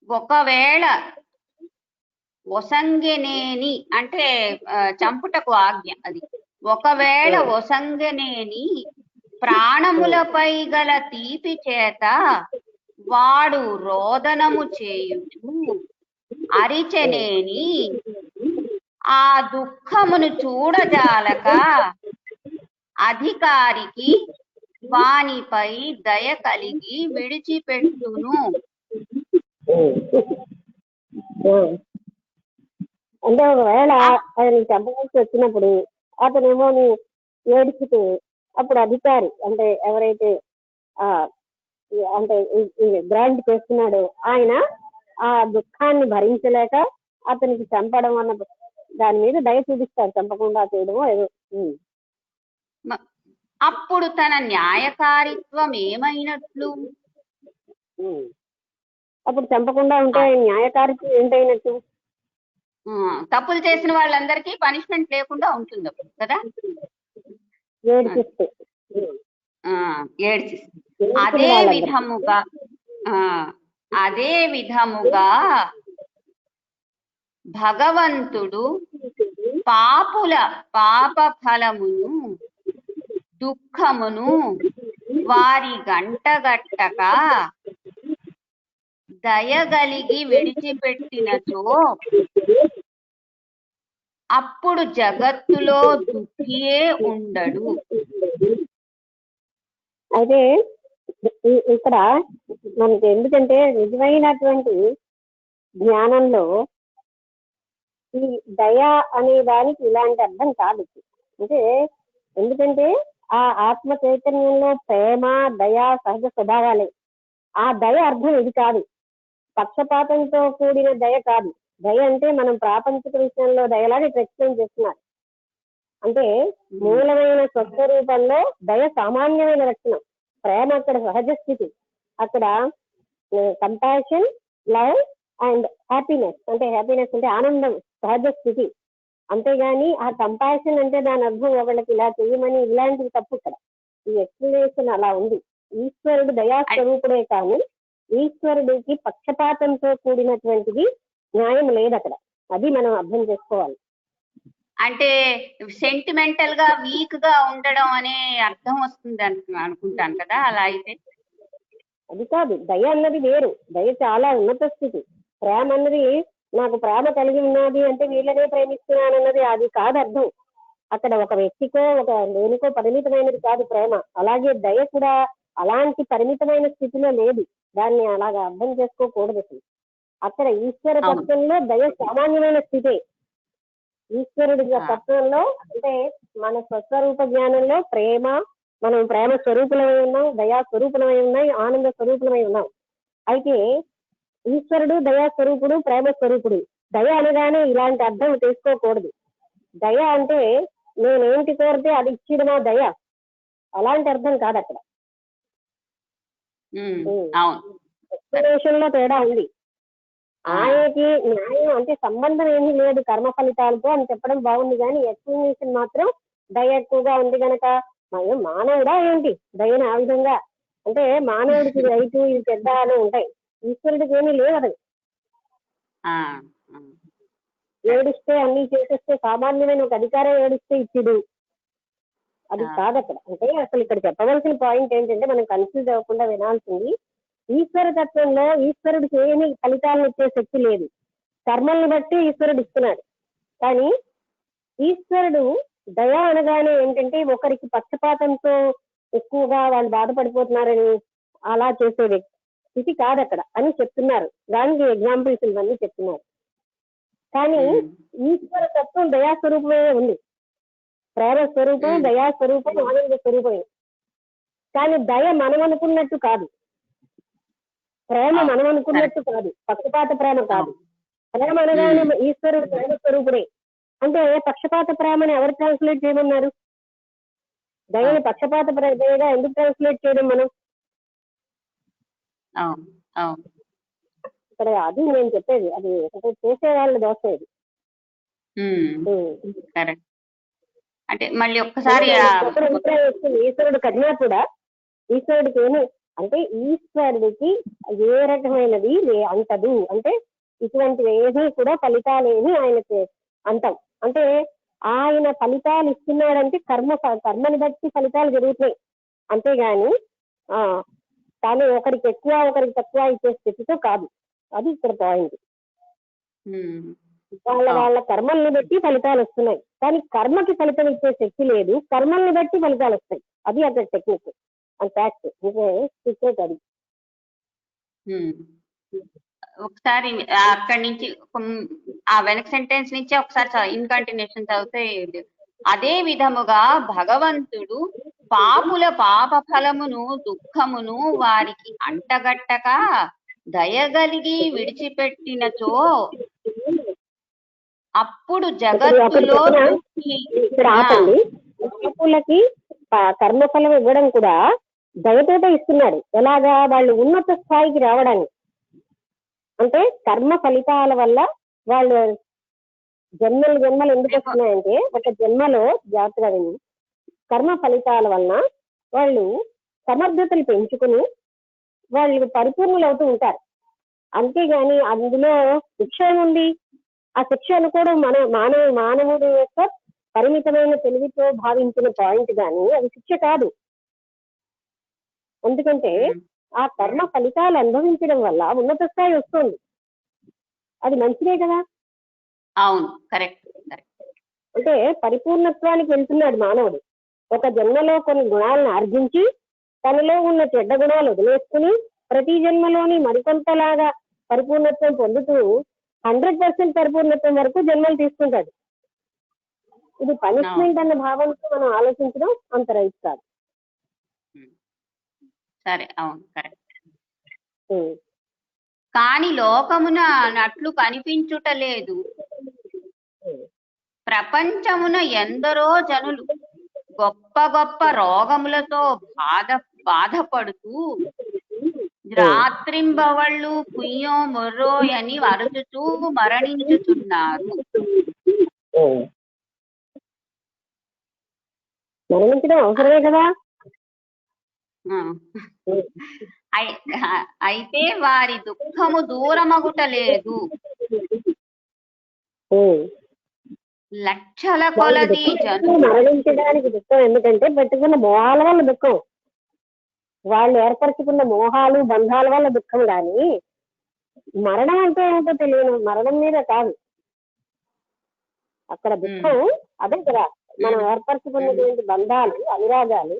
ఒకవేళ ఒసంగనేని అంటే చంపుటకు ఆజ్ఞ, అది ఒకవేళ ఒసంగనేని ప్రాణములపై గల తీపి చేత వాడు రోదనము చేయుచు అరిచెనేని ఆ దుఃఖమును చూడజాలక అధికారికి వానిపై దయ కలిగి విడిచిపెట్టును. అంటే ఒకవేళ ఆయన చంపవలసి వచ్చినప్పుడు అతనేమో ఏడిచితే అప్పుడు అధికారి అంటే ఎవరైతే అంటే గ్రాంట్ చేస్తున్నాడో ఆయన ఆ దుఃఖాన్ని భరించలేక అతనికి చంపడం అన్న దాని మీద దయ చూపిస్తారు, చంపకుండా చేయడం ఏదో. అప్పుడు తన న్యాయకారిత్వం ఏమైనట్లు? అప్పుడు చంపకుండా ఉంటే న్యాయకారిత్వం ఏంటైనట్టు? తప్పులు చేసిన వాళ్ళందరికీ పనిష్మెంట్ లేకుండా ఉంటుంది అప్పుడు కదా. ఏడ్చిస్తే అదే విధముగా భగవంతుడు పాపుల పాప ఫలమును దుఃఖమును వారి గంటగట్టక దయగలిగి విడిచిపెట్టినచో అప్పుడు జగత్తులో దుఃఖియే ఉండడు. అయితే ఇక్కడ మనకి ఎందుకంటే నిజమైనటువంటి జ్ఞానంలో ఈ దయ అనే దానికి ఇలాంటి అర్థం కాదు. అంటే ఎందుకంటే ఆ ఆత్మ చైతన్యంలో ప్రేమ దయ సహజ స్వభావాలే. ఆ దయ అర్థం ఇది కాదు. పక్షపాతంతో కూడిన దయ కాదు. దయ అంటే మనం ప్రాపంచిక విషయంలో దయలాగా ఇక్కడ ఎక్స్ప్లెయిన్ చేస్తున్నారు. అంటే మూలమైన స్వస్వరూపంలో దయ సామాన్యమైన లక్షణం, ప్రేమ అక్కడ సహజ స్థితి. అక్కడ కంపాషన్, లవ్ అండ్ హ్యాపీనెస్, అంటే హ్యాపీనెస్ అంటే ఆనందం సహజ స్థితి. అంతేగాని ఆ కంపాషన్ అంటే దాని అర్థం ఒకళ్ళకి ఇలా చేయమని ఇలాంటివి తప్పు. ఇక్కడ ఈ ఎక్స్ప్లెనేషన్ అలా ఉంది. ఈశ్వరుడు దయాస్వరూపుడే కానీ ఈశ్వరుడికి పక్షపాతంతో కూడినటువంటిది న్యాయం లేదు అక్కడ. అది మనం అర్థం చేసుకోవాలి. అంటే సెంటిమెంటల్ గా వీక్ గా ఉండడం అనే అర్థం వస్తుంది అనుకుంటాను కదా అలా అయితే. అది కాదు, దయ అన్నది వేరు. దయ చాలా ఉన్నత స్థితి. ప్రేమ అన్నది నాకు ప్రేమ కలిగి ఉన్నది అంటే వీళ్ళనే ప్రేమిస్తున్నాను అన్నది అది కాదు అర్థం. అక్కడ ఒక వ్యక్తికో ఒక దేనికో పరిమితమైనది కాదు ప్రేమ. అలాగే దయ కూడా అలాంటి పరిమితమైన స్థితిలో లేదు. దాన్ని అలాగా అర్థం చేసుకోకూడదు అసలు. అక్కడ ఈశ్వర తత్వంలో దయ సామాన్యమైన స్థితే. ఈశ్వరుడి తత్వంలో అంటే మన స్వస్వరూప జ్ఞానంలో ప్రేమ, మనం ప్రేమ స్వరూపులమై ఉన్నాం, దయా స్వరూపులమై ఉన్నాయి, ఆనంద స్వరూపులమై ఉన్నాం. అయితే ఈశ్వరుడు దయా స్వరూపుడు, ప్రేమ స్వరూపుడు. దయ అనగానే ఇలాంటి అర్థం తీసుకోకూడదు. దయ అంటే నేనేంటి కోరితే అది ఇచ్చిడు నా దయ, అలాంటి అర్థం కాదు అక్కడ. ఎక్స్ప్లెనేషన్ లో తేడా ఉంది. ఆయనకి న్యాయం అంటే సంబంధం ఏమీ లేదు కర్మ ఫలితాలతో అని చెప్పడం బాగుంది, కానీ ఎక్స్ప్లెనేషన్ మాత్రం దయ ఎక్కువగా ఉంది కనుక మానవుడా ఏంటి దయని ఆ విధంగా అంటే మానవుడికి రైతు ఇది పెద్ద అని ఉంటాయి, ఈశ్వరుడికి ఏమీ లేదు. అది ఏడిస్తే అన్ని చేసేస్తే సామాన్యమైన ఒక అధికారం ఏడిస్తే ఇచ్చిడు, అది కాదు అక్కడ. అంటే అసలు ఇక్కడ చెప్పవలసిన పాయింట్ ఏంటంటే మనం కన్ఫ్యూజ్ అవ్వకుండా వినాల్సింది, ఈశ్వర తత్వంలో ఈశ్వరుడికి ఏమీ ఫలితాలను ఇచ్చే శక్తి లేదు. కర్మల్ని బట్టి ఈశ్వరుడు ఇస్తున్నాడు. కానీ ఈశ్వరుడు దయ అనగానే ఏంటంటే ఒకరికి పక్షపాతంతో ఎక్కువగా వాళ్ళు బాధపడిపోతున్నారని అలా చేసే వ్యక్తి ఇది కాదు అక్కడ అని చెప్తున్నారు. దానికి ఎగ్జాంపుల్స్ ఇవన్నీ చెప్తున్నారు. కానీ ఈశ్వర తత్వం దయాస్వరూపమే ఉంది. ప్రేమ స్వరూపం, దయాస్వరూపం, ఆనంద స్వరూపమే. కానీ దయ మనం అనుకున్నట్టు కాదు, ప్రేమ మనం అనుకున్నట్టు కాదు, పక్షపాత ప్రేమ కాదు. ప్రేమ అనగానే ఈశ్వరుడు ప్రేమ స్వరూపుడే. అంటే పక్షపాత ప్రేమని ఎవరు ట్రాన్స్లేట్ చేయమన్నారు? దయని పక్షపాత దయగా ఎందుకు ట్రాన్స్లేట్ చేయడం మనం? ఇక్కడ అది నేను చెప్పేది, అది చేసే వాళ్ళ దోష ఇది. అంటే మళ్ళీ ఒక్కసారి ఈశ్వరుడు కన్నా కూడా ఈశ్వరుడికి ఏమి అంటే ఈశ్వరుడికి ఏ రకమైనది అంటదు. అంటే ఇటువంటి ఏమీ కూడా ఫలితాలు ఏమి ఆయనకి అంటాం. అంటే ఆయన ఫలితాలు ఇస్తున్నాడంటే కర్మని బట్టి ఫలితాలు జరుగుతున్నాయి. అంతేగాని కానీ ఒకరికి ఎక్కువ ఒకరికి తక్కువ ఇచ్చే స్థితితో కాదు. అది ఇక్కడ పాయింట్. వాళ్ళ కర్మల్ని బట్టి ఫలితాలు వస్తున్నాయి, కానీ కర్మకి ఫలితం ఇచ్చే శక్తి లేదు, కర్మల్ని బట్టి ఫలితాలు వస్తాయి. అది అక్కడ టెక్నిక్ అండ్ ఫ్యాక్ట్. సీక్రెట్ అది. ఒకసారి అక్కడి నుంచి ఆ వెనక సెంటెన్స్ నుంచి ఒకసారి ఇన్ కంటిన్యూషన్ చదివితే, అదే విధముగా భగవంతుడు పాపుల పాప ఫలమును దుఃఖమును వారికి అంటగట్టక దయగలిగి విడిచిపెట్టినచో అప్పుడు జగత్తులో పాపులకి కర్మఫలం ఇవ్వడం కూడా దయతోటే ఇస్తున్నాడు. ఎలాగా? వాళ్ళు ఉన్నత స్థాయికి రావడానికి. అంటే కర్మ ఫలితాల వల్ల వాళ్ళు జన్మలు ఎందుకు వస్తున్నాయంటే, ఒక జన్మలో జాగ్రత్తగా విని కర్మ ఫలితాల వలన వాళ్ళు సమర్థతలు పెంచుకుని వాళ్ళు పరిపూర్ణులు అవుతూ ఉంటారు. అంతేగాని అందులో శిక్ష ఉంది. ఆ శిక్ష అనుకోవడం మానవుడు యొక్క పరిమితమైన తెలివితో భావించిన పాయింట్ గాని అది శిక్ష కాదు. ఎందుకంటే ఆ కర్మ ఫలితాలు అనుభవించడం వల్ల ఉన్నత స్థాయి వస్తుంది. అది మంచిదే కదా. అవును, కరెక్ట్. అంటే పరిపూర్ణత్వానికి వెళ్తున్నాడు మానవుడు. ఒక జన్మలో కొన్ని గుణాలను ఆర్జించి తనలో ఉన్న చెడ్డ గుణాలు వదిలేసుకుని ప్రతి జన్మలోని మరికొంతలాగా పరిపూర్ణత్వం పొందుతూ 100% పరిపూర్ణత్వం వరకు జన్మలు తీసుకుంటాడు. ఇది పనిష్మెంట్ అన్న భావంతో మనం ఆలోచించడం అంత రైట్ కాదు. సరే, అవును, కరెక్ట్. కాని లోకమున నట్లు కనిపించుటలేదు. ప్రపంచమున ఎందరో జనులు గొప్ప గొప్ప రోగములతో బాధపడుతూ రాత్రింబవళ్ళు కుయ్యో మొర్రోయని అరుచుతూ మరణించుతున్నారు. మరణించడం అవసరమే కదా. అయితే వారి దుఃఖము దూరమగుటలేదు. లక్షల కొలది జనులు మరణించడానికి దుఃఖం ఎందుకంటే పెట్టుకున్న మోహాల వల్ల దుఃఖం, వాళ్ళు ఏర్పరచుకున్న మోహాలు బంధాల వల్ల దుఃఖం. కానీ మరణం అంటే ఏమిటో తెలియదు, మరణం మీద కాదు అక్కడ దుఃఖం. అదే కదా, మనం ఏర్పరచుకున్నటువంటి బంధాలు, అనురాగాలు,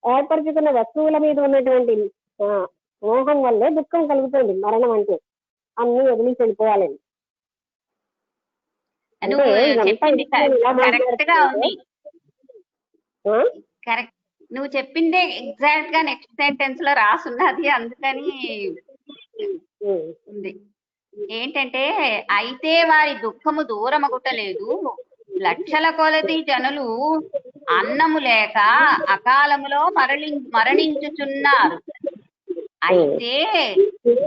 ఏర్పరచుకున్న వస్తువుల మీద ఉన్నటువంటి మోహం వల్లే దుఃఖం కలుగుతుంది. మరణం అంటే అన్ని వదిలి వెళ్ళిపోవాలని. నువ్వు చెప్పిందే ఎగ్జాక్ట్ గా నెక్స్ట్ సెంటెన్స్ లో రాసున్నది, అందుకని ఉంది. ఏంటంటే అయితే వారి దుఃఖము దూరమగుటలేదు. లక్షల కొలది జనులు అన్నము లేక అకాలములో మరణించుచున్నారు. అయితే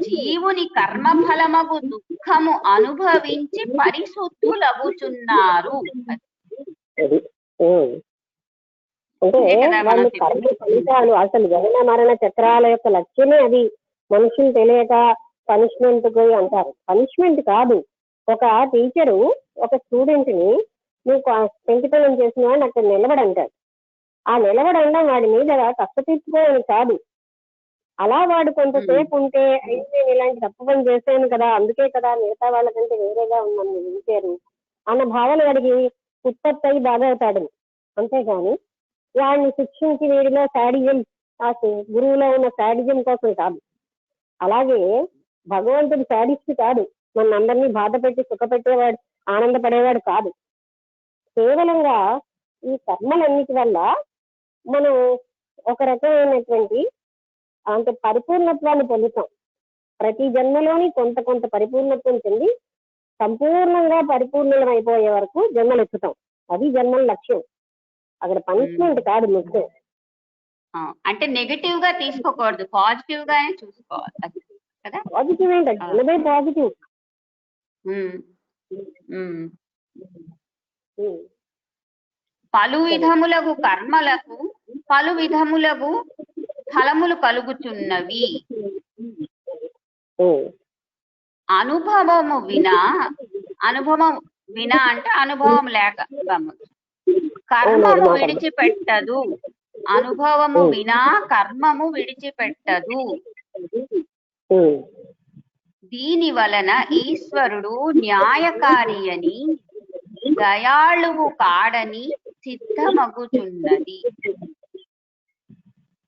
జీవుని కర్మఫలమగు దుఃఖము అనుభవించి పరిశుద్ధులవుచున్నారు. అసలు జనన మరణ చక్రాల యొక్క లక్ష్యమే అది. మనుషులు తెలియక పనిష్మెంట్ పోయి అంటారు. పనిష్మెంట్ కాదు. ఒక టీచరు ఒక స్టూడెంట్ ని నువ్వు పెంకితనం చేసిన వాడిని అక్కడ నిలబడంటాడు. ఆ నిలబడండం వాడి మీద కష్ట తీర్చుకోవని కాదు. అలా వాడు కొంతసేపు ఉంటే అయితే నేను ఇలాంటి తప్పు పని చేశాను కదా, అందుకే కదా మిగతా వాళ్ళకంటే వేరేగా ఉన్నాను నిలిచారు అన్న భావన వాడికి ఉత్పత్తి అయి బాధవుతాడు. అంతేగాని వాడిని శిక్షించి వీడిలో శాడిజం, ఆ గురువులో ఉన్న శాడిజం కోసం కాదు. అలాగే భగవంతుడు శాడిస్ట్ కాదు, మన అందరినీ బాధ పెట్టి సుఖపెట్టేవాడు, ఆనందపడేవాడు కాదు. కేవలంగా ఈ కర్మలన్నిటి వల్ల మనం ఒక రకమైనటువంటి అంటే పరిపూర్ణత్వాన్ని పొందుతాం. ప్రతి జన్మలోని కొంత కొంత పరిపూర్ణత్వం చెంది సంపూర్ణంగా పరిపూర్ణం అయిపోయే వరకు జన్మలు ఎత్తుతాం. అది జన్మల లక్ష్యం. అక్కడ పనిష్మెంట్ కాదు ముఖ్యం. అంటే నెగటివ్ గా తీసుకోకూడదు, పాజిటివ్ గానే చూసుకోవాలి కదా. పాజిటివ్ ఏంటంటే జనమే పాజిటివ్. పలు విధములకు కర్మలకు పలు విధములకు ఫలములు కలుగుతున్నవి. అనుభవం వినా అంటే అనుభవం లేక కర్మము విడిచిపెట్టదు. అనుభవము వినా కర్మము విడిచిపెట్టదు. దీని వలన ఈశ్వరుడు న్యాయకారి అని, దయాళువు కాడని సిద్ధమగుచున్నది.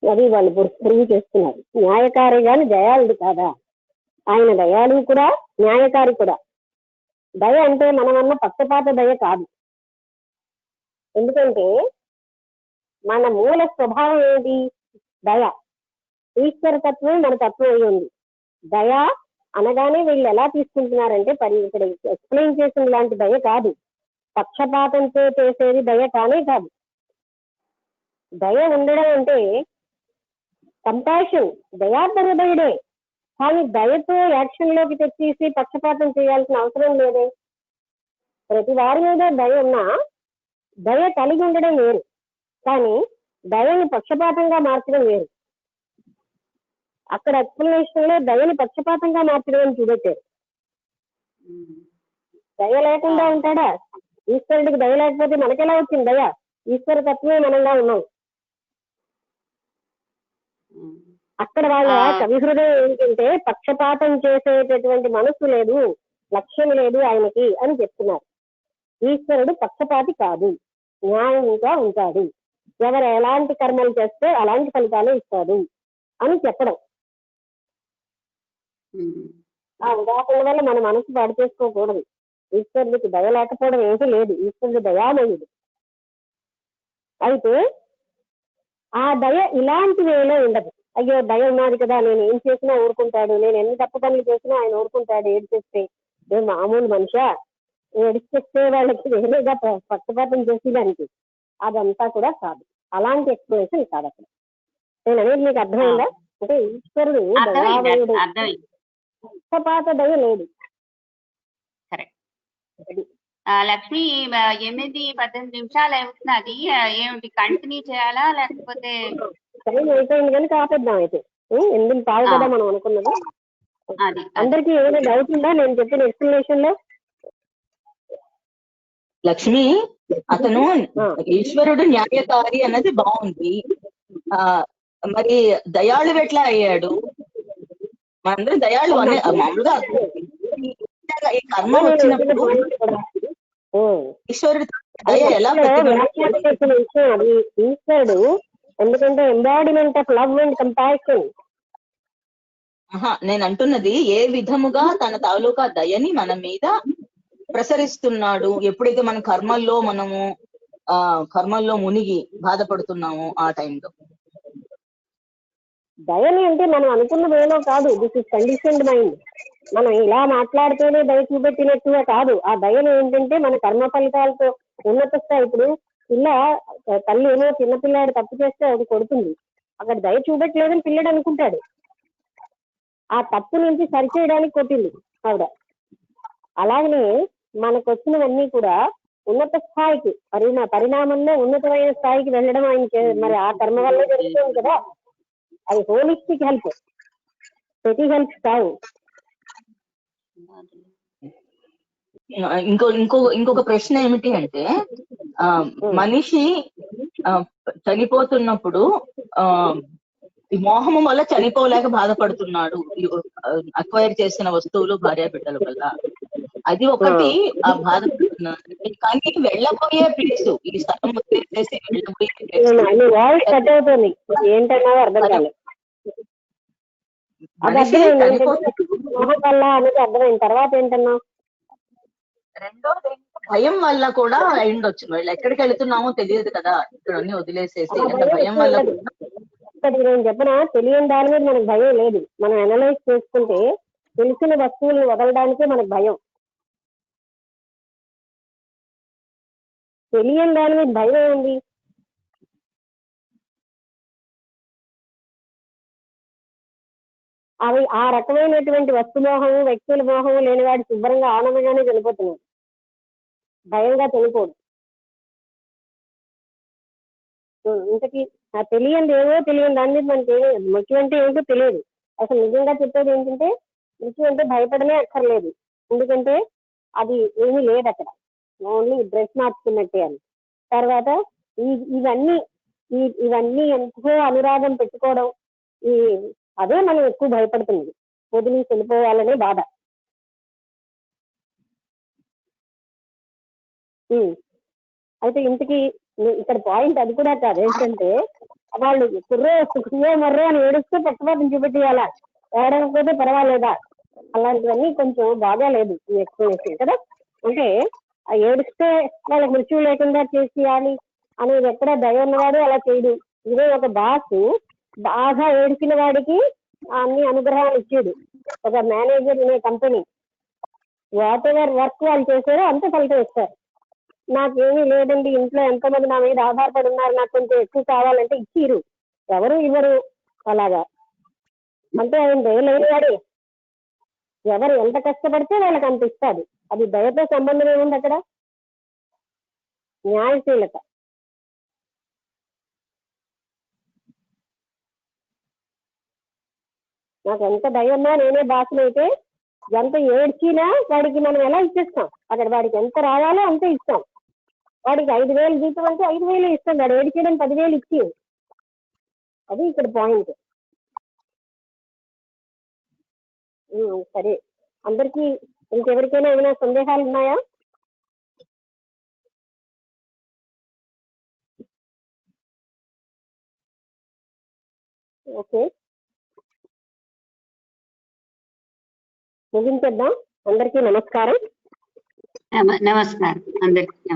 అది వాళ్ళు ప్రూవ్ చేస్తున్నారు. న్యాయకారి గాని దయాళుడు కాదా? ఆయన దయాళువు కూడా, న్యాయకారి కూడా. దయ అంటే మనమన్న పక్షపాత దయ కాదు. ఎందుకంటే మన మూల స్వభావం ఏది? దయ. ఈశ్వర తత్వం మన తత్వం అయి ఉంది. దయ అనగానే వీళ్ళు ఎలా తీసుకుంటున్నారంటే ఇక్కడ ఎక్స్ప్లెయిన్ చేసిన లాంటి దయ కాదు. పక్షపాతంతో చేసేది దయ కానే కాదు. దయ ఉండడం అంటే కంపాషన్, దయార్థ హృదయుడే. కానీ దయతో యాక్షన్ లోకి తెచ్చేసి పక్షపాతం చేయాల్సిన అవసరం లేదే. ప్రతి వారి మీద దయ ఉన్నా దయ కలిగి ఉండడం వేరు, కానీ దయని పక్షపాతంగా మార్చడం వేరు. అక్కడ ఎక్స్ప్లెనేషన్ లో దయని పక్షపాతంగా మార్చడం అని చూపెట్టారు. దయ లేకుండా ఉంటాడా? ఈశ్వరుడికి దయ లేకపోతే మనకెలా వచ్చింది దయ? ఈశ్వర తత్వమే మనంగా ఉన్నాం. అక్కడ వాళ్ళ కవి హృదయం ఏంటంటే పక్షపాతం చేసేటటువంటి మనసు లేదు, లక్ష్యం లేదు ఆయనకి అని చెప్తున్నారు. ఈశ్వరుడు పక్షపాతి కాదు, న్యాయంగా ఉంటాడు. ఎవరు ఎలాంటి కర్మలు చేస్తే అలాంటి ఫలితాలు ఇస్తాడు అని చెప్పడం. ఆ ఉదాహరణ వల్ల మన మనసు పాడు చేసుకోకూడదు. ఈశ్వరుడికి దయ లేకపోవడం ఏంటి లేదు, ఈశ్వరుడు దయామయుడు. అయితే ఆ దయ ఇలాంటి వేలో ఉండదు. అయ్యో దయ ఉన్నది కదా, నేను ఏం చేసినా ఊరుకుంటాడు, నేను ఎన్ని తప్పు పనులు చేసినా ఆయన ఊరుకుంటాడు, ఏడిచేస్తే ఏ మామూలు మనిషా, ఏడిచేస్తే వాళ్ళకి వేరేగా పక్షపాతం చేసేదానికి, అదంతా కూడా కాదు. అలాంటి ఎక్స్ప్లెనేషన్ కాదు అక్కడ. నేను అనేది మీకు అర్థమైందా? అంటే ఈశ్వరుడు దయామయుడు, పక్షపాత దయ లేదు. లక్ష్మి 8-18 నిమిషాలు అవుతున్నది, ఏమిటి కంటిన్యూ చేయాలా లేకపోతే? టైం అయిపోయింది కనుక ఆపేద్దాం అయితే. 8:15 కదా మనం అనుకున్నది. అందరికి ఏమైనా డౌట్ ఉందా నేను చెప్పిన ఎక్స్ప్లెనేషన్ లో? లక్ష్మి, అతను ఈశ్వరుడు న్యాయకారి అన్నది బాగుంది. మరి దయాళు ఎట్లా అయ్యాడు? మనందరం దయాళు అనే మామూలుగా ఈ కర్మ వచ్చినప్పుడు ఈశ్వరుడు దయ ఎలా విషయం అది. ఈశ్వరుడు ఎందుకంటే embodiment of love and compassion. నేను అంటున్నది ఏ విధముగా తన తాలూకా దయని మన మీద ప్రసరిస్తున్నాడు ఎప్పుడైతే మన కర్మల్లో మునిగి బాధపడుతున్నామో ఆ టైంలో. దయని అంటే మనం అనుకున్నది ఏమో కాదు, దిస్ ఇస్ కండిషన్డ్ మైండ్. మనం ఇలా మాట్లాడితేనే దయ చూపెట్టినట్టుగా కాదు. ఆ దయని ఏంటంటే మన కర్మ ఫలితాలతో ఉన్నత స్థాయి. ఇప్పుడు తల్లి ఏమో చిన్నపిల్లాడు తప్పు చేస్తే అది కొడుతుంది, అక్కడ దయ చూపెట్టలేదని పిల్లడు అనుకుంటాడు. ఆ తప్పు నుంచి సరిచేయడానికి కొట్టింది ఆవిడ. అలాగనే మనకు వచ్చినవన్నీ కూడా ఉన్నత స్థాయికి పరిణామంలో ఉన్నతమైన స్థాయికి వెళ్ళడం ఆయనకి మరి ఆ కర్మ వల్ల జరుగుతుంది కదా. అది హోలిస్టిక్ హెల్ప్, ప్రతి హెల్ప్ కాదు. ఇంకొక ప్రశ్న ఏమిటి అంటే, మనిషి చనిపోతున్నప్పుడు ఈ మోహము వల్ల చనిపోలేక బాధపడుతున్నాడు, అక్వైర్ చేసిన వస్తువులు భార్య బిడ్డల వల్ల. అది ఒకటి ఆ బాధపడుతున్నాడు. కానీ వెళ్ళబోయే ప్లేస్, ఈ స్థలం వచ్చేసి వెళ్ళబోయే ప్లేస్ ఏంటన్నా అర్థం కాలేదు. అది అర్థమైంది, మోహం వల్ల అనేది అర్థమైంది. తర్వాత ఏంటన్నా? రెండోది భయం వల్ల కూడా అయిండొచ్చు. వాళ్ళు ఎక్కడికి వెళుతున్నామో తెలియదు కదా, ఇక్కడ అన్ని వదిలేసేసి భయం వల్ల. నేను చెప్పిన తెలియని దాని మీద మనకు భయం లేదు. మనం అనలైజ్ చేసుకుంటే తెలిసిన వస్తువుల్ని వదలడానికే మనకు భయం. తెలియని దాని మీద భయం ఉంది. అవి ఆ రకమైనటువంటి వస్తుమోహము, వ్యక్తుల మోహము లేనివాడు శుభ్రంగా ఆనందంగానే చనిపోతున్నాడు, భయంగా చనిపోడు. ఇంతకీ ఆ తెలియంది ఏమో, తెలియని దాని మీద మనకి మృత్యు అంటే ఏమిటో తెలియదు. అసలు నిజంగా చెప్పేది ఏంటంటే మృత్యు అంటే భయపడమే అక్కర్లేదు, ఎందుకంటే అది ఏమీ లేదు అక్కడ, ఓన్లీ డ్రెస్ మార్చుకున్నట్టే అని. తర్వాత ఇవన్నీ ఎంతో అనురాగం పెట్టుకోవడం, అదే మనం ఎక్కువ భయపడుతుంది, వదిలి వెళ్ళిపోవాలనే బాధ. అయితే ఇంతకీ ఇక్కడ పాయింట్ అది కూడా కాదు. ఏంటంటే వాళ్ళు కుర్రో మర్రో అని ఏడుస్తే పక్షపాతం చూపెట్టేయాలా, ఏడకపోతే పర్వాలేదా, అలాంటివన్నీ కొంచెం బాగాలేదు ఈ ఎక్స్ప్లెనేషన్ కదా. అంటే ఆ ఏడిస్తే వాళ్ళకి మృత్యువు లేకుండా చేసేయాలి అనేది ఎక్కడ దయ ఉన్నవాడు అలా చేయడు. ఇదే ఒక బాస్ బాగా ఏడిచిన వాడికి అన్ని అనుగ్రహాలు ఇచ్చాడు. ఒక మేనేజర్ అనే కంపెనీ వాట్ ఎవర్ వర్క్ వాళ్ళు చేశారో అంత ఫలితం ఇస్తారు. నాకేమీ లేదండి, ఇంట్లో ఎంతమంది నా మీద ఆధారపడి ఉన్నారు, నాకు కొంచెం ఎక్కువ కావాలంటే ఇచ్చిరు, ఎవరు ఇవ్వరు. అలాగా అంటే ఆయన దయలేని వాడే, ఎవరు ఎంత కష్టపడితే వాళ్ళకి అంత ఇస్తాడు. అది దయతో సంబంధం ఏముంది అక్కడ? న్యాయశీలత. నాకు ఎంత దయ ఉన్నా నేనే బాసునైతే ఎంత ఏడ్చినా వాడికి మనం ఎలా ఇచ్చేస్తాం, అక్కడ వాడికి ఎంత రావాలో అంతే ఇస్తాం. వాడికి 5,000 జీతం అంటే 5,000 ఇస్తాం, వాడు ఏడిచేయడం 10,000 ఇచ్చి. అది ఇక్కడ పాయింట్. సరే, అందరికీ ఇంకెవరికైనా ఏమైనా సందేహాలు ఉన్నాయా? ఓకే, ముగించేద్దాం. అందరికీ నమస్కారం. నమస్కారం అందరికీ.